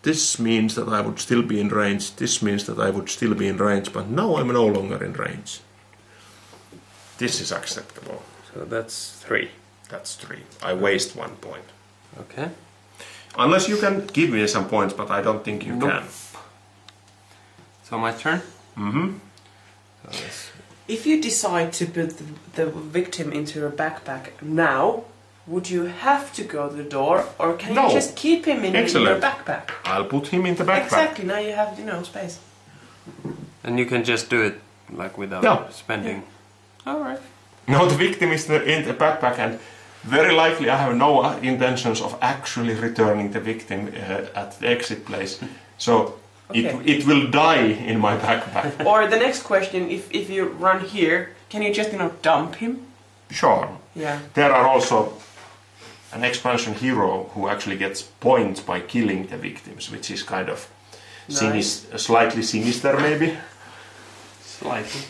Speaker 1: This means that I would still be in range. This means that I would still be in range, but now I'm no longer in range. This is acceptable.
Speaker 2: So that's 3.
Speaker 1: That's 3. I waste 1 point.
Speaker 2: Okay.
Speaker 1: Unless you can give me some points, but I don't think you can.
Speaker 2: So my turn?
Speaker 1: Mm-hmm.
Speaker 2: So
Speaker 3: If you decide to put the victim into a backpack now, would you have to go to the door, or can
Speaker 1: No.
Speaker 3: you just keep him in your backpack?
Speaker 1: I'll put him in the backpack.
Speaker 3: Exactly. Now you have space.
Speaker 2: and you can just do it like without spending. Alright.
Speaker 1: No, the victim is in the backpack, and very likely I have no intentions of actually returning the victim at the exit place. So it will die in my backpack.
Speaker 3: Or the next question, if you run here, can you just dump him?
Speaker 1: Sure.
Speaker 3: Yeah.
Speaker 1: There are also an expansion hero who actually gets points by killing the victims, which is kind of slightly sinister maybe.
Speaker 2: Slightly.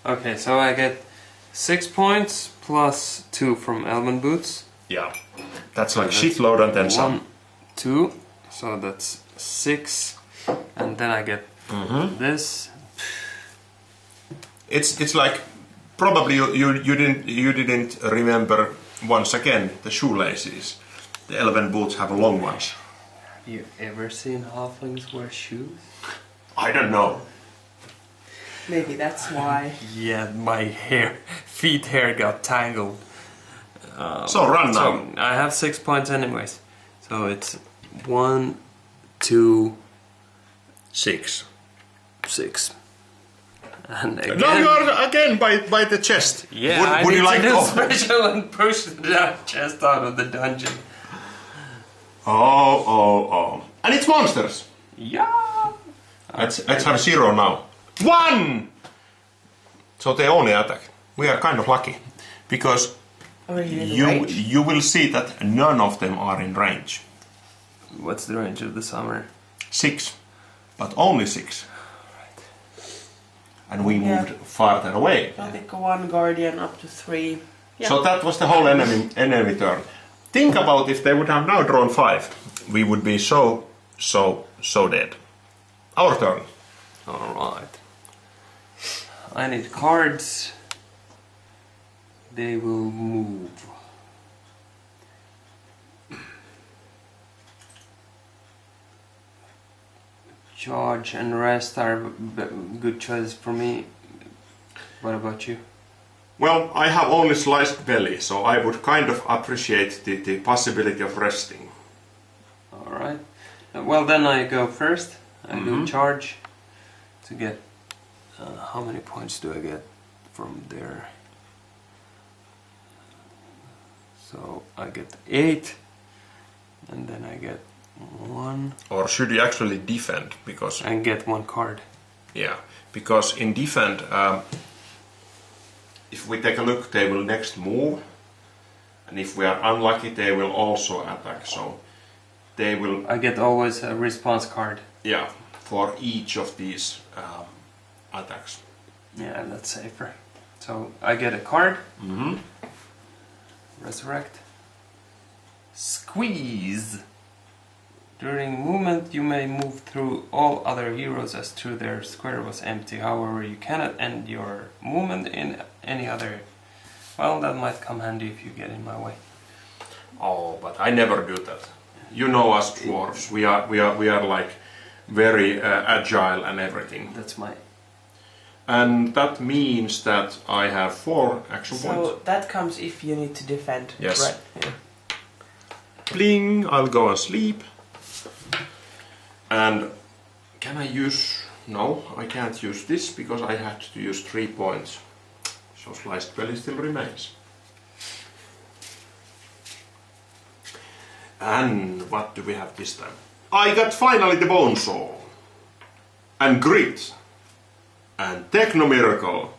Speaker 2: Okay, so I get 6 points plus 2 from Elven Boots.
Speaker 1: Yeah. That's like shitload and then some.
Speaker 2: 1, 2, so that's 6, and then I get this.
Speaker 1: It's like probably you didn't remember once again the shoelaces. The Elven boots have long ones.
Speaker 2: Have you ever seen halflings wear shoes?
Speaker 1: I don't know.
Speaker 3: Maybe that's why.
Speaker 2: Yeah, my feet hair got tangled.
Speaker 1: So run now.
Speaker 2: So I have 6 points anyways. So it's 1, 2,
Speaker 1: 6.
Speaker 2: 6. And again.
Speaker 1: Now you are again by the chest.
Speaker 2: Yeah,
Speaker 1: would
Speaker 2: I
Speaker 1: you
Speaker 2: need
Speaker 1: like
Speaker 2: to do
Speaker 1: to
Speaker 2: special and push that chest out of the dungeon.
Speaker 1: Oh. And it's monsters.
Speaker 2: Yeah.
Speaker 1: Let's have 0 now. 1! So they only attack. We are kind of lucky. Because you will see that none of them are in range.
Speaker 2: What's the range of the summoner?
Speaker 1: 6. But only 6. And we moved farther away.
Speaker 3: I think 1 guardian up to 3. Yeah.
Speaker 1: So that was the whole enemy turn. Think about if they would have now drawn 5. We would be so dead. Our turn.
Speaker 2: Alright. I need cards. They will move. Charge and rest are good choices for me. What about you?
Speaker 1: Well, I have only sliced belly, so I would kind of appreciate the possibility of resting.
Speaker 2: Alright. Well, then I go first. I do charge to get... how many points do I get from there? So I get 8, and then I get 1.
Speaker 1: Or should you actually defend? Because
Speaker 2: And get 1 card.
Speaker 1: yeah, because in defend, if we take a look, they will next move, and if we are unlucky, they will also attack. So they will.
Speaker 2: I get always a response card.
Speaker 1: Yeah, for each of these attacks.
Speaker 2: Yeah, that's safer. So I get a card.
Speaker 1: Mm-hmm.
Speaker 2: Resurrect. Squeeze. During movement, you may move through all other heroes as though their square was empty. However, you cannot end your movement in any other. Well, that might come handy if you get in my way.
Speaker 1: Oh, but I never do that. You know us dwarves. We are like very agile and everything.
Speaker 2: That's my.
Speaker 1: And that means that I have 4 action points.
Speaker 3: So that comes if you need to defend.
Speaker 1: Yes.
Speaker 3: Right. Yeah.
Speaker 1: Bling, I'll go and sleep. And can I use... No, I can't use this because I had to use 3 points. So sliced belly still remains. And what do we have this time? I got finally the bone saw. And grit. And techno miracle.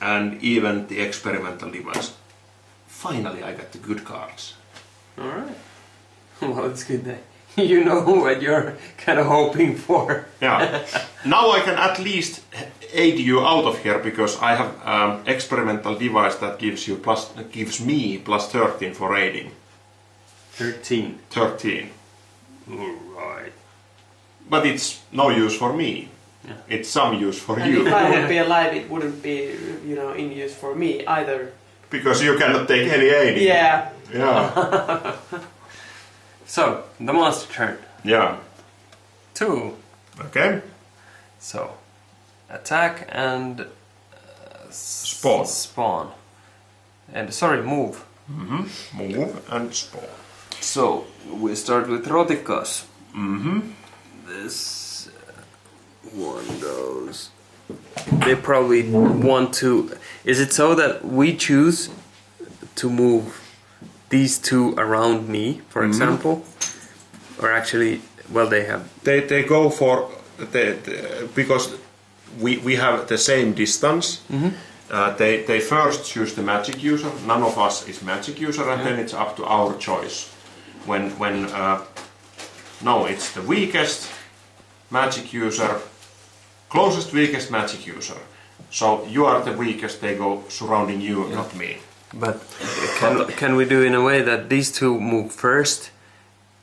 Speaker 1: And even the experimental device. Finally I got the good cards.
Speaker 2: Alright. Well, it's good that you know what you're kind of hoping for.
Speaker 1: Yeah. Now I can at least aid you out of here because I have experimental device that gives me plus 13 for aiding.
Speaker 2: 13.
Speaker 1: 13.
Speaker 2: Right.
Speaker 1: But it's no use for me.
Speaker 2: Yeah.
Speaker 1: It's some use for
Speaker 3: And
Speaker 1: you.
Speaker 3: if I would be alive, it wouldn't be, you know, in use for me either.
Speaker 1: Because you cannot take any aid.
Speaker 3: Yeah.
Speaker 1: Yeah.
Speaker 2: So, the monster turn.
Speaker 1: Yeah.
Speaker 2: 2.
Speaker 1: Okay.
Speaker 2: So, attack and
Speaker 1: Spawn.
Speaker 2: Spawn. And sorry, move.
Speaker 1: Move and spawn.
Speaker 2: So, we start with Rotikas.
Speaker 1: Mm-hmm.
Speaker 2: This one goes. They probably want to. Is it so that we choose to move these two around me, for example? Or actually, well, they have.
Speaker 1: They go for because we have the same distance. They first choose the magic user. None of us is magic user, and then it's up to our choice. When no, it's the weakest magic user, closest weakest magic user. So you are the weakest. They go surrounding you, not me.
Speaker 2: But can we do in a way that these two move first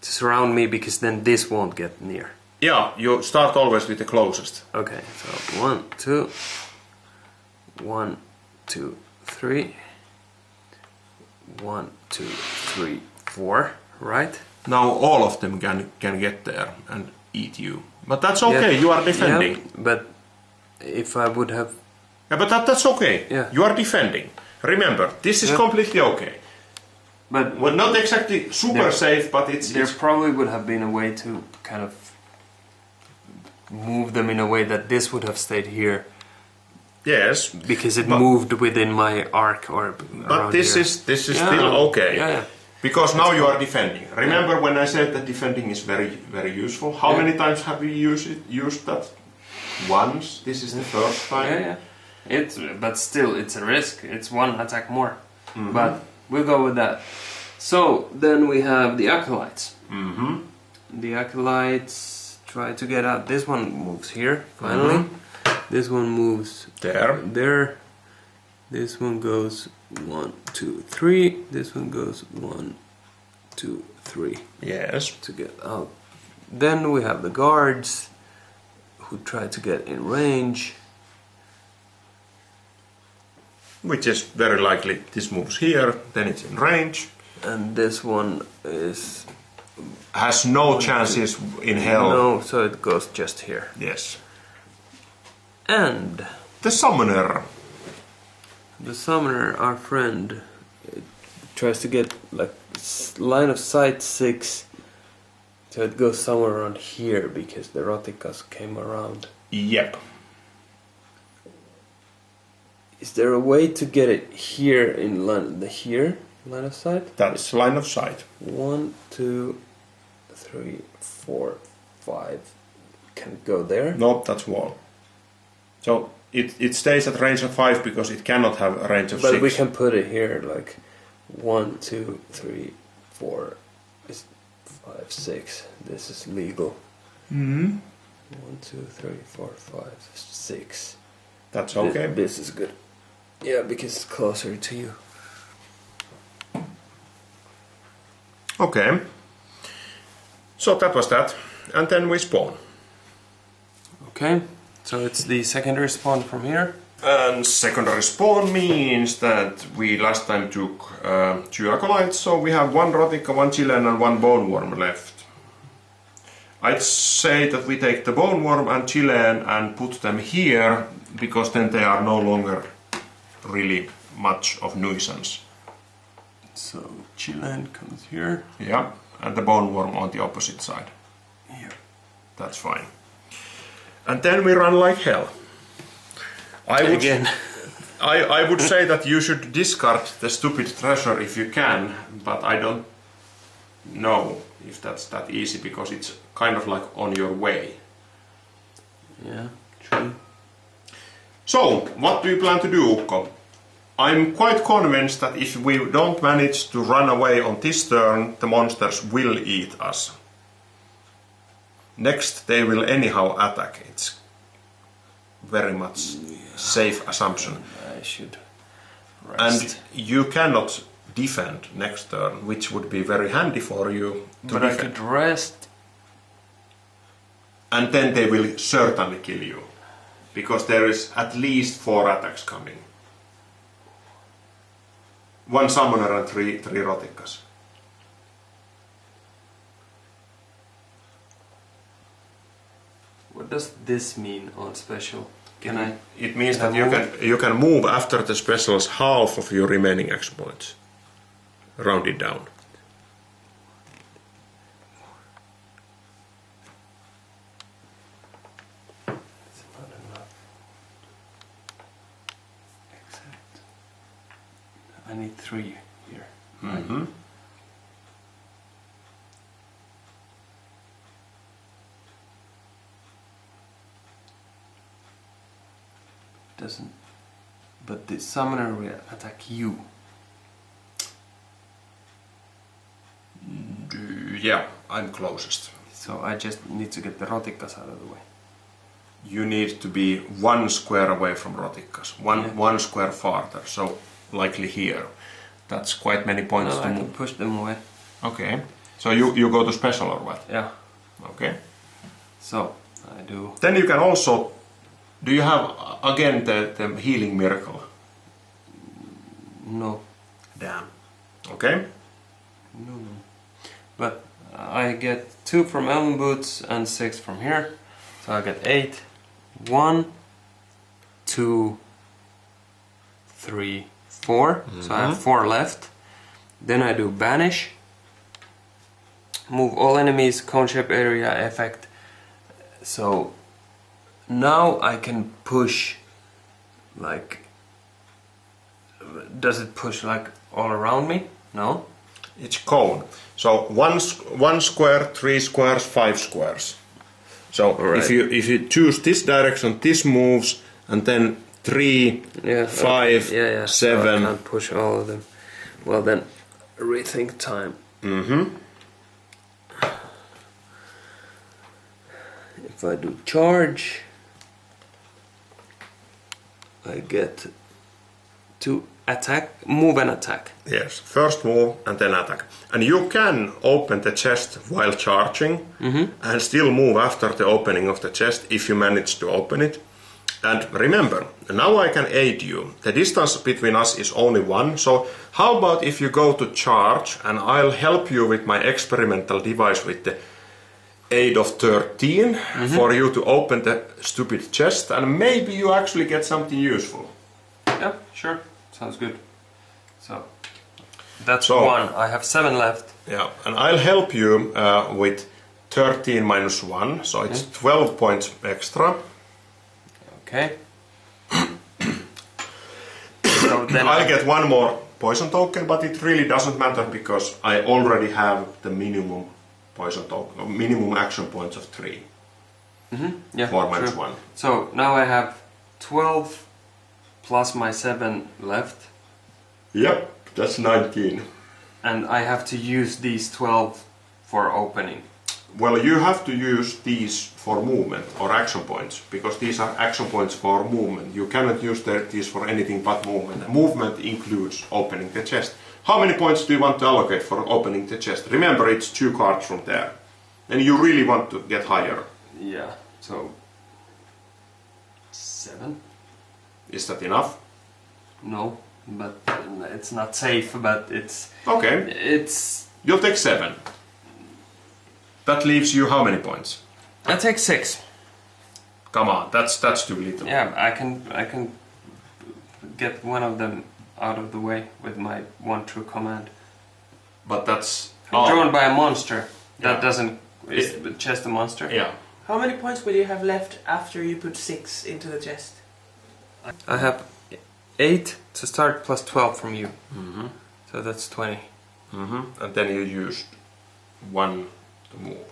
Speaker 2: to surround me, because then this won't get near?
Speaker 1: Yeah, you start always with the closest.
Speaker 2: Okay, so 1, 2, 1, 2, 3, 1, 2, 3, 4, right?
Speaker 1: Now all of them can get there and eat you. But that's okay, you are defending.
Speaker 2: Yeah, but if I would have...
Speaker 1: Yeah, but that's okay.
Speaker 2: Yeah.
Speaker 1: You are defending. Remember, this is completely okay.
Speaker 2: But
Speaker 1: Well, not exactly super safe, but
Speaker 2: there probably would have been a way to kind of move them in a way that this would have stayed here,
Speaker 1: yes.
Speaker 2: because it moved within my arc or
Speaker 1: But
Speaker 2: around
Speaker 1: this
Speaker 2: here.
Speaker 1: is still okay.
Speaker 2: Yeah.
Speaker 1: Because now you are defending. Remember when I said that defending is very useful? How many times have we used that? Once. This is the first time.
Speaker 2: But still, it's a risk. It's one attack more. But we'll go with that. So then we have the acolytes. The acolytes try to get out. This one moves here. Finally, this one moves there. This one goes 1, 2, 3. This one goes 1, 2, 3.
Speaker 1: Yes.
Speaker 2: To get out. Then we have the guards who try to get in range.
Speaker 1: Which is very likely this moves here, then it's in range.
Speaker 2: And this one
Speaker 1: has no chances in hell.
Speaker 2: No, so it goes just here.
Speaker 1: Yes.
Speaker 2: And
Speaker 1: the summoner.
Speaker 2: The summoner, our friend, tries to get like line of sight 6, so it goes somewhere around here because the Rotikas came around.
Speaker 1: Yep.
Speaker 2: Is there a way to get it here in line of sight?
Speaker 1: That's line of sight.
Speaker 2: 1, 2, 3, 4, 5. Can it go there?
Speaker 1: Nope, that's wall. So it stays at range of 5 because it cannot have a range of 6.
Speaker 2: But we can put it here, like 1, 2, 3, 4, 5, 6. This is legal. 1, 2, 3, 4, 5, 6.
Speaker 1: That's okay.
Speaker 2: This is good. Yeah, because it's closer to you.
Speaker 1: Okay. So that was that. And then we spawn.
Speaker 2: Okay, so it's the secondary spawn from here.
Speaker 1: And secondary spawn means that we last time took 2 acolytes, so we have 1 Rotika, 1 Chilean and 1 bone worm left. I'd say that we take the bone worm and Chilean and put them here, because then they are no longer really much of nuisance.
Speaker 2: So Chilean comes here.
Speaker 1: Yeah, and the bone worm on the opposite side.
Speaker 2: Here.
Speaker 1: That's fine. And then we run like hell. I would say that you should discard the stupid treasure if you can, but I don't know if that's that easy, because it's kind of like on your way.
Speaker 2: Yeah, true.
Speaker 1: So, what do you plan to do, Ukko? I'm quite convinced that if we don't manage to run away on this turn, the monsters will eat us. Next, they will anyhow attack. It's very much safe assumption.
Speaker 2: I should rest.
Speaker 1: And you cannot defend next turn, which would be very handy for you to
Speaker 2: but
Speaker 1: defend.
Speaker 2: I could rest
Speaker 1: and then they will certainly kill you. Because there is at least 4 attacks coming. 1 summoner and 3 Rotikas.
Speaker 2: What does this mean on special? Can I?
Speaker 1: It means that you can move after the specials half of your remaining action points. Rounded down.
Speaker 2: It's not enough. Except I need 3 here.
Speaker 1: Mm-hmm.
Speaker 2: Doesn't. But the summoner will attack you.
Speaker 1: Yeah, I'm closest.
Speaker 2: So I just need to get the Rotikas out of the way.
Speaker 1: You need to be 1 square away from Rotikas. One square farther, so likely here. That's quite many points
Speaker 2: No,
Speaker 1: to
Speaker 2: I
Speaker 1: move.
Speaker 2: can push them away.
Speaker 1: Okay. So you go to special or what?
Speaker 2: Yeah.
Speaker 1: Okay.
Speaker 2: So I do.
Speaker 1: Then you can also... Do you have again the healing miracle?
Speaker 2: No.
Speaker 1: Damn. Okay.
Speaker 2: No. But I get 2 from Elm Boots and 6 from here. So I get 8. 1, 2, 3, 4. So I have 4 left. Then I do Banish. Move all enemies, cone shape area effect. So now I can push like... Does it push like all around me? No?
Speaker 1: It's cone. So one square, 3 squares, 5 squares. So
Speaker 2: Right.
Speaker 1: if you choose this direction, this moves, and then 3, 5,
Speaker 2: So I
Speaker 1: 7.
Speaker 2: can't push all of them. Well then, rethink time.
Speaker 1: Mm-hmm.
Speaker 2: If I do charge, I get to attack, move and attack.
Speaker 1: Yes, first move and then attack. And you can open the chest while charging and still move after the opening of the chest if you manage to open it. And remember, now I can aid you. The distance between us is only 1, so how about if you go to charge and I'll help you with my experimental device with the aid of 13 for you to open the stupid chest, and maybe you actually get something useful.
Speaker 2: Yeah, sure. Sounds good. So, that's
Speaker 1: So-
Speaker 2: 1. I have 7 left.
Speaker 1: Yeah, and I'll help you with 13 minus 1, so it's 12 points extra.
Speaker 2: Okay. So then
Speaker 1: I'll get 1 more poison token, but it really doesn't matter because I already have the minimum poison token, minimum action points of 3.
Speaker 2: Yeah,
Speaker 1: 4 minus
Speaker 2: sure.
Speaker 1: 1.
Speaker 2: So now I have 12 plus my 7 left,
Speaker 1: Yep, that's 19.
Speaker 2: and I have to use these 12 for opening.
Speaker 1: Well, you have to use these for movement or action points, because these are action points for movement. You cannot use these for anything but movement. And movement includes opening the chest. How many points do you want to allocate for opening the chest? Remember, it's 2 cards from there. And you really want to get higher.
Speaker 2: Yeah, so 7?
Speaker 1: Is that enough?
Speaker 2: No, but it's not safe, but it's...
Speaker 1: Okay,
Speaker 2: It's...
Speaker 1: you'll take 7. That leaves you how many points?
Speaker 2: I take 6.
Speaker 1: Come on, that's too little.
Speaker 2: Yeah, I can get one of them out of the way with my 1 true command.
Speaker 1: But that's...
Speaker 2: Drawn by a monster. That
Speaker 1: Yeah.
Speaker 2: doesn't... Is the chest a monster?
Speaker 1: Yeah.
Speaker 3: How many points will you have left after you put 6 into the chest?
Speaker 2: I have 8 to start plus 12 from you. So that's 20.
Speaker 1: And then you used 1 to move.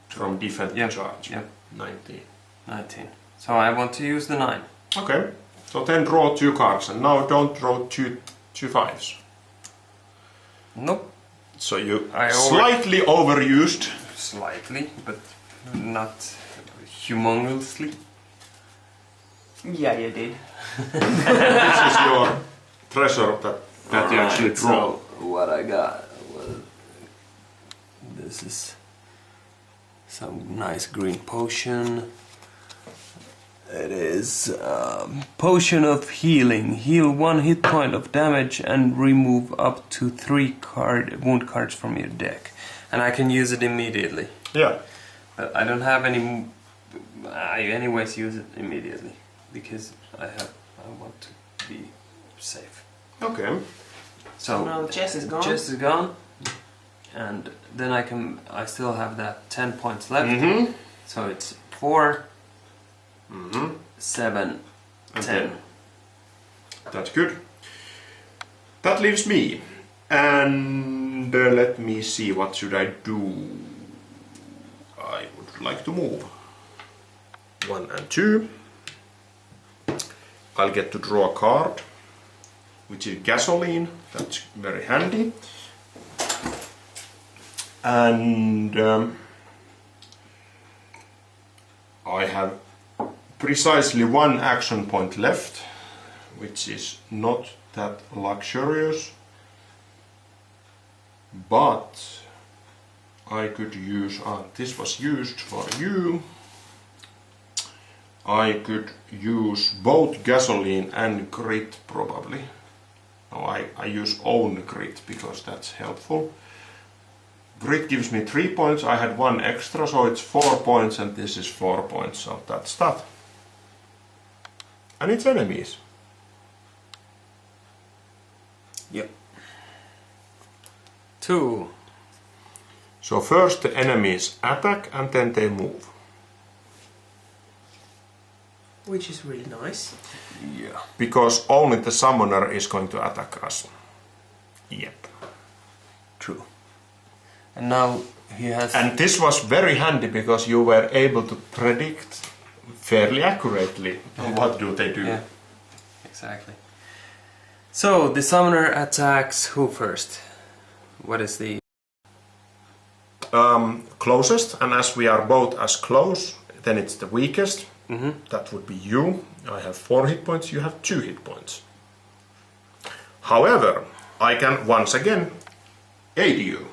Speaker 1: From defense to charge.
Speaker 2: Yeah.
Speaker 1: 19.
Speaker 2: 19. So I want to use the 9.
Speaker 1: Okay. So then draw 2 cards, and now don't draw two 5s.
Speaker 2: Nope.
Speaker 1: So you
Speaker 2: I
Speaker 1: slightly overused.
Speaker 2: Slightly, but not humongously.
Speaker 3: Yeah, you did.
Speaker 1: This is your treasure that you actually draw.
Speaker 2: So what I got was... This is some nice green potion. It is potion of healing. Heal 1 hit point of damage and remove up to 3 wound cards from your deck. And I can use it immediately.
Speaker 1: Yeah.
Speaker 2: But I don't have any. I anyways use it immediately because I want to be safe.
Speaker 1: Okay.
Speaker 2: So
Speaker 3: now the chest is gone.
Speaker 2: Chest is gone, and then I still have that 10 points left.
Speaker 1: Mm-hmm.
Speaker 2: So it's 4,
Speaker 1: Mm-hmm.
Speaker 2: 7,
Speaker 1: And
Speaker 2: 10.
Speaker 1: That's good. That leaves me. And let me see, what should I do? I would like to move 1 and 2. I'll get to draw a card, which is gasoline. That's very handy. And I have precisely 1 action point left, which is not that luxurious, but I could use, this was used for you, I could use both gasoline and grit probably. No, I use own grit because that's helpful. Grit gives me 3 points, I had 1 extra, so it's 4 points, and this is 4 points, so that's that. And it's enemies.
Speaker 2: Yep. 2.
Speaker 1: So first the enemies attack and then they move.
Speaker 3: Which is really nice.
Speaker 2: Yeah.
Speaker 1: Because only the summoner is going to attack us. Yep.
Speaker 2: True. And now he has.
Speaker 1: And this was very handy because you were able to predict fairly accurately what do they do.
Speaker 2: Yeah. Exactly. So the summoner attacks who first? What is the
Speaker 1: Closest, and as we are both as close, then it's the weakest.
Speaker 2: Mm-hmm.
Speaker 1: That would be you. I have 4 hit points, you have 2 hit points. However, I can once again aid you.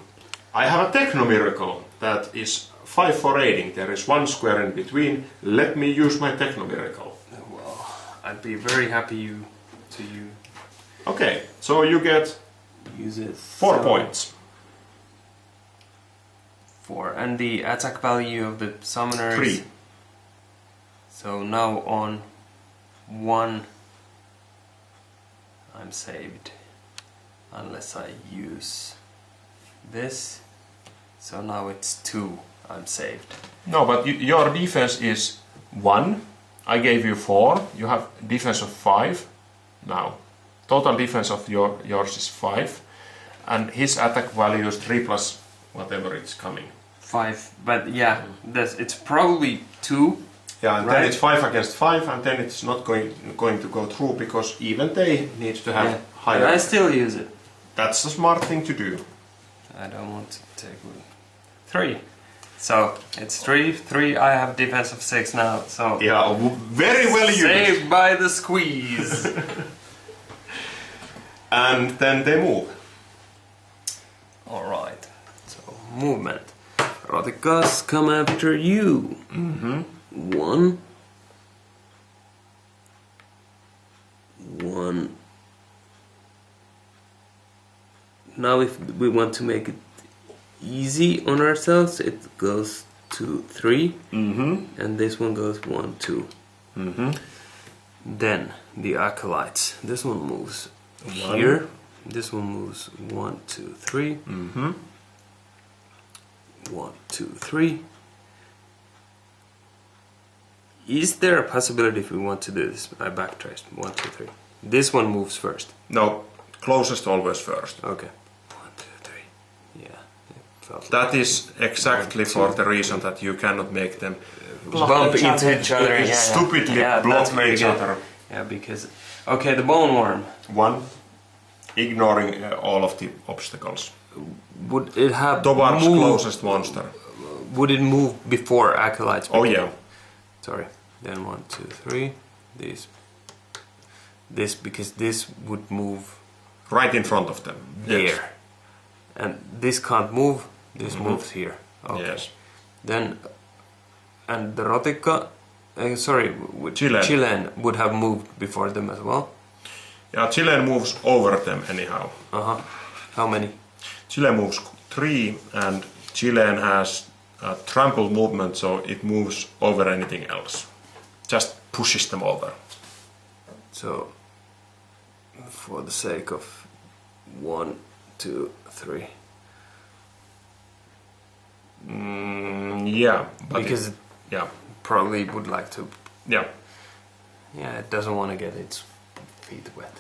Speaker 1: I have a Techno Miracle that is 5 for aiding. There is 1 square in between. Let me use my Techno Miracle.
Speaker 2: Well, I'd be very happy to
Speaker 1: Okay, so you get
Speaker 2: use it.
Speaker 1: 4 points.
Speaker 2: 4, and the attack value of the summoner is
Speaker 1: 3.
Speaker 2: So now on 1 I'm saved unless I use this. So now it's 2 I'm saved.
Speaker 1: No, but your defense is 1. I gave you 4. You have defense of 5 now. Total defense of yours is 5. And his attack value is 3 plus whatever it's coming.
Speaker 2: 5, but yeah, it's probably 2.
Speaker 1: Yeah, and
Speaker 2: right?
Speaker 1: then it's 5 against 5, and then it's not going to go through because even they need to have higher.
Speaker 2: But I still use it.
Speaker 1: That's a smart thing to do.
Speaker 2: I don't want to take 3. So it's 3. I have defense of 6 now. So
Speaker 1: Yeah, very well used.
Speaker 2: saved by the squeeze.
Speaker 1: And then they move.
Speaker 2: All right. So movement. Ratikas come after you.
Speaker 1: Mm-hmm.
Speaker 2: 1. Now if we want to make it easy on ourselves, it goes to 3.
Speaker 1: Mm-hmm.
Speaker 2: And this one goes 1, 2.
Speaker 1: Mm-hmm.
Speaker 2: Then the acolytes. This one moves
Speaker 1: 1.
Speaker 2: here. This one moves 1, 2, 3.
Speaker 1: Mm-hmm.
Speaker 2: 1, 2, 3. Is there a possibility if we want to do this? I backtraced. 1, 2, 3. This one moves first.
Speaker 1: No, closest always first.
Speaker 2: Okay. 1, 2, 3. Yeah. It felt
Speaker 1: That is exactly for the reason that you cannot make them
Speaker 2: bump into each other. Yeah,
Speaker 1: stupidly
Speaker 2: that's
Speaker 1: block
Speaker 2: very
Speaker 1: each
Speaker 2: good.
Speaker 1: other.
Speaker 2: Yeah, because okay, the bone worm.
Speaker 1: 1, ignoring all of the obstacles.
Speaker 2: Would it have
Speaker 1: Towards
Speaker 2: moved?
Speaker 1: closest monster.
Speaker 2: Would it move before acolytes?
Speaker 1: Oh yeah.
Speaker 2: Sorry. Then 1, 2, 3. This because this would move
Speaker 1: Right in front of them.
Speaker 2: there,
Speaker 1: Yes.
Speaker 2: and this can't move. This moves here. Okay.
Speaker 1: Yes.
Speaker 2: then and the Rotikka,
Speaker 1: Chilean.
Speaker 2: Chilean would have moved before them as well.
Speaker 1: Yeah, Chilean moves over them anyhow.
Speaker 2: How many?
Speaker 1: Chile moves 3 and Chilean has a trample movement, so it moves over anything else. Just pushes them over.
Speaker 2: So, for the sake of 1, 2, 3.
Speaker 1: Yeah, but
Speaker 2: Because
Speaker 1: yeah,
Speaker 2: probably would like to.
Speaker 1: yeah.
Speaker 2: Yeah, it doesn't want to get its feet wet.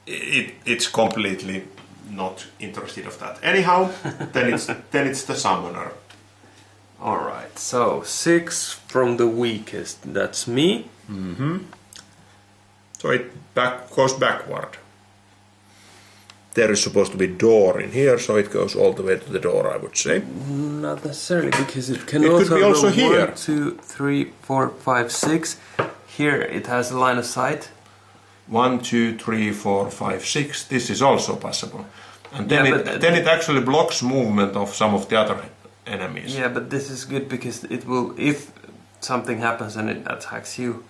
Speaker 1: It's completely not interested of that. Anyhow, then it's the summoner.
Speaker 2: Alright, so 6 from the weakest, that's me.
Speaker 1: So it goes backward. There is supposed to be door in here, so it goes all the way to the door, I would say.
Speaker 2: Not necessarily, because it can
Speaker 1: It
Speaker 2: also
Speaker 1: could be also
Speaker 2: go
Speaker 1: here.
Speaker 2: 1, 2, 3, 4, 5, 6. Here it has a line of sight.
Speaker 1: 1, 2, 3, 4, 5, 6. This is also possible. And then,
Speaker 2: Yeah,
Speaker 1: then it actually blocks movement of some of the other enemies.
Speaker 2: Yeah, but this is good because it will, if something happens and it attacks you,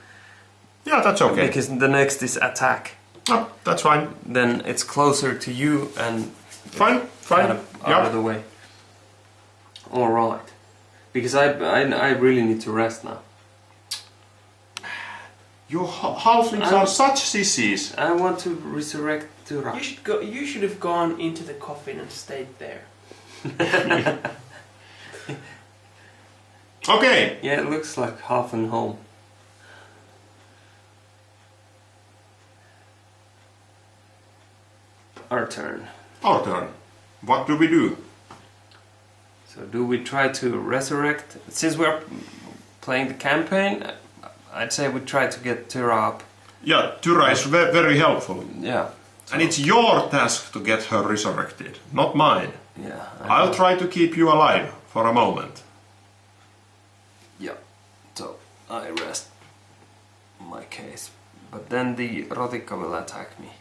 Speaker 1: Yeah, that's okay.
Speaker 2: because the next is attack,
Speaker 1: Oh, that's fine.
Speaker 2: then it's closer to you and
Speaker 1: Fine.
Speaker 2: kind of out of the way. Alright. Because I really need to rest now.
Speaker 1: You halflings are such sissies.
Speaker 2: I want to resurrect Tyra.
Speaker 3: You should have gone into the coffin and stayed there.
Speaker 1: Okay.
Speaker 2: Yeah, it looks like half and home. Our turn.
Speaker 1: Our turn. What do we do?
Speaker 2: So do we try to resurrect? Since we're playing the campaign, I'd say we try to get Tyra up.
Speaker 1: Yeah, Tyra is very helpful.
Speaker 2: Yeah.
Speaker 1: And it's your task to get her resurrected, not mine.
Speaker 2: Yeah.
Speaker 1: I'll try to keep you alive for a moment.
Speaker 2: Yeah. So I rest my case. But then the Rotikka will attack me.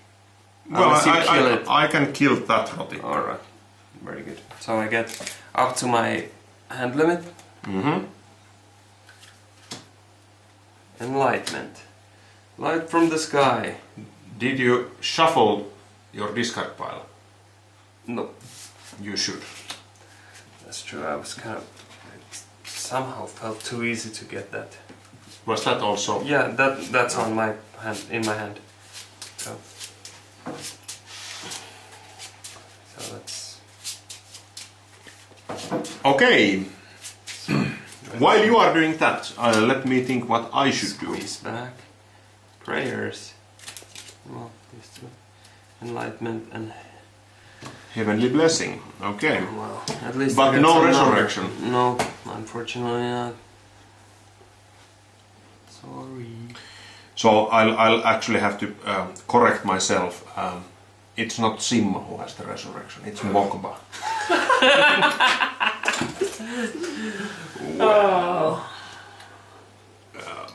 Speaker 1: Well,
Speaker 2: Unless you kill it.
Speaker 1: I can kill that Rotikka.
Speaker 2: Alright. Very good. So I get up to my hand limit. Enlightenment. Light from the sky.
Speaker 1: Did you shuffle your discard pile?
Speaker 2: No,
Speaker 1: You should.
Speaker 2: that's true. I was kind of... It somehow felt too easy to get that.
Speaker 1: Was that also?
Speaker 2: Yeah, that's on my hand, in my hand. So that's...
Speaker 1: Okay. While you are doing that, let me think what I should do.
Speaker 2: Squeeze back. Prayers. Well, these two. Enlightenment and...
Speaker 1: Heavenly blessing. Okay.
Speaker 2: Well, at least...
Speaker 1: But
Speaker 2: I got
Speaker 1: no
Speaker 2: some
Speaker 1: resurrection.
Speaker 2: number. No, unfortunately not. Sorry.
Speaker 1: So I'll actually have to correct myself. It's not Simma who has the resurrection, it's Mokba.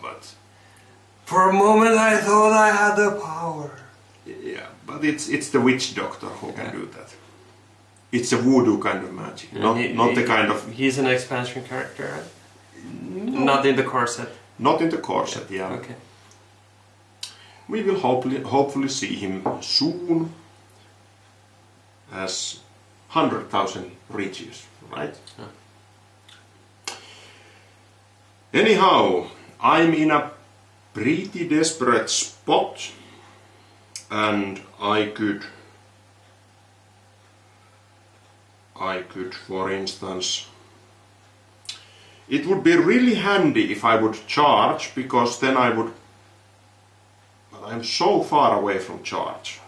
Speaker 1: But
Speaker 2: For a moment I thought I had the power.
Speaker 1: yeah, but it's the witch doctor who can do that. It's a voodoo kind of magic, not the kind of...
Speaker 2: He's an expansion character, right? Not in the core set.
Speaker 1: Not in the corset, yeah.
Speaker 2: Okay.
Speaker 1: We will hopefully see him soon, as 100,000 reaches, right?
Speaker 2: Yeah.
Speaker 1: Anyhow, I'm in a pretty desperate spot, and I could, for instance, it would be really handy if I would charge, because then I would, but I'm so far away from charge.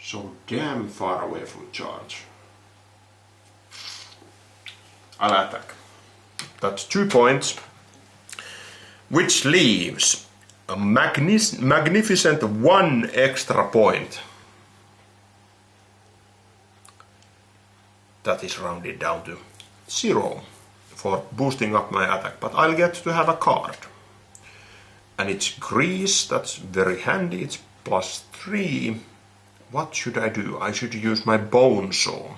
Speaker 1: So damn far away from charge. I'll attack. That's 2 points, which leaves a magnificent 1 extra point. That is rounded down to 0 for boosting up my attack, but I'll get to have a card. And it's grease, that's very handy, it's +3. What should I do? I should use my bone saw.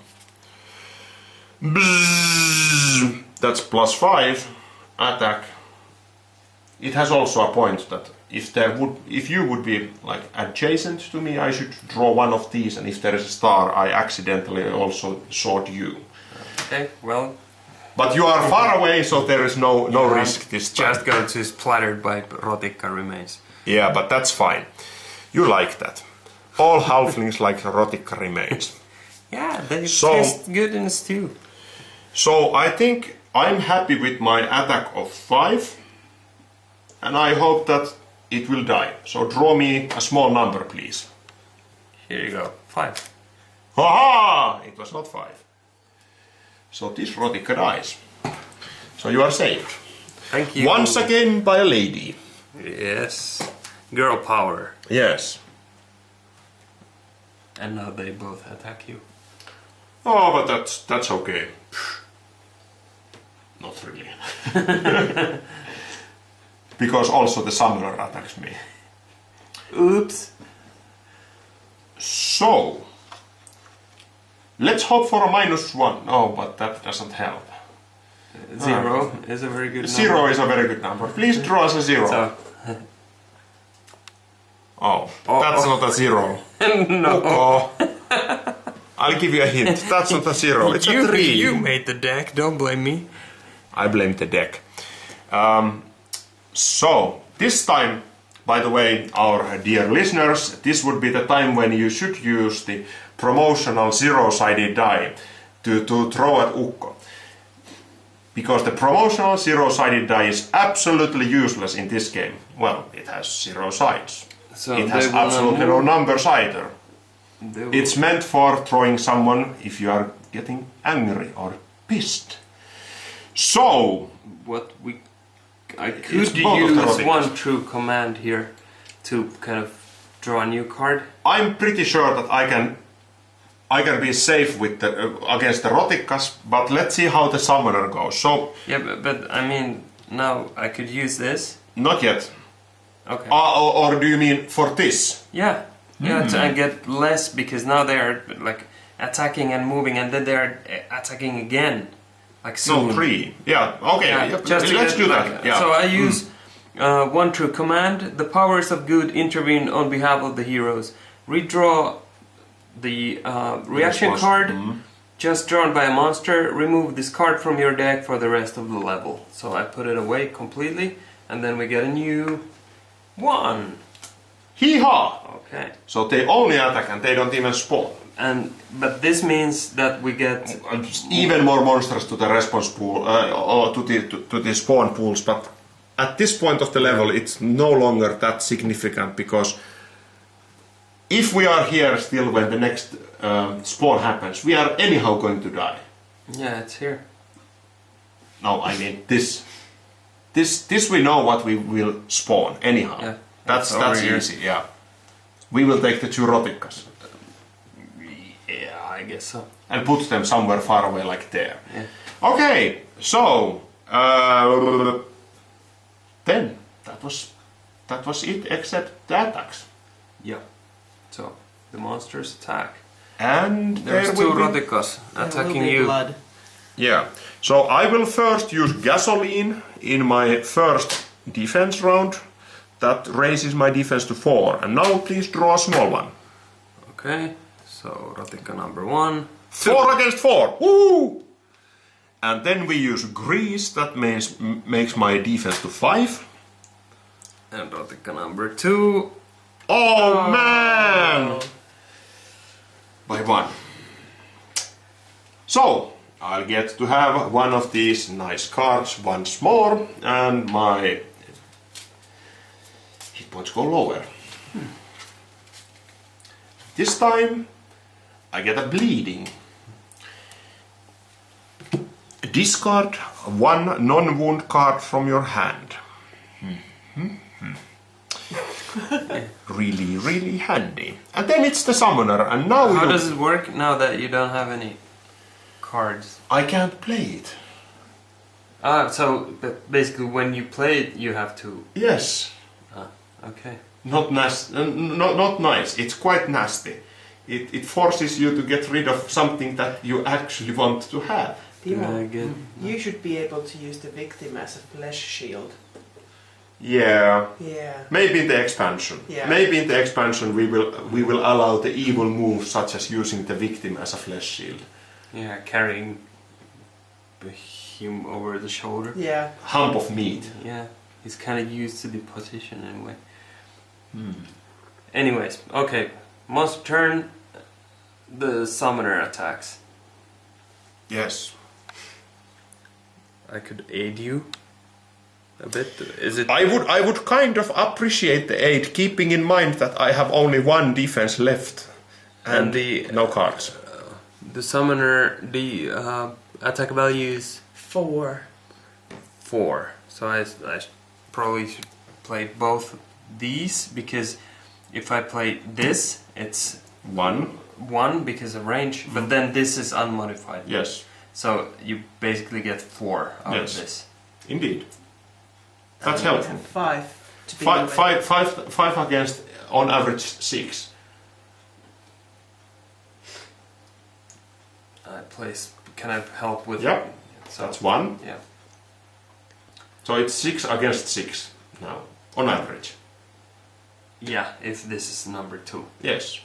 Speaker 1: Bzzz, that's +5 attack. It has also a point that if you would be like adjacent to me, I should draw one of these, and if there is a star, I accidentally also sword you.
Speaker 2: Okay, well.
Speaker 1: But you are far away, so there is no risk this time.
Speaker 2: Just going to splattered by Rotikka remains.
Speaker 1: Yeah, but that's fine. You like that. All halflings like Rotikka remains.
Speaker 2: Yeah, they taste good in a stew.
Speaker 1: So I think I'm happy with my attack of 5. And I hope that it will die. So draw me a small number, please.
Speaker 2: Here you go, 5.
Speaker 1: Haha! It was not 5. So this Rotikka dies. So you are saved.
Speaker 2: Thank you.
Speaker 1: Once again by a lady.
Speaker 2: Yes. Girl power.
Speaker 1: Yes.
Speaker 2: And now they both attack you.
Speaker 1: Oh, but that's okay. Not really. Because also the summoner attacks me.
Speaker 2: Oops.
Speaker 1: So, let's hope for a -1. No, but that doesn't help.
Speaker 2: 0 is a very good number.
Speaker 1: 0 is a very good number. Please draw us a 0.
Speaker 2: So.
Speaker 1: That's not a 0.
Speaker 2: No.
Speaker 1: Ukko. I'll give you a hint. That's not a 0. It's a 3.
Speaker 2: You made the deck, don't blame me.
Speaker 1: I blame the deck. So, this time, by the way, our dear listeners, this would be the time when you should use the promotional 0-sided die to throw at Ukko. Because the promotional 0-sided die is absolutely useless in this game. Well, it has 0 sides.
Speaker 2: So
Speaker 1: it has absolutely no numbers either. It's meant for throwing someone if you are getting angry or pissed. So,
Speaker 2: I could use one true command here to kind of draw a new card.
Speaker 1: I'm pretty sure that I can be safe with against the Rotikkas, but let's see how the summoner goes. So
Speaker 2: yeah, but I mean, now I could use this.
Speaker 1: Not yet.
Speaker 2: Okay.
Speaker 1: Or do you mean for this?
Speaker 2: Yeah. Yeah, I get less because now they are like attacking and moving, and then they are attacking again. Like soon.
Speaker 1: No, 3. Yeah, okay,
Speaker 2: Yeah,
Speaker 1: let's do that. Yeah.
Speaker 2: So I use one true command. The powers of good intervene on behalf of the heroes. Redraw the reaction card just drawn by a monster. Remove this card from your deck for the rest of the level. So I put it away completely, and then we get a new 1.
Speaker 1: Hee-haw!
Speaker 2: Okay.
Speaker 1: So they only attack and they don't even spawn.
Speaker 2: But this means that we get
Speaker 1: even more monsters to the response pool, or to the spawn pools, but at this point of the level it's no longer that significant, because if we are here still when the next spawn happens, we are anyhow going to die.
Speaker 2: Yeah, it's here.
Speaker 1: No, I mean this we know what we will spawn anyhow.
Speaker 2: Yeah,
Speaker 1: that's easy, yeah. We will take the 2 Rotikkas.
Speaker 2: Yeah, I guess so.
Speaker 1: And put them somewhere far away, like there.
Speaker 2: Yeah.
Speaker 1: Okay, so then that was it, except the attacks.
Speaker 2: Yeah. So the monsters attack.
Speaker 1: And
Speaker 2: there's 2 Rotikkas attacking you.
Speaker 3: Blood.
Speaker 1: Yeah. So I will first use gasoline in my first defense round. That raises my defense to 4. And now please draw a small one.
Speaker 2: Okay. So Rotikka number 1.
Speaker 1: 4 against 4. Woo! And then we use grease. That makes my defense to 5.
Speaker 2: And Rotikka number 2.
Speaker 1: Oh man! By 1. So I'll get to have one of these nice cards once more, and my hit points go lower. This time I get a bleeding. Discard 1 non-wound card from your hand. Really, really handy. And then it's the summoner, and now
Speaker 2: how does it work now that you don't have any cards?
Speaker 1: I can't play it.
Speaker 2: So basically when you play it you have to...
Speaker 1: Yes.
Speaker 2: Okay.
Speaker 1: Not nice. It's quite nasty. It forces you to get rid of something that you actually want to have.
Speaker 3: Timo, you should be able to use the victim as a flesh shield.
Speaker 1: Yeah.
Speaker 3: Yeah.
Speaker 1: Maybe in the expansion.
Speaker 3: Yeah.
Speaker 1: Maybe in the expansion we will allow the evil move such as using the victim as a flesh shield.
Speaker 2: Yeah, carrying him over the shoulder.
Speaker 3: Yeah.
Speaker 1: Hump of meat.
Speaker 2: Yeah, he's kind of used to the position anyway. Anyways, okay. Monster turn. The summoner attacks.
Speaker 1: Yes.
Speaker 2: I could aid you a bit. Is it?
Speaker 1: I would kind of appreciate the aid, keeping in mind that I have only one defense left and no cards.
Speaker 2: The summoner, the attack value is
Speaker 3: 4.
Speaker 2: 4. So I probably should play both these, because if I play this, it's 1 because of range, but then this is unmodified.
Speaker 1: Yes.
Speaker 2: So you basically get 4 out of
Speaker 1: Yes.
Speaker 2: this.
Speaker 1: Indeed. That's helpful.
Speaker 3: 5 to begin with.
Speaker 1: 5 against, on average, 6.
Speaker 2: Can I help with?
Speaker 1: Yeah.
Speaker 2: So
Speaker 1: That's 1.
Speaker 2: Yeah.
Speaker 1: So it's 6 against 6 now, on average.
Speaker 2: Yeah, if this is number 2.
Speaker 1: Yes.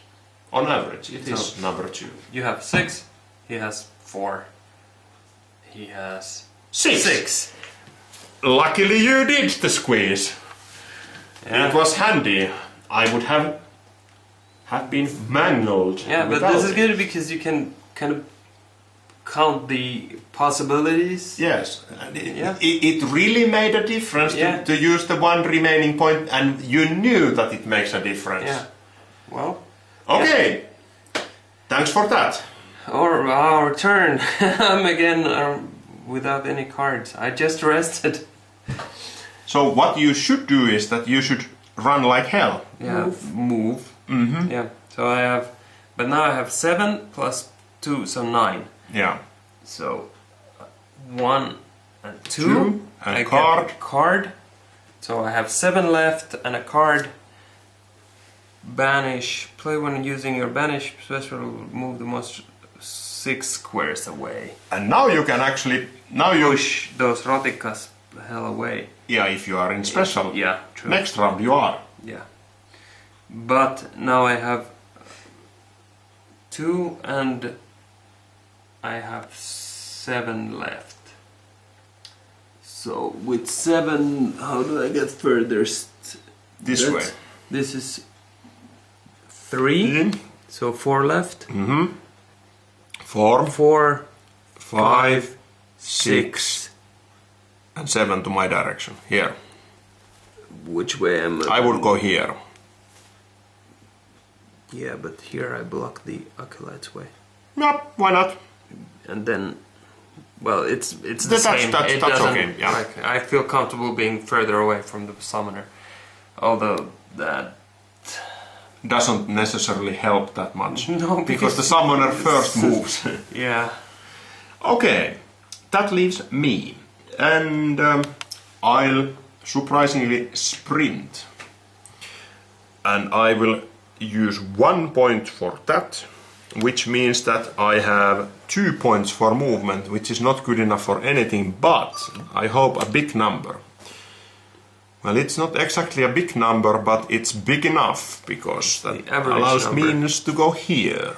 Speaker 1: On average, it is
Speaker 2: So-
Speaker 1: number 2.
Speaker 2: You have 6. He has 4. He has
Speaker 1: 6.
Speaker 2: 6.
Speaker 1: Luckily you did the squeeze.
Speaker 2: Yeah.
Speaker 1: It was handy. I would have been mangled.
Speaker 2: Yeah, but
Speaker 1: without
Speaker 2: this is
Speaker 1: it.
Speaker 2: good because you can kind of count the possibilities.
Speaker 1: Yes,
Speaker 2: Yeah.
Speaker 1: it really made a difference
Speaker 2: Yeah.
Speaker 1: to use the one remaining point, and you knew that it makes a difference.
Speaker 2: Yeah. Well,
Speaker 1: Okay, thanks for that.
Speaker 2: our turn. I'm again without any cards. I just rested.
Speaker 1: So what you should do is that you should run like hell.
Speaker 2: Yeah, move.
Speaker 1: Mm-hmm.
Speaker 2: Yeah. So I have, but now I have 7 plus 2, so 9.
Speaker 1: Yeah.
Speaker 2: So 1 and 2.
Speaker 1: Two, and
Speaker 2: I
Speaker 1: card.
Speaker 2: get a card. So I have 7 left and a card. Banish. Play when using your banish special. Move the most 6 squares away.
Speaker 1: And now you can actually
Speaker 2: Push those rotikas the hell away.
Speaker 1: Yeah, if you are in special.
Speaker 2: Yeah, true.
Speaker 1: Next round you are.
Speaker 2: Yeah. But now I have 2 and I have 7 left. So with 7, how do I get furthest?
Speaker 1: This way.
Speaker 2: This is 3,
Speaker 1: Mhm.
Speaker 2: so 4 left.
Speaker 1: 4,
Speaker 2: 4,
Speaker 1: 5,
Speaker 2: 6.
Speaker 1: 6, and 7 to my direction. Here.
Speaker 2: Which way am I?
Speaker 1: I would go here.
Speaker 2: Yeah, but here I block the acolyte's way.
Speaker 1: Yep, why not?
Speaker 2: And then, well, it's the
Speaker 1: That's-
Speaker 2: same.
Speaker 1: that's-
Speaker 2: It
Speaker 1: that's
Speaker 2: doesn't-
Speaker 1: okay, yeah.
Speaker 2: Like, I feel comfortable being further away from the summoner, although that
Speaker 1: Doesn't necessarily help that much.
Speaker 2: No,
Speaker 1: because the summoner first moves.
Speaker 2: yeah.
Speaker 1: Okay, that leaves me. And I'll surprisingly sprint. And I will use 1 point for that, which means that I have 2 points for movement, which is not good enough for anything, but I hope a big number. Well, it's not exactly a big number, but it's big enough, because that
Speaker 2: average
Speaker 1: allows
Speaker 2: number.
Speaker 1: minions to go here.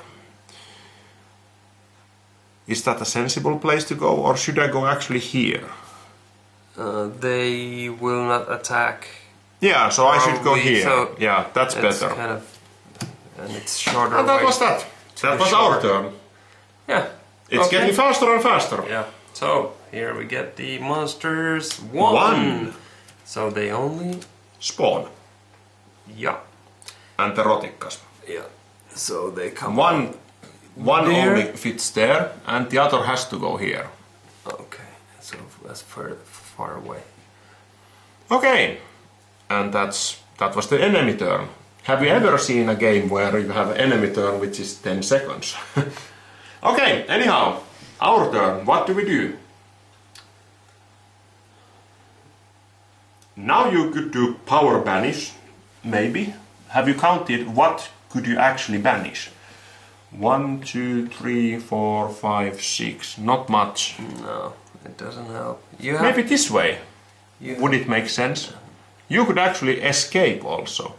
Speaker 1: Is that a sensible place to go, or should I go actually here?
Speaker 2: They will not attack.
Speaker 1: Yeah, so I should go
Speaker 2: Probably,
Speaker 1: here.
Speaker 2: so
Speaker 1: Yeah, that's
Speaker 2: It's
Speaker 1: better.
Speaker 2: kind of, and it's shorter.
Speaker 1: And that
Speaker 2: way.
Speaker 1: was that. That was our turn.
Speaker 2: Yeah.
Speaker 1: It's
Speaker 2: Okay.
Speaker 1: getting faster and faster.
Speaker 2: Yeah. So here we get the monsters. 1. So they only.
Speaker 1: Spawn.
Speaker 2: Yeah.
Speaker 1: And the rotikkas.
Speaker 2: Yeah. So they come.
Speaker 1: One
Speaker 2: There.
Speaker 1: only fits there, and the other has to go here.
Speaker 2: Okay. So that's far away.
Speaker 1: Okay. And that was the enemy turn. Have you ever seen a game where you have enemy turn which is 10 seconds? Okay, anyhow, our turn. What do we do? Now you could do power banish, maybe. Have you counted what could you actually banish? 1, 2, 3, 4, 5, 6. Not much.
Speaker 2: No, it doesn't help. You have,
Speaker 1: Maybe this way.
Speaker 2: you
Speaker 1: Would it make sense? You could actually escape also.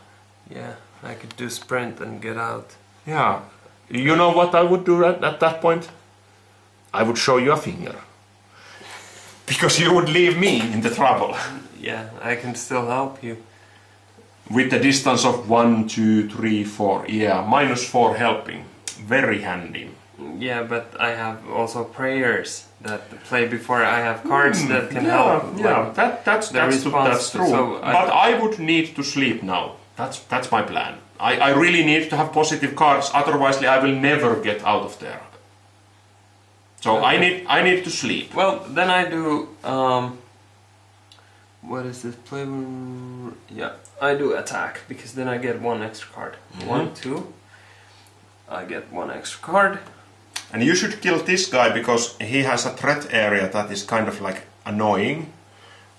Speaker 2: Yeah, I could do sprint and get out.
Speaker 1: Yeah. You know what I would do at that point? I would show you a finger. Because you would leave me in the trouble.
Speaker 2: Yeah, I can still help you.
Speaker 1: With the distance of 1, 2, 3, 4. Yeah, -4 helping. Very handy.
Speaker 2: Yeah, but I have also prayers that play before I have cards that can help.
Speaker 1: Yeah,
Speaker 2: like,
Speaker 1: that's
Speaker 2: response.
Speaker 1: true.
Speaker 2: So
Speaker 1: But I would need to sleep now. That's my plan. I really need to have positive cards, otherwise I will never get out of there. So
Speaker 2: Okay.
Speaker 1: I need to sleep.
Speaker 2: Well, then I do. What is this? Play. Yeah, I do attack because then I get 1 extra card. 1, 2. I get 1 extra card.
Speaker 1: And you should kill this guy because he has a threat area that is kind of like annoying.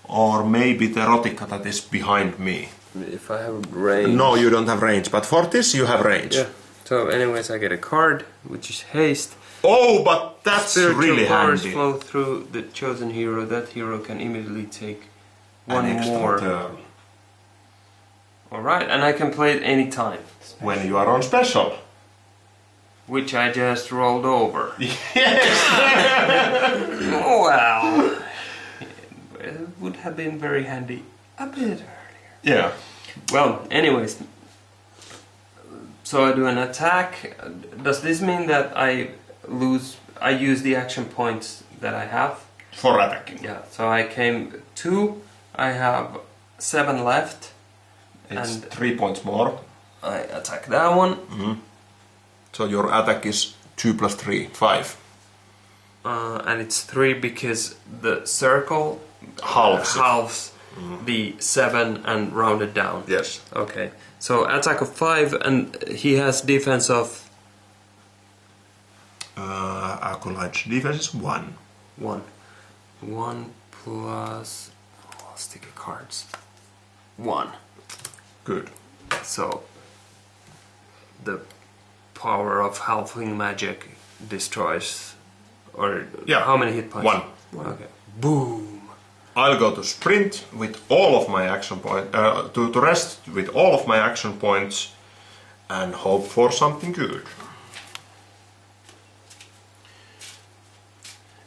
Speaker 1: Or maybe the Rotika that is behind me.
Speaker 2: If I have range.
Speaker 1: No, you don't have range, but for this you have range.
Speaker 2: Yeah. So, anyways, I get a card, which is haste.
Speaker 1: Oh, but that's
Speaker 2: Spiritual
Speaker 1: really
Speaker 2: powers
Speaker 1: handy.
Speaker 2: flow through the chosen hero. That hero can immediately take
Speaker 1: An
Speaker 2: one
Speaker 1: extra
Speaker 2: more.
Speaker 1: turn.
Speaker 2: Alright, and I can play it anytime.
Speaker 1: When you are on special.
Speaker 2: Which I just rolled over.
Speaker 1: Yes!
Speaker 2: Well, it would have been very handy a bit earlier.
Speaker 1: Yeah.
Speaker 2: Well, anyways. So I do an attack. Does this mean that I use the action points that I have?
Speaker 1: For attacking.
Speaker 2: Yeah, so I came 2, I have 7 left.
Speaker 1: It's
Speaker 2: And
Speaker 1: 3 points more.
Speaker 2: I attack that one.
Speaker 1: So your attack is 2 plus 3, 5.
Speaker 2: And it's 3 because the circle
Speaker 1: Halves.
Speaker 2: the 7 and rounded down.
Speaker 1: Yes.
Speaker 2: Okay, so attack of 5 and he has defense of
Speaker 1: Acolyte's defense is 1.
Speaker 2: 1. 1 plus sticky cards. 1.
Speaker 1: Good.
Speaker 2: So the power of halfling magic destroys, or
Speaker 1: Yeah.
Speaker 2: how many hit points?
Speaker 1: 1.
Speaker 2: Okay. Boom.
Speaker 1: I'll go to sprint with all of my action points, to rest with all of my action points and hope for something good.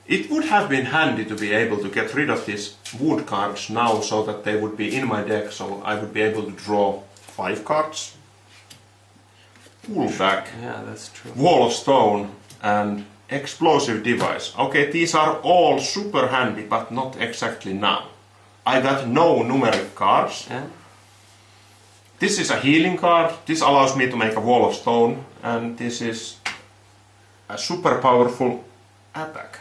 Speaker 1: It would have been handy to be able to get rid of these wood cards now so that they would be in my deck, so I would be able to draw 5 cards. Pull back,
Speaker 2: Yeah, that's true.
Speaker 1: wall of stone and explosive device. Okay, these are all super handy, but not exactly now. I got no numeric cards.
Speaker 2: Yeah.
Speaker 1: This is a healing card. This allows me to make a wall of stone, and this is a super powerful attack.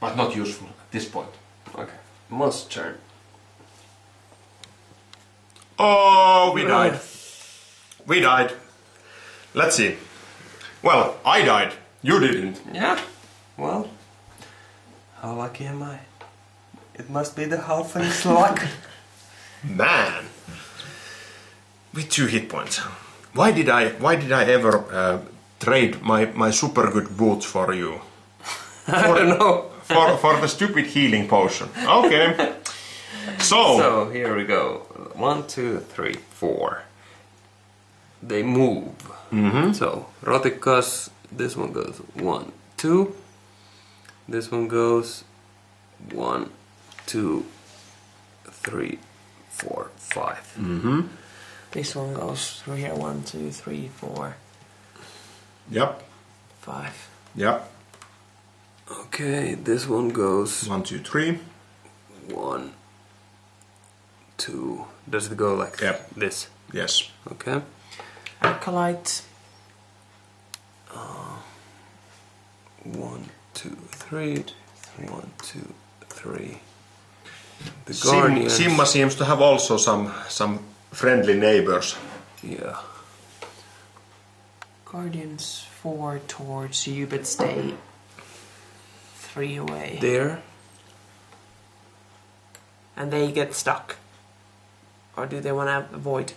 Speaker 1: But not useful at this point.
Speaker 2: Okay. Monster turn.
Speaker 1: Oh, we died. We died. Let's see. Well, I died. You didn't.
Speaker 2: Yeah. Well, how lucky am I? It must be the halfling's luck.
Speaker 1: Man. With 2 hit points. Why did I ever trade my super good boots for you?
Speaker 2: I don't know.
Speaker 1: For the stupid healing potion. Okay.
Speaker 2: So here we go. 1, 2, 3, 4. They move. So Rotikas, this one goes 1, 2. This one goes 1, 2, 3, 4, 5.
Speaker 3: This one goes through here. 1, 2, 3, 4,
Speaker 1: Yep.
Speaker 3: 5.
Speaker 1: Yep.
Speaker 2: Okay, this one goes
Speaker 1: 1, 2, 3.
Speaker 2: 1, 2. Does it go like
Speaker 1: Yep.
Speaker 2: this?
Speaker 1: Yes.
Speaker 2: Okay.
Speaker 3: Acolyte.
Speaker 2: 1, 2, 3. 1, 2, 3. The Guardians.
Speaker 1: Simma seems to have also some friendly neighbors.
Speaker 2: Yeah.
Speaker 3: Guardians 4 towards you, but stay 3 away.
Speaker 2: There.
Speaker 3: And they get stuck. Or do they want to avoid?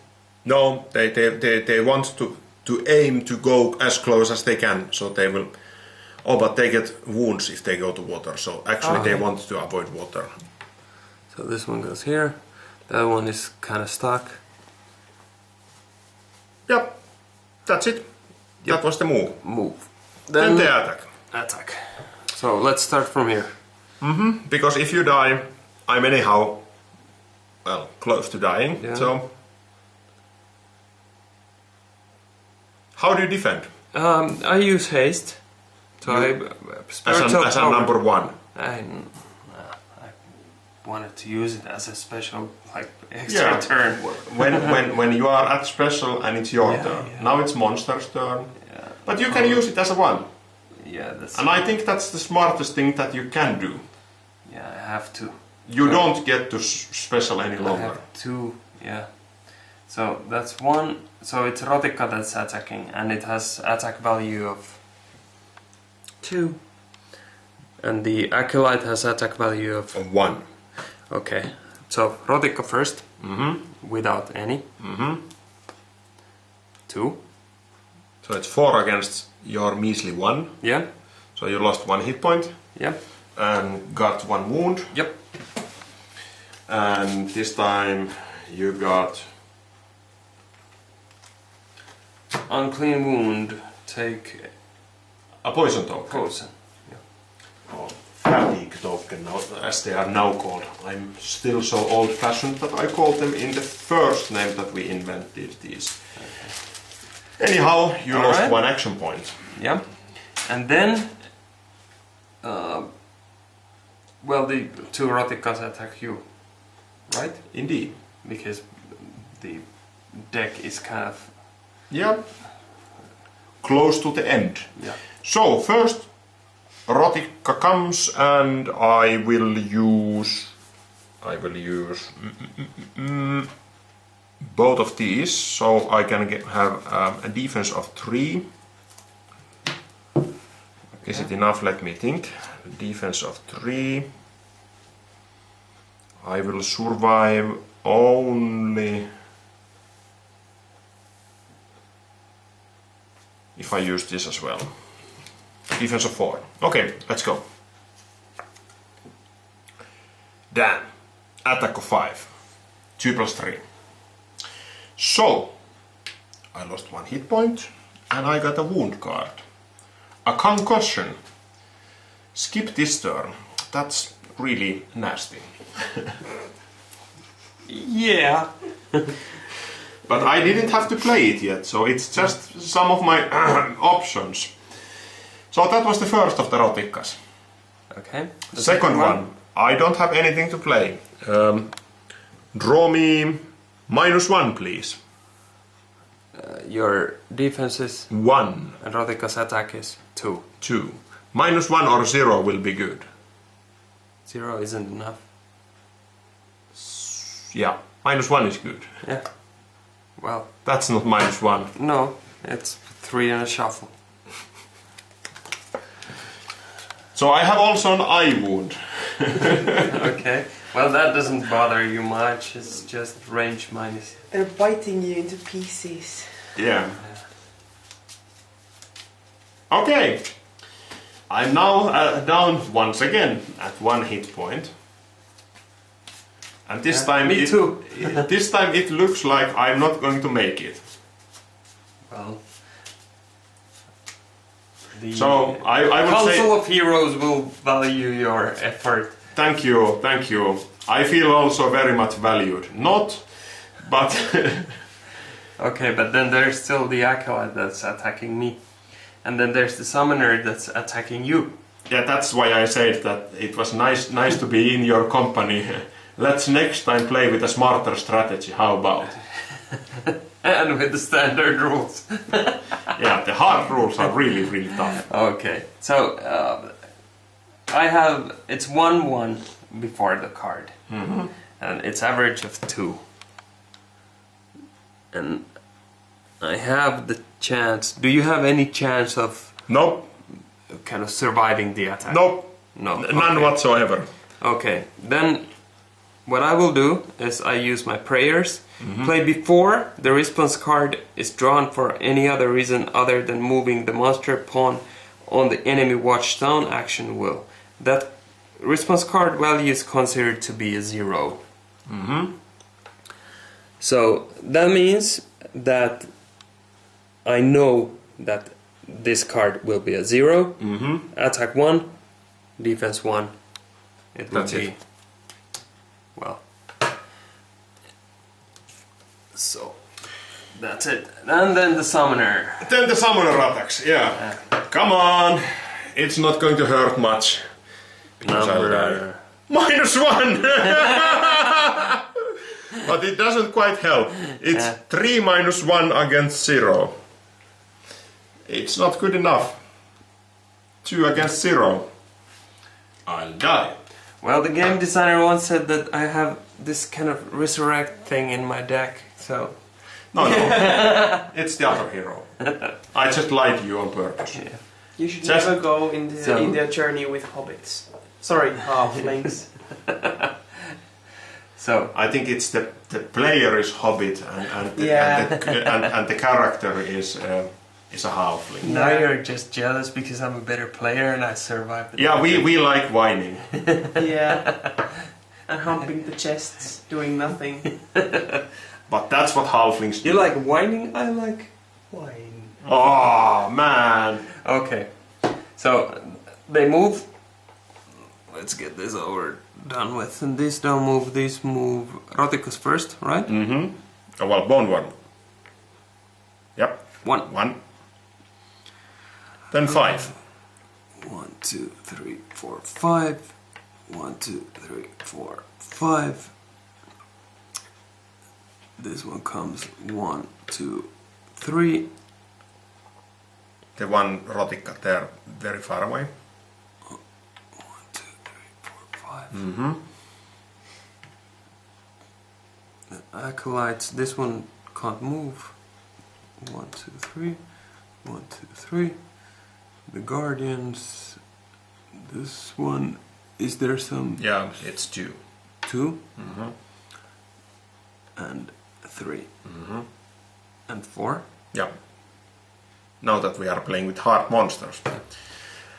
Speaker 1: No, they want to aim to go as close as they can, so they will. Oh, but they get wounds if they go to water, so actually they want to avoid water.
Speaker 2: So this one goes here, that one is kind of stuck.
Speaker 1: Yep, that's it.
Speaker 2: Yep.
Speaker 1: That was the move. Then the attack.
Speaker 2: Attack. So let's start from here.
Speaker 1: Because if you die, I'm anyhow, well, close to dying,
Speaker 2: Yeah.
Speaker 1: so... How do you defend?
Speaker 2: I use haste. So
Speaker 1: As a number 1.
Speaker 2: I wanted to use it as a special, like, extra turn.
Speaker 1: when you are at special and it's your turn.
Speaker 2: Yeah.
Speaker 1: Now it's monster's turn.
Speaker 2: Yeah.
Speaker 1: But you can use it as a 1.
Speaker 2: Yeah, that's.
Speaker 1: And I think that's the smartest thing that you can do.
Speaker 2: Yeah, I have to.
Speaker 1: You don't get to special any
Speaker 2: I
Speaker 1: longer.
Speaker 2: have 2. Yeah. So that's 1. So it's Rotikka that's attacking, and it has attack value of 2. And the Acolyte has attack value of
Speaker 1: 1.
Speaker 2: Okay, so Rotikka first, without any. 2.
Speaker 1: So it's 4 against your measly 1.
Speaker 2: Yeah.
Speaker 1: So you lost 1 hit point
Speaker 2: Yeah.
Speaker 1: and got 1 wound.
Speaker 2: Yep.
Speaker 1: And this time you got
Speaker 2: Unclean wound. Take
Speaker 1: a poison token.
Speaker 2: poison.
Speaker 1: Or fatigue token, as they are now called. I'm still so old-fashioned that I called them in the first name that we invented these. Anyhow, you lost
Speaker 2: Alright.
Speaker 1: 1 action point.
Speaker 2: Yeah. And then, well, the 2 Rotikkas attack you, right?
Speaker 1: Indeed.
Speaker 2: Because the deck is kind of.
Speaker 1: Yeah. Close to the end.
Speaker 2: Yeah.
Speaker 1: So, first Rotikka comes and I will use both of these, so I can have a defense of 3. Is it enough? Let me think. Defense of 3. I will survive only if I use this as well. Defense of 4. Okay, let's go. Damn. Attack of 5. 2 plus 3. So, I lost 1 hit point and I got a wound card. A concussion. Skip this turn. That's really nasty.
Speaker 2: Yeah.
Speaker 1: But I didn't have to play it yet, so it's just some of my options. So that was the first of the Rotikkas.
Speaker 2: Okay. The
Speaker 1: Second one, I don't have anything to play. Draw me -1, please.
Speaker 2: Your defense is
Speaker 1: 1,
Speaker 2: and Rotikka's attack is 2.
Speaker 1: 2. -1 or 0 will be good.
Speaker 2: 0 isn't enough.
Speaker 1: Yeah, -1 is good.
Speaker 2: Yeah. Well,
Speaker 1: That's not -1.
Speaker 2: no, it's 3 and a shuffle.
Speaker 1: So I have also an eye wound.
Speaker 2: Okay. Well, that doesn't bother you much. It's just range minus.
Speaker 3: They're biting you into pieces.
Speaker 1: Yeah. Okay. I'm now down once again at 1 hit point. And this time
Speaker 2: me too.
Speaker 1: this time it looks like I'm not going to make it.
Speaker 2: Well, the
Speaker 1: So I would
Speaker 2: Council
Speaker 1: say
Speaker 2: of Heroes will value your effort.
Speaker 1: thank you, thank you. I feel also very much valued. Not, but
Speaker 2: Okay, but then there's still the Acolyte that's attacking me. And then there's the Summoner that's attacking you.
Speaker 1: yeah, that's why I said that it was nice to be in your company. Let's next time play with a smarter strategy. How about?
Speaker 2: And with the standard rules.
Speaker 1: Yeah, the hard rules are really tough.
Speaker 2: Okay, so I have, it's 1-1 before the card. And it's average of 2. And I have the chance, do you have any chance of
Speaker 1: Nope,
Speaker 2: kind of surviving the attack?
Speaker 1: nope,
Speaker 2: No.
Speaker 1: none
Speaker 2: okay.
Speaker 1: whatsoever.
Speaker 2: Okay, then what I will do is I use my prayers, play before the response card is drawn for any other reason other than moving the monster pawn on the enemy watch down action will. That response card value is considered to be a 0. So that means that I know that this card will be a 0. Attack 1, defense 1. It will be. Well. So that's it. And then the summoner.
Speaker 1: Then the summoner attacks, yeah. Come on! It's not going to hurt much.
Speaker 2: Number.
Speaker 1: -1! But it doesn't quite help. It's 3 minus 1 against 0. It's not good enough. 2 against 0. I'll die.
Speaker 2: Well, the game designer once said that I have this kind of resurrect thing in my deck, so...
Speaker 1: No, it's the other hero. I just lied to you on purpose.
Speaker 2: Yeah.
Speaker 3: You should
Speaker 1: Just-
Speaker 3: never go in the journey with hobbits. Sorry, halflings.
Speaker 2: So,
Speaker 1: I think it's the player is hobbit and the character is a halfling.
Speaker 2: now you're just jealous because I'm a better player and I survived the
Speaker 1: Yeah, we like whining.
Speaker 3: Yeah. And humping the chests, doing nothing.
Speaker 1: But that's what halflings do.
Speaker 2: You like whining? I like wine.
Speaker 1: Oh, man.
Speaker 2: Okay, so they move. Let's get this over done with. And these don't move, these move. Rotikus first, right?
Speaker 1: Oh, well, bone one. Yep.
Speaker 2: 1.
Speaker 1: 1. Then 5.
Speaker 2: 1, 2, 3, 4, 5. 1, 2, 3, 4, 5. This one comes 1, 2, 3.
Speaker 1: The one Rotikka there, very far away.
Speaker 2: 1, 2, 3, 4, 5. The acolytes. This one can't move. 1, 2, 3. 1, 2, 3. The guardians. This one. Is there some?
Speaker 1: Yeah, it's 2.
Speaker 2: 2. And 3. And 4.
Speaker 1: Yeah. Now that we are playing with hard monsters.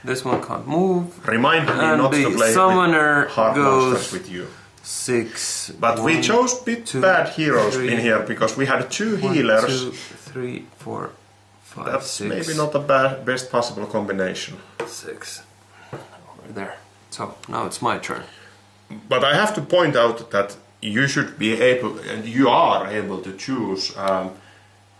Speaker 2: This one can't move.
Speaker 1: Remind me
Speaker 2: And
Speaker 1: not
Speaker 2: the
Speaker 1: to play
Speaker 2: summoner
Speaker 1: with hard
Speaker 2: goes
Speaker 1: monsters with you.
Speaker 2: 6.
Speaker 1: But we
Speaker 2: 1,
Speaker 1: chose a bit
Speaker 2: 2,
Speaker 1: bad heroes
Speaker 2: 3,
Speaker 1: in here because we had 2
Speaker 2: 1,
Speaker 1: healers.
Speaker 2: 2, 3, 4, 5,
Speaker 1: That's
Speaker 2: 6.
Speaker 1: maybe not the best possible combination.
Speaker 2: 6. Over there. So now it's my turn.
Speaker 1: But I have to point out that you should be able, and you are able to choose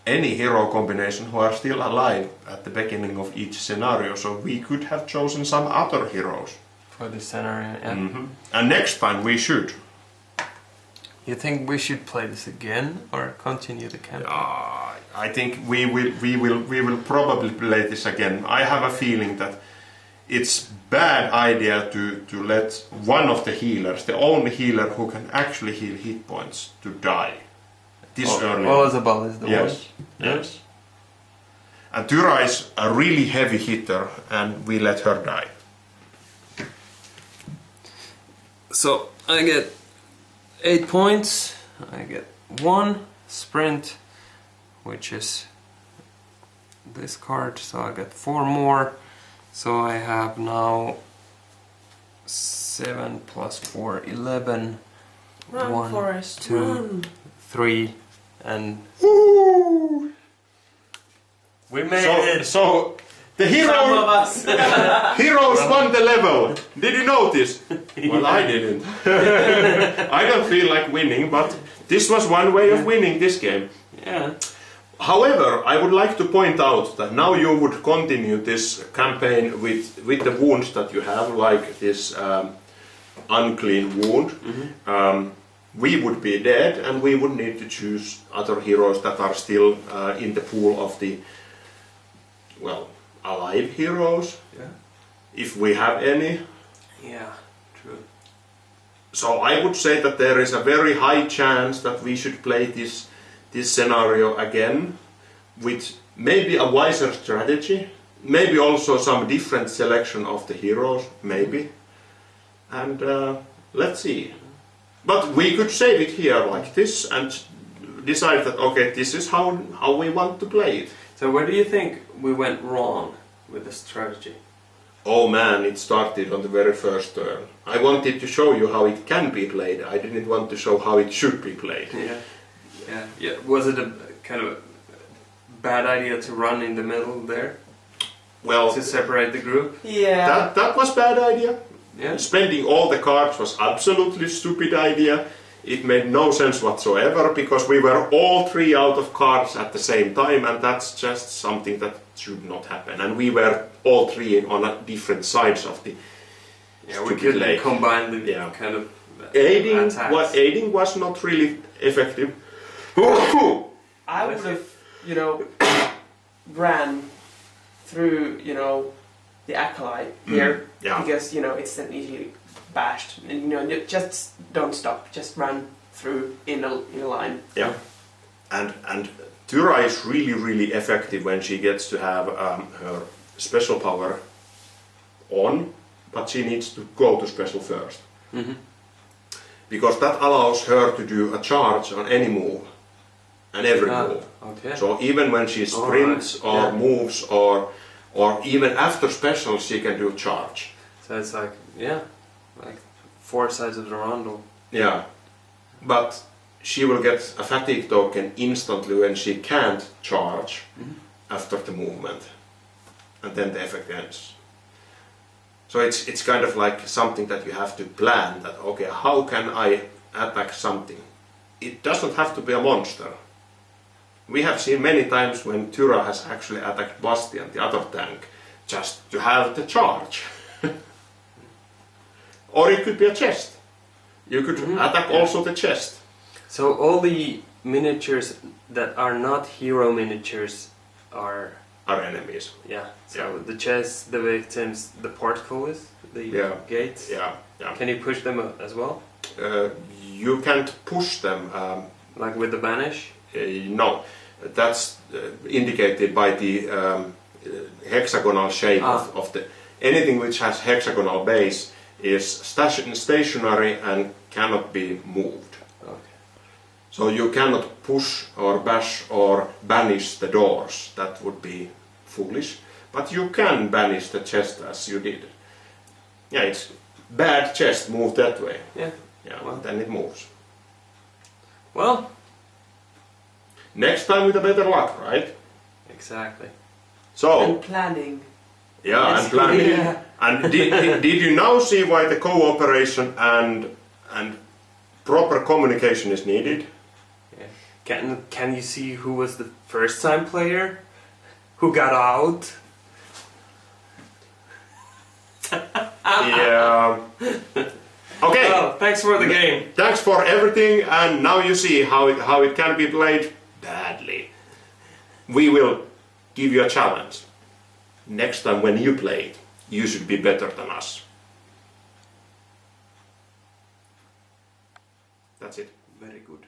Speaker 1: any hero combination who are still alive at the beginning of each scenario. So we could have chosen some other heroes.
Speaker 2: For this scenario, yeah.
Speaker 1: And next time we should.
Speaker 2: You think we should play this again or continue the campaign?
Speaker 1: I think we will probably play this again. I have a feeling that it's bad idea to let one of the healers, the only healer who can actually heal hit points, to die this early.
Speaker 2: Isabel is the one.
Speaker 1: Yes. And Tyra is a really heavy hitter, and we let her die.
Speaker 2: So I get 8 points. I get 1 sprint, which is this card. So I get 4 more. So I have now 7 plus 4, 11.
Speaker 3: Run,
Speaker 2: 1,
Speaker 3: Forrest,
Speaker 2: 2,
Speaker 3: run.
Speaker 2: 3, and
Speaker 1: Woo!
Speaker 2: we made it.
Speaker 1: So the
Speaker 3: Some of us.
Speaker 1: heroes won the level. Did you notice? Well, I didn't. I don't feel like winning, but this was one way of winning this game.
Speaker 2: Yeah.
Speaker 1: However, I would like to point out that now you would continue this campaign with the wounds that you have, like this unclean wound. We would be dead, and we would need to choose other heroes that are still in the pool of the, well, alive heroes.
Speaker 2: Yeah.
Speaker 1: If we have any.
Speaker 2: Yeah. True.
Speaker 1: So I would say that there is a very high chance that we should play this scenario again with maybe a wiser strategy, maybe also some different selection of the heroes, maybe. And let's see. But we could save it here like this and decide that, okay, this is how we want to play it.
Speaker 2: So where do you think we went wrong with the strategy?
Speaker 1: Oh man, it started on the very first turn. I wanted to show you how it can be played. I didn't want to show how it should be played.
Speaker 2: Yeah. Was it a kind of bad idea to run in the middle there?
Speaker 1: Well,
Speaker 2: To separate the group?
Speaker 3: Yeah.
Speaker 1: that was bad idea.
Speaker 2: Yeah.
Speaker 1: Spending all the cards was absolutely stupid idea. It made no sense whatsoever because we were all 3 out of cards at the same time, and that's just something that should not happen. And we were all 3 on different sides of the
Speaker 2: Yeah, we
Speaker 1: stupid
Speaker 2: could
Speaker 1: lake.
Speaker 2: combine the
Speaker 1: Yeah.
Speaker 2: kind of
Speaker 1: Aiding was not really effective.
Speaker 3: I would have, ran through, the acolyte here
Speaker 1: yeah.
Speaker 3: because, it's then easily bashed, and you just don't stop, just run through in a line.
Speaker 1: Yeah, and Tyra is really effective when she gets to have her special power on, but she needs to go to special first. Because that allows her to do a charge on any move and every move.
Speaker 2: Okay.
Speaker 1: So even when she sprints or moves or even after special, she can do charge.
Speaker 2: So it's like 4 sides of the roundel.
Speaker 1: Yeah, but she will get a fatigue token instantly when she can't charge after the movement, and then the effect ends. So it's kind of like something that you have to plan, that okay, how can I attack something? It doesn't have to be a monster. We have seen many times when Tyra has actually attacked Bastian, the other tank, just to have the charge. Or it could be a chest. You could attack also the chest.
Speaker 2: So all the miniatures that are not hero miniatures are
Speaker 1: enemies.
Speaker 2: So the chest, the victims, the portcullis, the gates.
Speaker 1: Yeah.
Speaker 2: Can you push them as well?
Speaker 1: You can't push them.
Speaker 2: Like with the banish?
Speaker 1: No, that's indicated by the hexagonal shape of the. Anything which has hexagonal base is stationary and cannot be moved.
Speaker 2: Okay.
Speaker 1: So you cannot push or bash or banish the doors. That would be foolish. But you can banish the chest as you did. Yeah, it's bad chest, move that way.
Speaker 2: Yeah.
Speaker 1: Well, then it moves.
Speaker 2: Well.
Speaker 1: Next time with a better luck, right?
Speaker 2: Exactly.
Speaker 1: So.
Speaker 3: And planning.
Speaker 1: Yeah, and planning.
Speaker 3: Yeah.
Speaker 1: And did you now see why the cooperation and proper communication is needed?
Speaker 2: Yeah. Can you see who was the first time player? Who got out?
Speaker 1: Yeah. Okay.
Speaker 2: Well, thanks for the game.
Speaker 1: Thanks for everything, and now you see how it can be played badly. We will give you a challenge. Next time when you play it, you should be better than us. That's it.
Speaker 2: Very good.